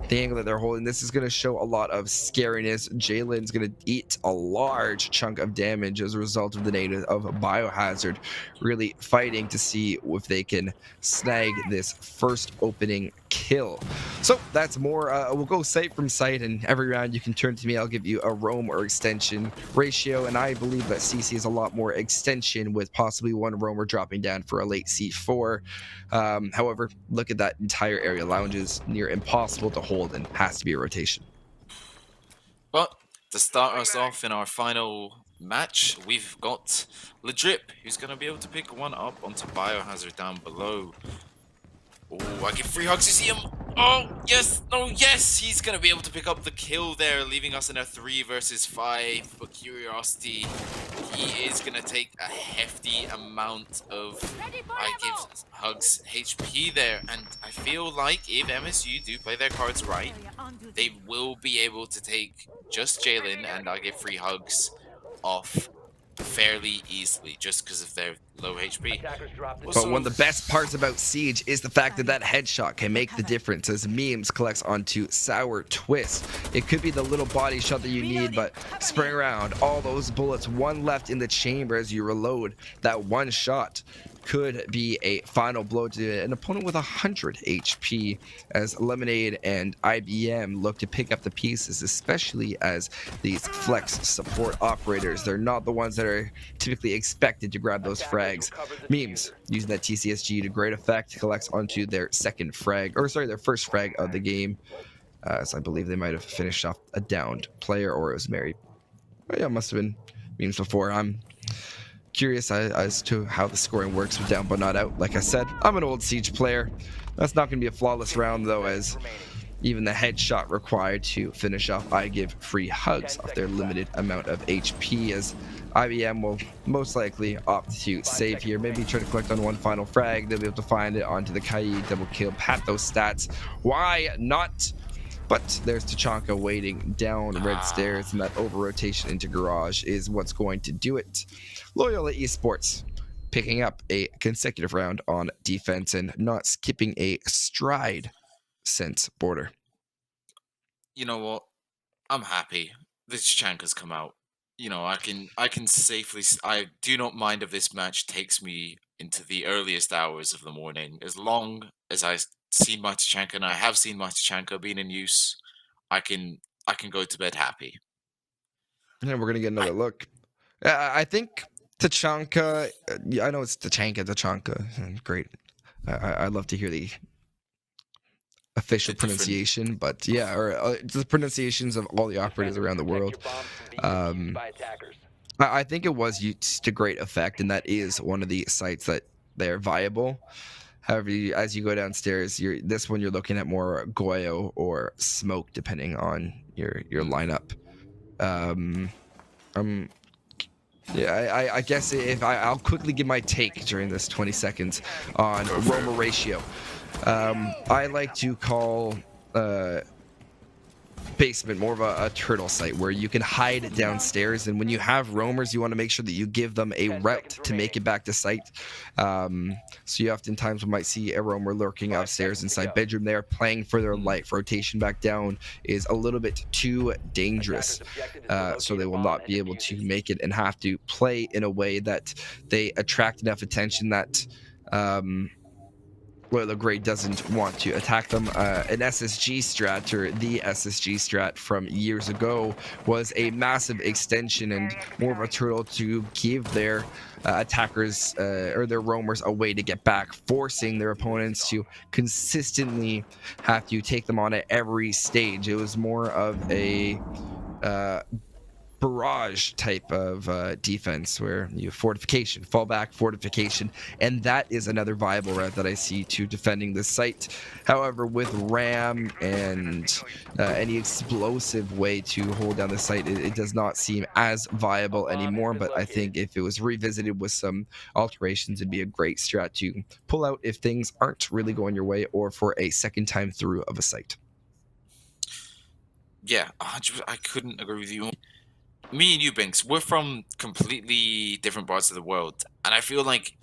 the angle that they're holding, this is going to show a lot of scariness. Jalen's going to eat a large chunk of damage as a result of the native of Biohazard, really fighting to see if they can snag this first opening kill. So that's more. We'll go site from site, and every round you can turn to me. I'll give you a roam or extension ratio, and I believe that CC is a lot more extension, with possibly one roamer dropping down for a late C4. However, look at that entire area. Lounges near impossible to hold and has to be a rotation. But to start us off in our final match, we've got Ledrip, who's going to be able to pick one up onto Biohazard down below. Oh, I get free hugs. You see him? Oh, yes. No, yes. He's going to be able to pick up the kill there, leaving us in a 3 versus 5. But Curiosity, he is going to take a hefty amount of I give hugs HP there. And I feel like if MSU do play their cards right, they will be able to take just Jalen and I give free hugs off fairly easily, just because of their low HP. But one of the best parts about Siege is the fact that that headshot can make the difference, as Memes collects onto Sour Twist. It could be the little body shot that you need, but spring around, all those bullets, one left in the chamber as you reload. That one shot could be a final blow to an opponent with 100 HP, as Lemonade and IBM look to pick up the pieces, especially as these flex support operators. They're not the ones that are typically expected to grab those frags. Memes using that TCSG to great effect, collects onto their their first frag of the game, as I believe they might have finished off a downed player, or it was Mary. Oh yeah, must have been Memes before. I'm curious as to how the scoring works with down but not out. Like I said, I'm an old Siege player. That's not going to be a flawless round, though, as even the headshot required to finish off I give free hugs off their limited amount of HP, as IBM will most likely opt to save here. Maybe try to collect on one final frag. They'll be able to find it onto the Kai, double kill, pat those stats. Why not? But there's Tachanka waiting down red stairs, and that over rotation into garage is what's going to do it. Loyola Esports picking up a consecutive round on defense and not skipping a stride since Border. You know what? I'm happy. This Chanka's come out. You know, I can safely. I do not mind if this match takes me into the earliest hours of the morning, as long as see my Tachanka, and I have seen my Tachanka being in use. I can go to bed happy. And we're gonna get another look. I think Tachanka. I know it's Tachanka. Great. I love to hear the official pronunciation, but yeah, or the pronunciations of all the operators around the world. I think it was used to great effect, and that is one of the sites that they're viable. However, as you go downstairs, this one you're looking at more Goyo or Smoke, depending on your lineup. Yeah, I guess if I'll quickly give my take during this 20 seconds on Roamer ratio. I like to call basement more of a turtle site where you can hide downstairs, and when you have roamers, you want to make sure that you give them a route to make it back to site. So you oftentimes might see a roamer lurking upstairs inside bedroom there, playing for their life. Rotation back down is a little bit too dangerous, so they will not be able to make it and have to play in a way that they attract enough attention that Loyola Gray doesn't want to attack them. An SSG strat, or the SSG strat from years ago, was a massive extension and more of a turtle to give their attackers or their roamers a way to get back, forcing their opponents to consistently have to take them on at every stage. It was more of a barrage type of defense where you have fortification, fall back, fortification, and that is another viable route that I see to defending this site. However, with RAM and any explosive way to hold down the site, it does not seem as viable anymore, but I think if it was revisited with some alterations, it'd be a great strat to pull out if things aren't really going your way, or for a second time through of a site. Yeah, 100%. I couldn't agree with you. Me and you, Binkkz, we're from completely different parts of the world, and I feel like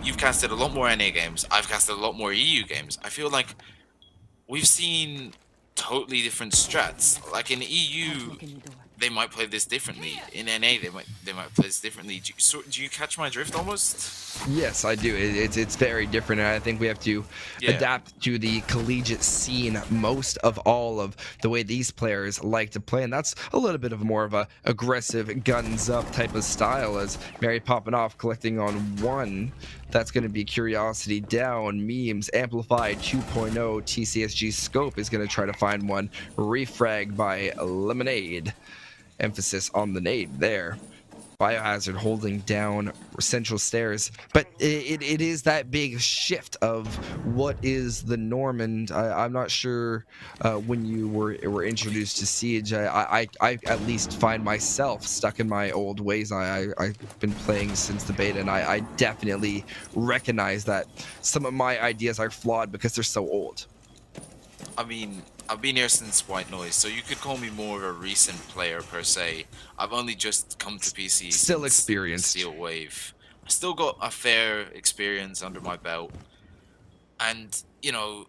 you've casted a lot more NA games. I've casted a lot more EU games. I feel like we've seen totally different strats. Like in EU, they might play this differently. In NA, they might play this differently. Do you catch my drift almost? Yes, I do. It's very different, and I think we have to adapt to the collegiate scene most of all of the way these players like to play, and that's a little bit of more of a aggressive, guns up type of style, as Mary popping off, collecting on one. That's going to be Curiosity down. Memes Amplified 2.0. TCSG Scope is going to try to find one. Refrag by Lemonade. Emphasis on the nade there. Biohazard holding down Central Stairs, but it is that big shift of what is the norm, and I'm not sure when you were introduced to Siege. I at least find myself stuck in my old ways. I've been playing since the beta, and I definitely recognize that some of my ideas are flawed because they're so old. I mean, I've been here since White Noise, so you could call me more of a recent player per se. I've only just come to PC. Still experienced. Steel Wave. I still got a fair experience under my belt, and you know,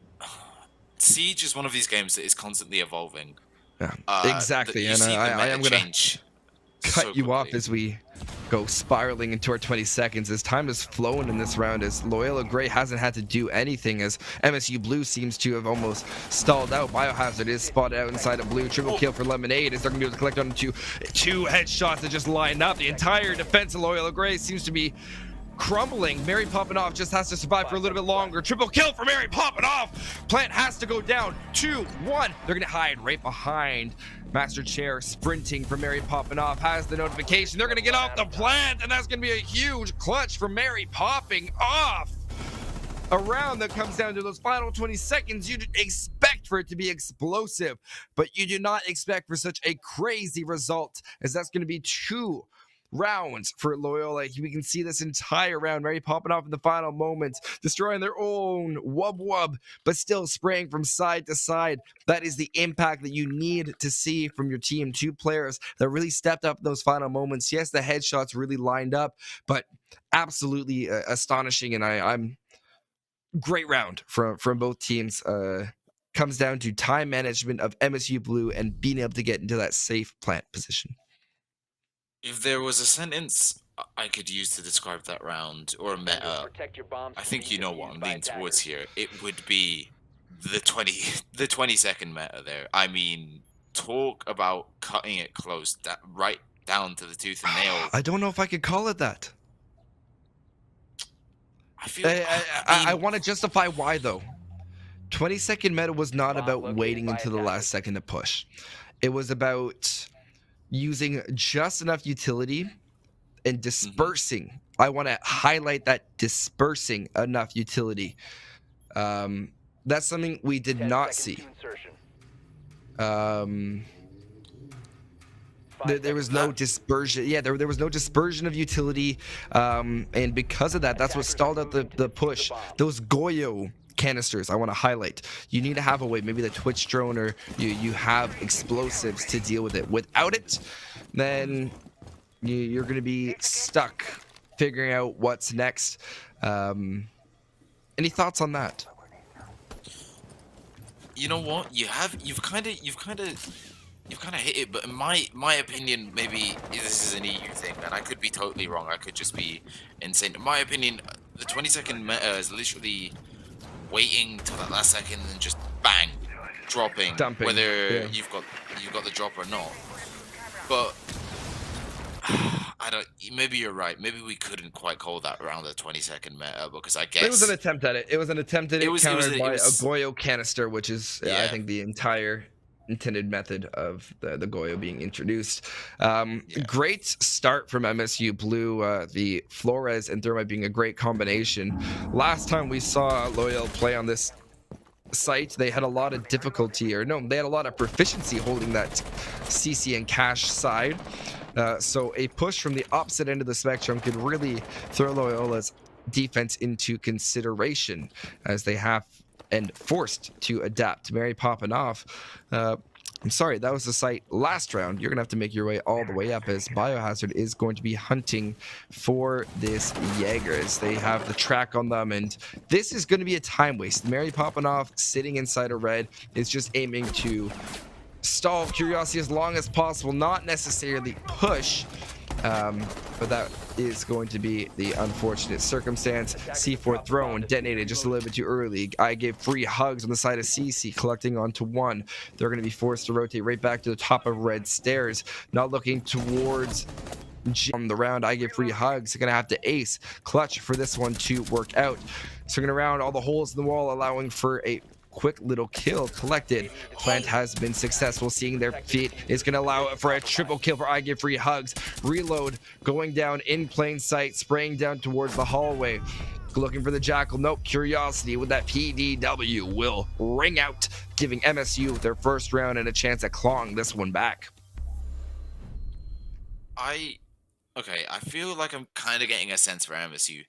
Siege is one of these games that is constantly evolving. Yeah, exactly, and I am gonna cut you off as we go spiraling into our 20 seconds, as time has flown in this round, as Loyola Gray hasn't had to do anything, as MSU Blue seems to have almost stalled out. Biohazard is spotted out inside of Blue. Triple kill for Lemonade, as they're going to be able to collect onto two headshots that just line up. The entire defense of Loyola Gray seems to be crumbling. Mary popping off just has to survive for a little bit longer. Triple kill for Mary popping off. Plant has to go down. 2-1. They're going to hide right behind Master Chair. Sprinting for Mary popping off. Has the notification. They're going to get off the plant, and that's going to be a huge clutch for Mary popping off. A round that comes down to those final 20 seconds. You'd expect for it to be explosive, but you do not expect for such a crazy result, as that's going to be 2 rounds for Loyola. We can see this entire round, Mary popping off in the final moments, destroying their own wub, but still spraying from side to side. That is the impact that you need to see from your team. 2 players that really stepped up those final moments. Yes, the headshots really lined up, but absolutely astonishing, and I'm great round from both teams. Comes down to time management of MSU Blue and being able to get into that safe plant position. If there was a sentence I could use to describe that round or a meta, I think you know what I'm leaning towards here. It would be the 20-second meta there. I mean, talk about cutting it close, right down to the tooth and nail. I don't know if I could call it that. I feel. I want to justify why though. 20-second meta was not about waiting until the last second to push. It was about using just enough utility and dispersing. I want to highlight that dispersing enough utility. That's something we did not see. There was no dispersion. Yeah, there was no dispersion of utility, and because of that, that's what stalled out the push. Those Goyo canisters, I want to highlight. You need to have a way, maybe the Twitch drone, or you have explosives to deal with it. Without it, then you're going to be stuck figuring out what's next. Any thoughts on that? You know what? You've kind of hit it, but in my opinion, maybe this is an EU thing, and I could be totally wrong. I could just be insane. In my opinion, the 20-second meta is literally waiting till that last second and just bang, dropping, dumping, whether you've got the drop or not. But I don't. Maybe you're right. Maybe we couldn't quite call that around the 20-second meta, because I guess it was an attempt at it. It was an attempt at it, countered by a was, Goyo canister, which is I think the entire intended method of the Goyo being introduced. Great start from MSU Blue. The Flores and Thermite being a great combination. Last time we saw Loyola play on this site, they had a lot of difficulty, they had a lot of proficiency holding that CC and cash side. So a push from the opposite end of the spectrum could really throw Loyola's defense into consideration, as they have and forced to adapt. Mary popping off. I'm sorry, that was the site last round. You're going to have to make your way all the way up, as Biohazard is going to be hunting for this Jaegers. They have the track on them, and this is going to be a time waste. Mary popping off, sitting inside a red, is just aiming to stall Curiosity as long as possible, not necessarily push, but that is going to be the unfortunate circumstance. C4 thrown, detonated just a little bit too early. I gave free hugs on the side of CC, collecting onto one. They're going to be forced to rotate right back to the top of red stairs, not looking towards on the round. I give free hugs. They're going to have to ace clutch for this one to work out. So we're going to round all the holes in the wall, allowing for a quick little kill collected. Plant has been successful. Seeing their feet is going to allow for a triple kill for I Give Free Hugs. Reload going down in plain sight, spraying down towards the hallway. Looking for the Jackal. Nope. Curiosity with that PDW will ring out, giving MSU their first round and a chance at clawing this one back. I feel like I'm kind of getting a sense for MSU.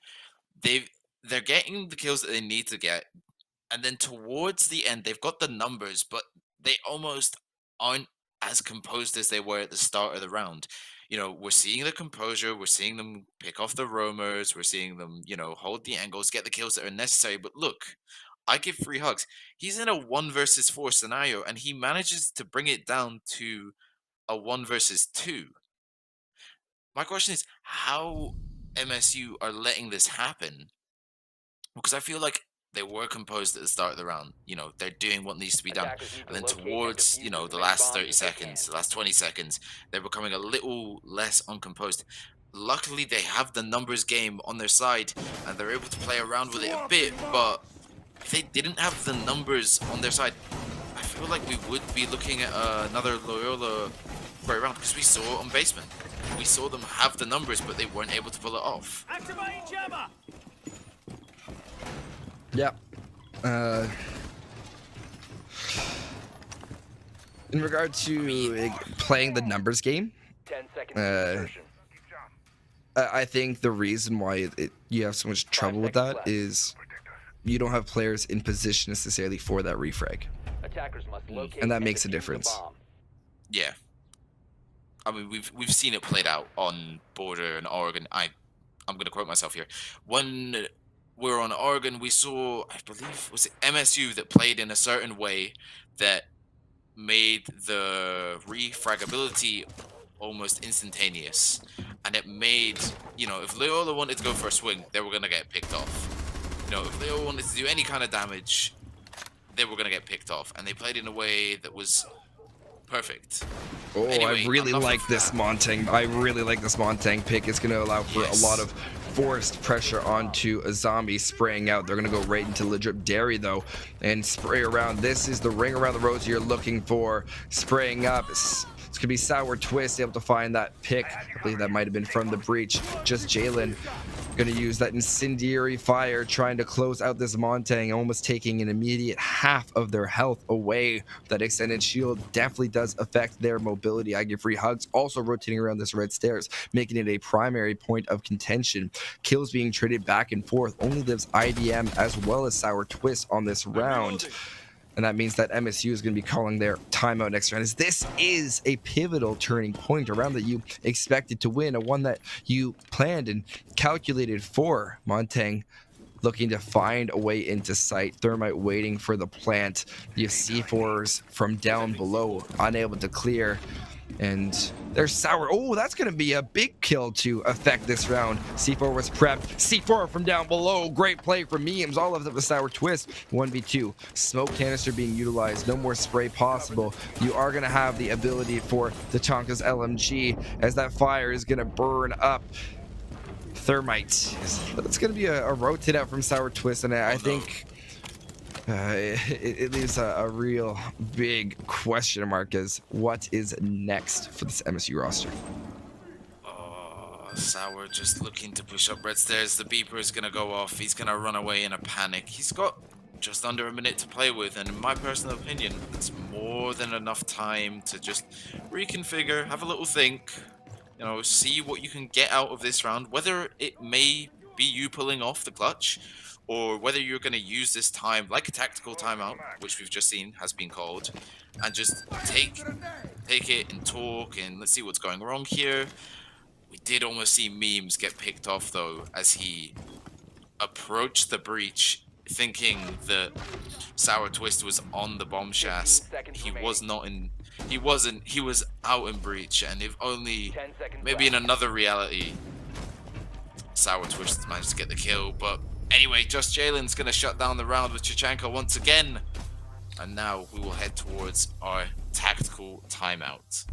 They're getting the kills that they need to get. And then towards the end, they've got the numbers, but they almost aren't as composed as they were at the start of the round. We're seeing the composure, we're seeing them pick off the roamers, we're seeing them, hold the angles, get the kills that are necessary. But look, I Give Free Hugs. He's in a 1 versus 4 scenario, and he manages to bring it down to a 1 versus 2. My question is, how MSU are letting this happen? Because I feel like they were composed at the start of the round. They're doing what needs to be done. And then towards, the last 30 seconds, the last 20 seconds, they're becoming a little less uncomposed. Luckily, they have the numbers game on their side, and they're able to play around with it a bit. But if they didn't have the numbers on their side, I feel like we would be looking at another Loyola great round, because we saw it on Basement. We saw them have the numbers, but they weren't able to pull it off. Activate jammer! Yeah. In regard to playing the numbers game, 10 seconds insertion. I think the reason why you have so much trouble with that is you don't have players in position necessarily for that refrag. Attackers must locate And that makes a defuse the difference. bomb. Yeah. I mean, we've seen it played out on Border and Oregon. I I'm going to quote myself here. When we were on Oregon, we saw, I believe, was it MSU that played in a certain way that made the refragability almost instantaneous. And it made, you know, if Loyola wanted to go for a swing, they were going to get picked off. You know, if Loyola wanted to do any kind of damage, they were going to get picked off. And they played in a way that was perfect. Oh, Anyway, I really enough like of this that. Montang. I really like this Montang pick. It's going to allow for Yes. a lot of forced pressure onto a zombie spraying out. They're going to go right into legit dairy, though, and spray around. This is the ring around the rosy you're looking for. Spraying up. It's going to be Sour Twist able to find that pick. I believe that might have been from the breach. Just Jalen going to use that incendiary fire, trying to close out this Montang, almost taking an immediate half of their health away. That extended shield definitely does affect their mobility. I give free hugs, also rotating around this red stairs, making it a primary point of contention. Kills being traded back and forth. Only lives IDM as well as Sour Twist on this round. And that means that MSU is going to be calling their timeout next round. As this is a pivotal turning point, a round that you expected to win, a one that you planned and calculated for. Montang looking to find a way into sight. Thermite waiting for the plant. You have C4s from down below, unable to clear. And there's Sour. Oh, that's going to be a big kill to affect this round. C4 was prepped. C4 from down below. Great play from Memes. All of it with Sour Twist. 1v2. Smoke canister being utilized. No more spray possible. You are going to have the ability for the Tonka's LMG as that fire is going to burn up Thermite. That's going to be a rotate out from Sour Twist. And I think it leaves a real big question mark as what is next for this MSU roster. Oh, Sour just looking to push up red stairs. The beeper is going to go off. He's going to run away in a panic. He's got just under a minute to play with, and in my personal opinion, it's more than enough time to just reconfigure, have a little think, you know, see what you can get out of this round, whether it may be you pulling off the clutch, or whether you're going to use this time like a tactical timeout, which we've just seen has been called, and just take it and talk and let's see what's going wrong here. We did almost see Memes get picked off though as he approached the breach thinking that Sour Twist was on the bomb shaft. He was not in, he wasn't, he was out in breach, and if only maybe in another reality Sour Twist managed to get the kill. But anyway, Just Jalen's going to shut down the round with Chichanko once again. And now we will head towards our tactical timeout.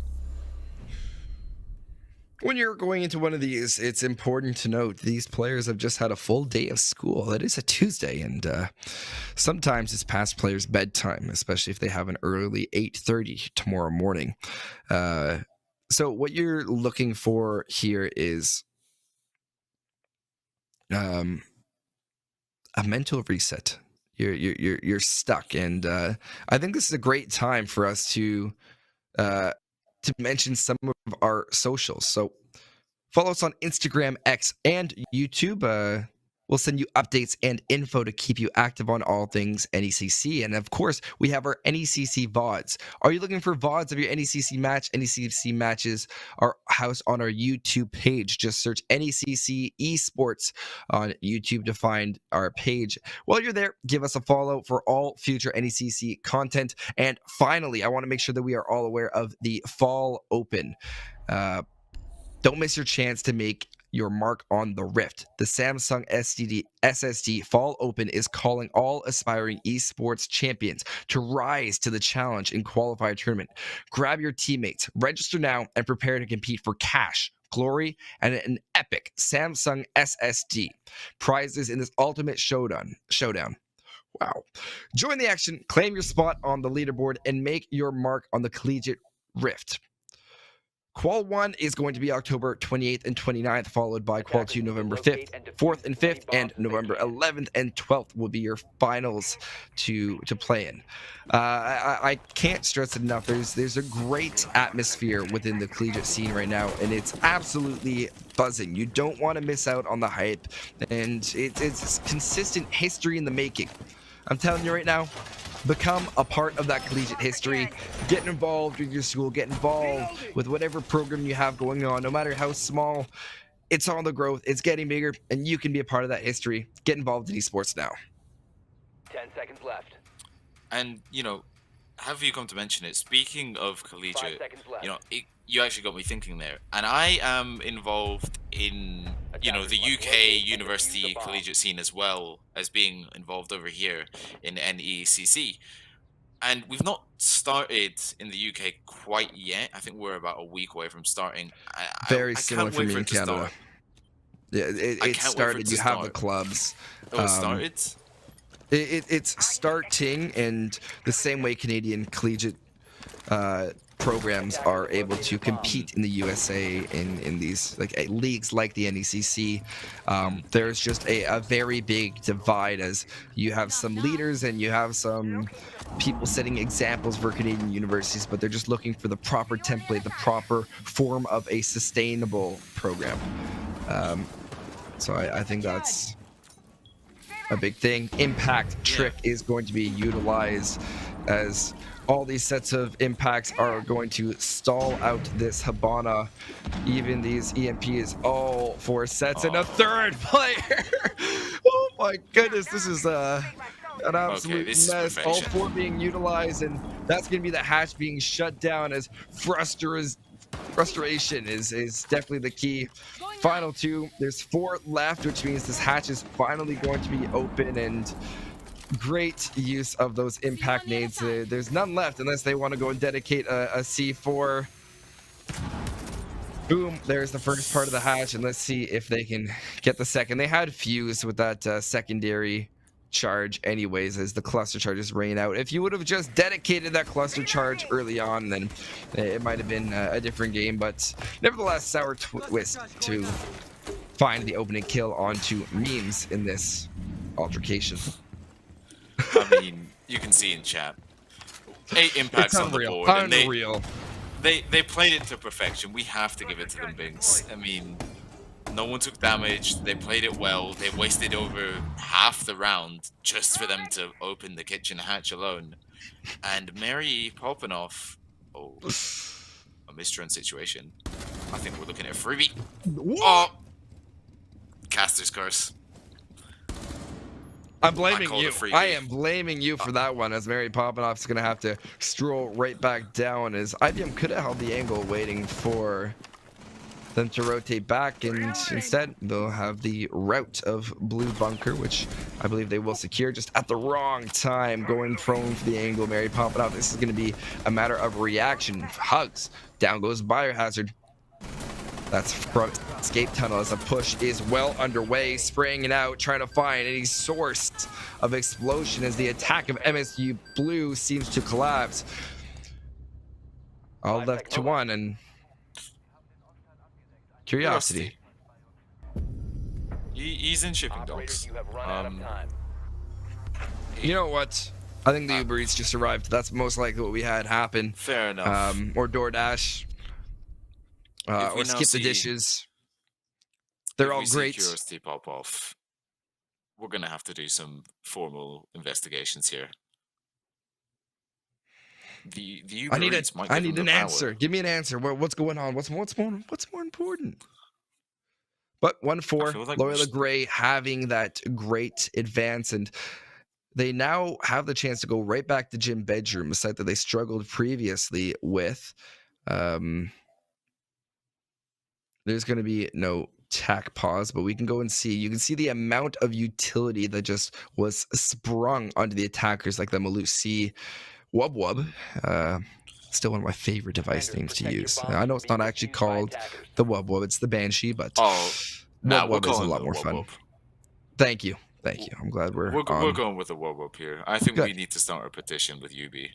When you're going into one of these, it's important to note these players have just had a full day of school. That is a Tuesday, and sometimes it's past players' bedtime, especially if they have an early 8:30 tomorrow morning. So what you're looking for here is a mental reset. You're stuck, and I think this is a great time for us to mention some of our socials. So follow us on Instagram, X, and YouTube. We'll send you updates and info to keep you active on all things NECC. And of course, we have our NECC VODs. Are you looking for VODs of your NECC match? NECC matches are housed on our YouTube page. Just search NECC Esports on YouTube to find our page. While you're there, give us a follow for all future NECC content. And finally, I want to make sure that we are all aware of the Fall Open. Don't miss your chance to make your mark on the Rift. The Samsung SSD Fall Open is calling all aspiring esports champions to rise to the challenge in qualifier tournament. Grab your teammates, register now, and prepare to compete for cash, glory, and an epic Samsung SSD. Prizes in this ultimate showdown. Wow. Join the action, claim your spot on the leaderboard, and make your mark on the collegiate Rift. Qual 1 is going to be October 28th and 29th, followed by Qual 2 November 5th, 4th and 5th, and November 11th and 12th will be your finals to play in. I can't stress it enough. There's a great atmosphere within the collegiate scene right now, and it's absolutely buzzing. You don't want to miss out on the hype, and it's consistent history in the making. I'm telling you right now, become a part of that collegiate history. Get involved with your school. Get involved with whatever program you have going on, no matter how small. It's on the growth. It's getting bigger, and you can be a part of that history. Get involved in esports now. 10 seconds left. And, have you come to mention it? Speaking of 5 collegiate, seconds left. you actually got me thinking there. And I am involved in, the UK university collegiate scene as well as being involved over here in NECC. And we've not started in the UK quite yet. I think we're about a week away from starting. Very I similar can't for wait me for in it to Canada. start. Yeah, I it can't wait for started. it to You have the start. clubs. Oh, it started? It's starting, and the same way Canadian collegiate programs are able to compete in the USA in these leagues like the NECC. There's just a very big divide, as you have some leaders and you have some people setting examples for Canadian universities, but they're just looking for the proper template, the proper form of a sustainable program. So I think that's a big thing. Impact Trick is going to be utilized, as all these sets of impacts are going to stall out this Habana. Even these EMPs, all 4 sets, and a third player. Oh my goodness, this is an absolute this is mess. All perfection. 4 being utilized, and that's going to be the hatch being shut down, as frustration is definitely the key. Final 2, there's 4 left, which means this hatch is finally going to be open, and great use of those impact nades. There's none left unless they want to go and dedicate a C4. Boom, there's the first part of the hatch, and let's see if they can get the second. They had fused with that secondary charge anyways, as the cluster charges rain out. If you would have just dedicated that cluster charge early on, then it might have been a different game, but nevertheless, sour twist to find the opening kill onto memes in this altercation. I mean, you can see in chat. 8 impacts on the board. Unreal. And they played it to perfection. We have to give it to them, Binkkz. I mean, no one took damage. They played it well. They wasted over half the round just for them to open the kitchen hatch alone. And Mary popping off. Oh, a misrun situation. I think we're looking at a freebie. Oh, Caster's curse. I'm blaming call it you. a freebie. I am blaming you for that one, as Mary Poppenoff's going to have to stroll right back down, as IBM could have held the angle waiting for them to rotate back, and instead they'll have the route of blue bunker, which I believe they will secure just at the wrong time, going prone for the angle. Mary Poppenoff, this is going to be a matter of reaction. Hugs. Down goes Biohazard. That's from escape tunnel, as a push is well underway, spraying it out, trying to find any source of explosion, as the attack of MSU Blue seems to collapse. All left to 1, and curiosity. He's in shipping Operators, docks. you have run out of time. You know what? I think the Uber Eats just arrived. That's most likely what we had happen. Fair enough. Or DoorDash. If we Or now skip the see- dishes. They're If all we see great. Curiosity pop off, we're gonna have to do some formal investigations here. The Uber I need Eats might I give need them an the answer. power. Give me an answer. What's going on? What's more important? But 1-4, feel like we Loyola should- Gray having that great advance, and they now have the chance to go right back to Gym Bedroom, a site that they struggled previously with. There's going to be no tack pause, but we can go and see. You can see the amount of utility that just was sprung onto the attackers, like the Malusi Wub Wub. Still one of my favorite device Defenders, names to protect your use. bombs I know from it's not being actually defused by called attackers. the Wub Wub, it's the Banshee, but Oh, nah, we're Wub Wub is a calling lot it more Wub fun. Wub. Thank you. I'm glad we're We're on. going with the Wub Wub here. I think we Good. need to start a petition with UB.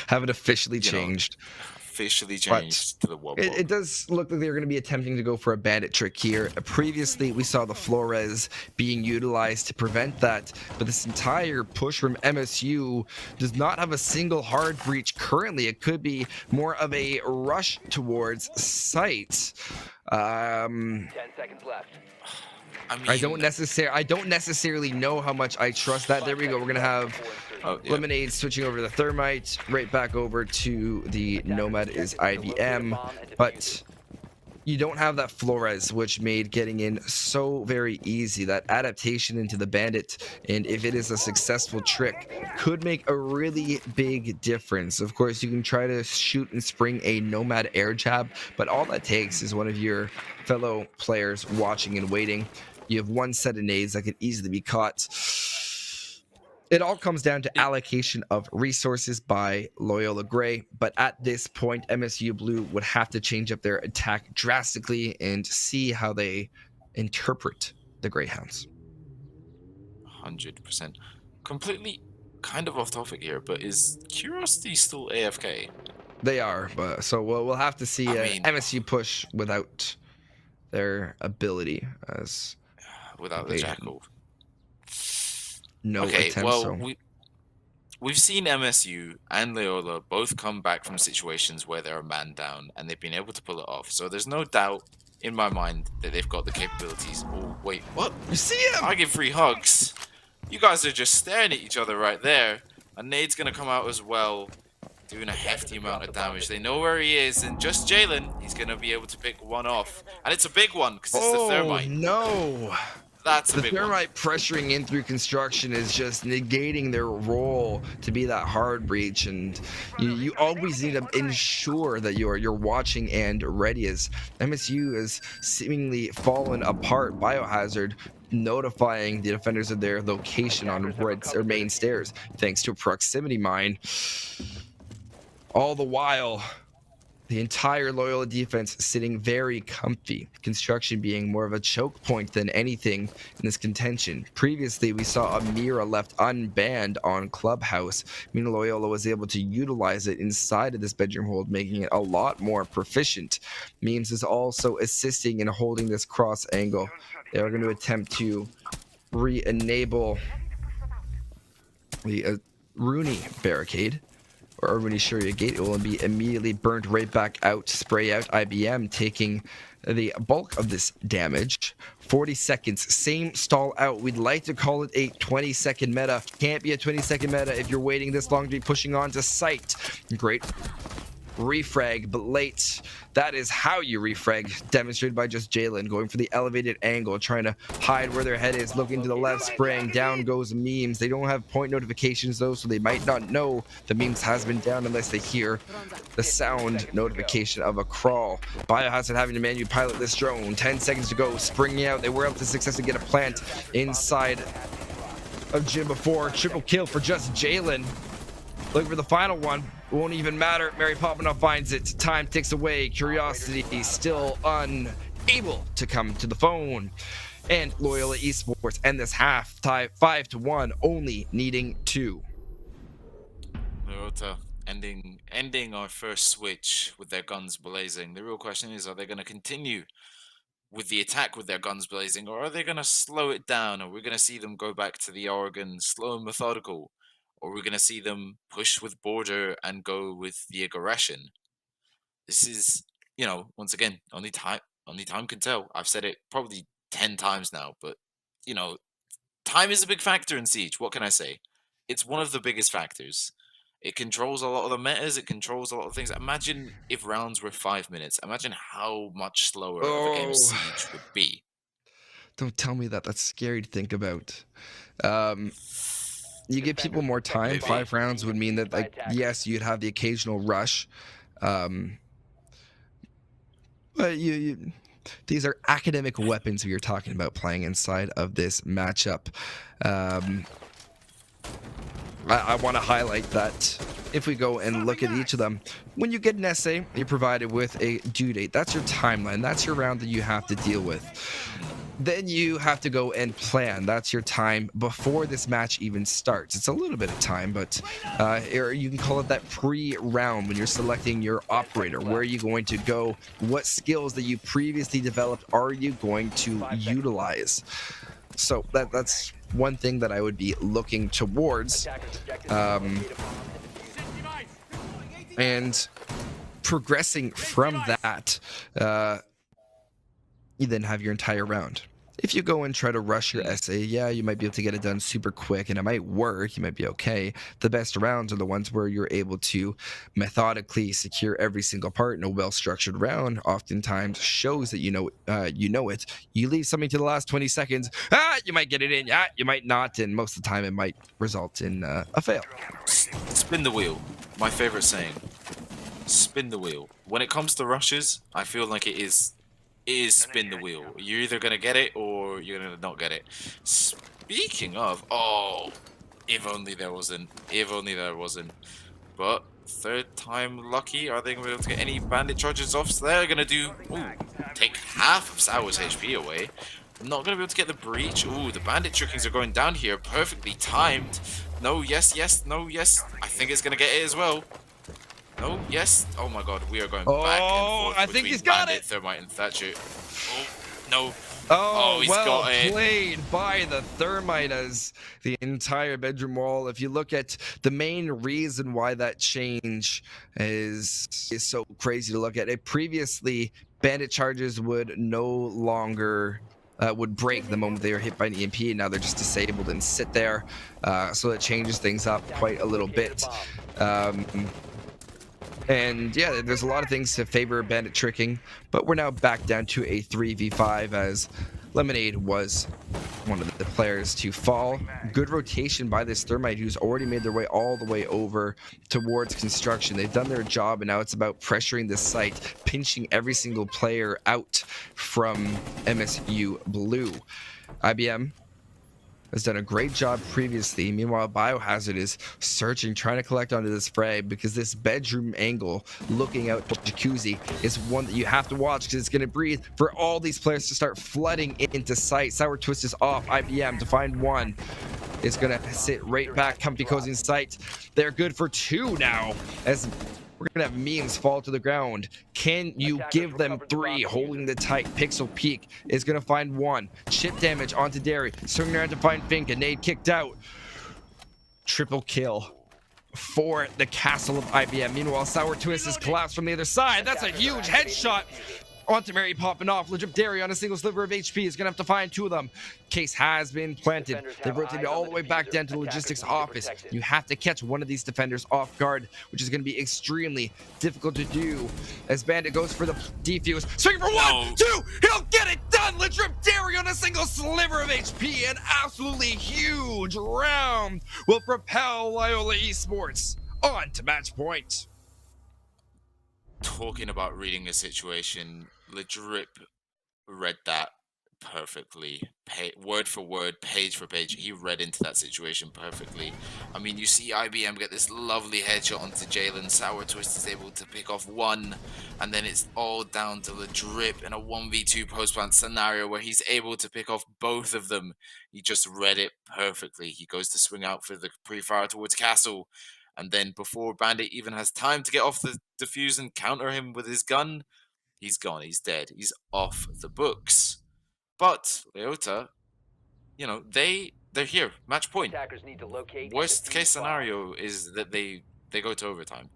Haven't officially You know, changed. Officially changed to the Wub Wub. It does look like they're going to be attempting to go for a bandit trick here. Previously, we saw the Flores being utilized to prevent that, but this entire push from MSU does not have a single hard breach currently. It could be more of a rush towards site. 10 seconds left. I don't necessarily know how much I trust that. There we go. We're gonna have Oh, yeah. Lemonade switching over to the Thermite, right back over to the Nomad is IVM, but you don't have that Flores, which made getting in so very easy. That adaptation into the bandit, and if it is a successful trick, could make a really big difference. Of course, you can try to shoot and spring a nomad air jab, but all that takes is one of your fellow players watching and waiting. You have one set of nades that could easily be caught. It all comes down to allocation of resources by Loyola Gray, but at this point, MSU Blue would have to change up their attack drastically and see how they interpret the Greyhounds. 100%. Completely kind of off topic here, but is Curiosity still AFK? They are, but so we'll have to see MSU push without their ability as without the Jackal. No okay, attempt, well, so. we've seen MSU and Loyola both come back from situations where they're a man down, and they've been able to pull it off. So there's no doubt in my mind that they've got the capabilities. Oh, wait, what? You see him? I give free hugs. You guys are just staring at each other right there. A nade's going to come out as well, doing a hefty amount of damage. They know where he is, and just Jalen, he's going to be able to pick one off. And it's a big one, because it's the Thermite. No. That's a big one. The Thermite pressuring in through construction is just negating their role to be that hard breach, and you always need to ensure that you're watching and ready, as MSU is seemingly fallen apart. Biohazard notifying the defenders of their location on main stairs thanks to a proximity mine. All the while, the entire Loyola defense sitting very comfy, construction being more of a choke point than anything in this contention. Previously, we saw a Mira left unbanned on Clubhouse, meaning Loyola was able to utilize it inside of this bedroom hold, making it a lot more proficient. Memes is also assisting in holding this cross angle. They are going to attempt to re-enable the Rooney barricade, or Rooney Sharia gate. It will be immediately burnt right back out, spray out. IBM taking the bulk of this damage. 40 seconds, same stall out. We'd like to call it a 20-second meta. Can't be a 20-second meta if you're waiting this long to be pushing on to site. Great refrag, but late. That is how you refrag, demonstrated by just Jalen going for the elevated angle, trying to hide where their head is, looking to the left, spraying. Down goes Memes. They don't have point notifications though, so they might not know the Memes has been down unless they hear the sound notification of a crawl. Biohazard having to manually pilot this drone. 10 seconds to go, springing out. They were able to successfully get a plant inside of Gym before. Triple kill for just Jalen. Looking for the final one. Won't even matter. Mary Poppinoff finds it. Time ticks away. Curiosity still unable to come to the phone. And Loyola Esports end this half tie 5-1, only needing 2. Loyola ending our first switch with their guns blazing. The real question is, are they going to continue with the attack with their guns blazing, or are they going to slow it down? Are we going to see them go back to the Oregon slow and methodical? Or we're going to see them push with border and go with the aggression. This is, once again, only time can tell. I've said it probably 10 times now, but, time is a big factor in Siege. What can I say? It's one of the biggest factors. It controls a lot of the metas. It controls a lot of things. Imagine if rounds were 5 minutes. Imagine how much slower of a game Siege would be. Don't tell me that. That's scary to think about. You give people more time. Maybe. 5 rounds would mean that, yes, you'd have the occasional rush. But these are academic weapons we are talking about playing inside of this matchup. I want to highlight that if we go and look at each of them, when you get an essay, you're provided with a due date. That's your timeline. That's your round that you have to deal with. Then you have to go and plan. That's your time before this match even starts. It's a little bit of time, but or you can call it that pre-round when you're selecting your operator. Where are you going to go? What skills that you previously developed are you going to utilize? So that's one thing that I would be looking towards. And progressing from that, you then have your entire round. if you go and try to rush your essay, yeah, you might be able to get it done super quick and it might work. You might be okay. The best rounds are the ones where you're able to methodically secure every single part in a well-structured round. Oftentimes shows that you know it. You leave something to the last 20 seconds. You might get it in. You might not. And most of the time it might result in a fail. Spin the wheel. My favorite saying. Spin the wheel. When it comes to rushes, I feel like it is spin the wheel. You're either gonna get it or you're gonna not get it. Speaking of, if only there wasn't. If only there wasn't. But third time lucky. Are they gonna be able to get any bandit charges off? So they're gonna do take half of Sour's HP away. Not gonna be able to get the breach. Ooh, the bandit trickings are going down here. Perfectly timed. No, yes, yes, no, yes. I think it's gonna get it as well. No, yes. Oh my god, we are going back and forth. I think he's got Bandit, it. Thermite, and Thatcher. Oh, no. He's well got it. played by the Thermite as the entire bedroom wall. If you look at the main reason why that change is so crazy to look at it, previously bandit charges would no longer would break the moment they were hit by an EMP. Now they're just disabled and sit there, so it changes things up quite a little bit. And yeah, there's a lot of things to favor bandit tricking, but we're now back down to a 3v5 as Lemonade was one of the players to fall. Good rotation by this Thermite who's already made their way all the way over towards construction. They've done their job and now it's about pressuring the site, pinching every single player out from MSU Blue. IBM has done a great job previously. Meanwhile, Biohazard is searching, trying to collect onto this frag because this bedroom angle looking out the jacuzzi is one that you have to watch because it's going to breathe for all these players to start flooding into sight. Sour Twist is off. IBM to find one. It's going to sit right back. Comfy Cozy in sight. They're good for two now as we're going to have memes fall to the ground. Can you give them three? Holding the tight. Pixel Peak is going to find one. Chip damage onto Derry. Swinging around to find Fink. A nade kicked out. Triple kill for the castle of IBM. Meanwhile, Sour Twist is collapsed from the other side. That's a huge headshot. Onto Mary popping off. Legit Derry on a single sliver of HP is going to have to find two of them. Case has been planted. They've rotated all the way back down to the logistics office. You have to catch one of these defenders off guard, which is going to be extremely difficult to do as Bandit goes for the defuse. Swing for one, two, he'll get it done. Legit Derry on a single sliver of HP. An absolutely huge round will propel Loyola Esports on to match point. Talking about reading the situation, Ledrip read that perfectly, word for word, page for page. He read into that situation perfectly. I mean, you see IBM get this lovely headshot onto Jalen. Sour Twist is able to pick off one, and then it's all down to Ledrip in a 1v2 post-plant scenario where he's able to pick off both of them. He just read it perfectly. He goes to swing out for the pre-fire towards Castle. And then before Bandit even has time to get off the defuse and counter him with his gun, he's gone. He's dead. He's off the books. But Loyola, they're here. Match point. Worst case scenario is that they go to overtime.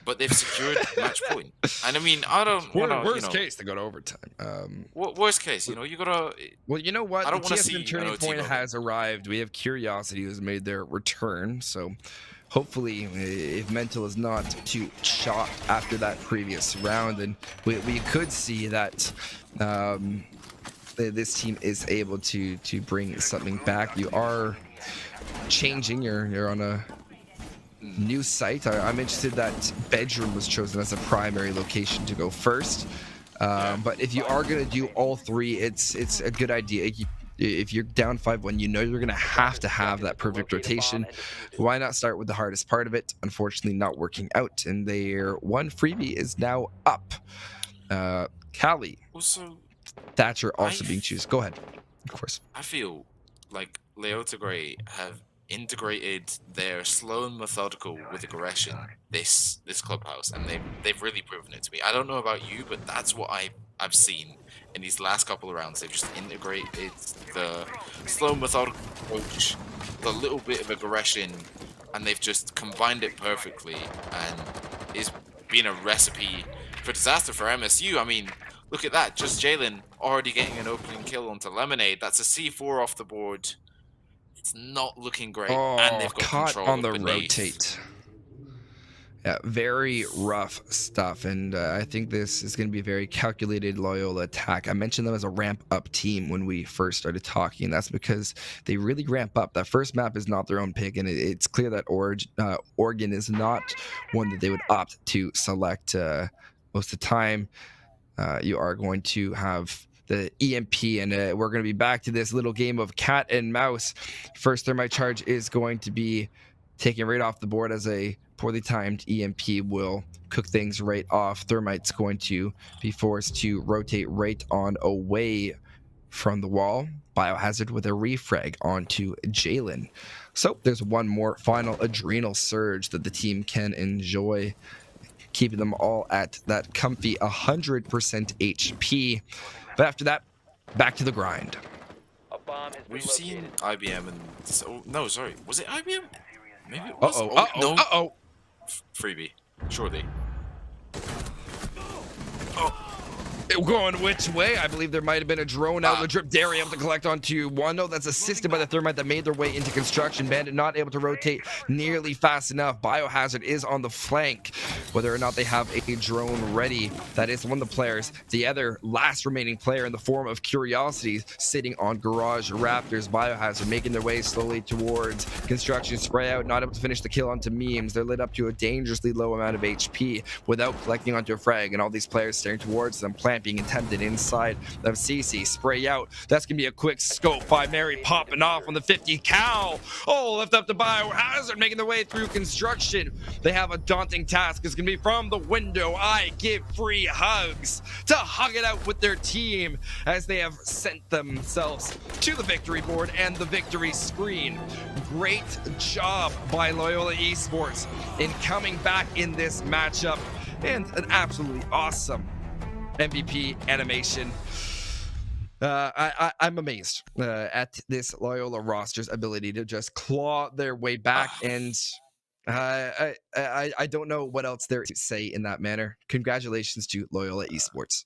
But they've secured match point. And I mean, I don't want to. Worst case, they go to overtime. Worst case, you gotta. Well, you know what? I don't the want to see turning point has arrived. We have Curiosity who's made their return. So, hopefully, if Mental is not too shot after that previous round, then we could see that this team is able to bring something back. You are changing. You're on a new site. I'm interested that bedroom was chosen as a primary location to go first. But if you are going to do all three, it's a good idea. If you're down 5-1, you're going to have that perfect rotation. Why not start with the hardest part of it? Unfortunately, not working out, and their one freebie is now up. Callie, Thatcher also being chosen. Go ahead, of course. I feel like Loyola Grey have integrated their slow and methodical with aggression this clubhouse, and they've really proven it to me. I don't know about you, but that's what I've seen in these last couple of rounds. They've just integrated the slow methodical approach, the little bit of aggression, and they've just combined it perfectly, and it's been a recipe for disaster for MSU. I mean, Look at that. Just Jalen already getting an opening kill onto Lemonade. That's a C4 off the board. It's not looking great. And Oh, they've got caught control on of the beneath. rotate. Yeah, very rough stuff, and I think this is going to be a very calculated Loyola attack. I mentioned them as a ramp-up team when we first started talking, and that's because they really ramp up. That first map is not their own pick, and it's clear that Oregon is not one that they would opt to select most of the time. You are going to have the EMP, and we're going to be back to this little game of cat and mouse. First thermite charge is going to be taken right off the board as a poorly timed EMP will cook things right off. Thermite's going to be forced to rotate right on away from the wall. Biohazard with a refrag onto Jalen. So there's one more final adrenal surge that the team can enjoy, keeping them all at that comfy 100% HP. But after that, back to the grind. A bomb has been We've located. seen IBM and... Oh, no, sorry. Was it IBM? Maybe it was. Uh-oh, no. uh-oh. Freebie. Surely. Going which way? I believe there might have been a drone out. The drip dare able to collect onto one. No, that's assisted by the thermite that made their way into construction. Bandit not able to rotate nearly fast enough. Biohazard is on the flank. Whether or not they have a drone ready, that is one of the players. The other last remaining player in the form of Curiosity sitting on Garage Raptors. Biohazard making their way slowly towards construction. Spray out, not able to finish the kill onto Memes. They're lit up to a dangerously low amount of HP without collecting onto a frag, and all these players staring towards them. Plant being attempted inside of CC. Spray out. That's going to be a quick scope by Mary popping off on the 50 cal. Oh, lift up the Biohazard, making their way through construction. They have a daunting task. It's going to be from the window. I give free hugs to hug it out with their team as they have sent themselves to the victory board and the victory screen. Great job by Loyola Esports in coming back in this matchup, and an absolutely awesome MVP animation. I'm amazed at this Loyola roster's ability to just claw their way back, and I don't know what else there to say in that manner. Congratulations to Loyola Esports.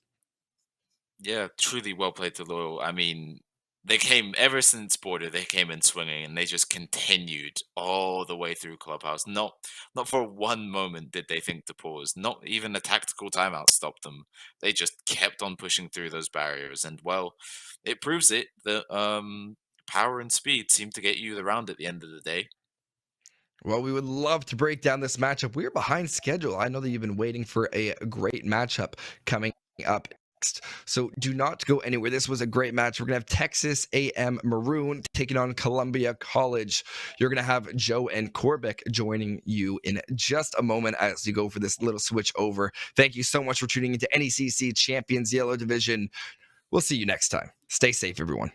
Yeah, truly well played to Loyal. I mean, they came ever since Border. They came in swinging, and they just continued all the way through Clubhouse. Not for one moment did they think to pause. Not even a tactical timeout stopped them. They just kept on pushing through those barriers, and well, it proves it that power and speed seem to get you the round at the end of the day. Well, we would love to break down this matchup. We're behind schedule. I know that you've been waiting for a great matchup coming up next, so do not go anywhere. This was a great match. We're going to have Texas A&M Maroon taking on Columbia College. You're going to have Joe and Korbic joining you in just a moment as you go for this little switch over. Thank you so much for tuning into NECC Champions Yellow Division. We'll see you next time. Stay safe, everyone.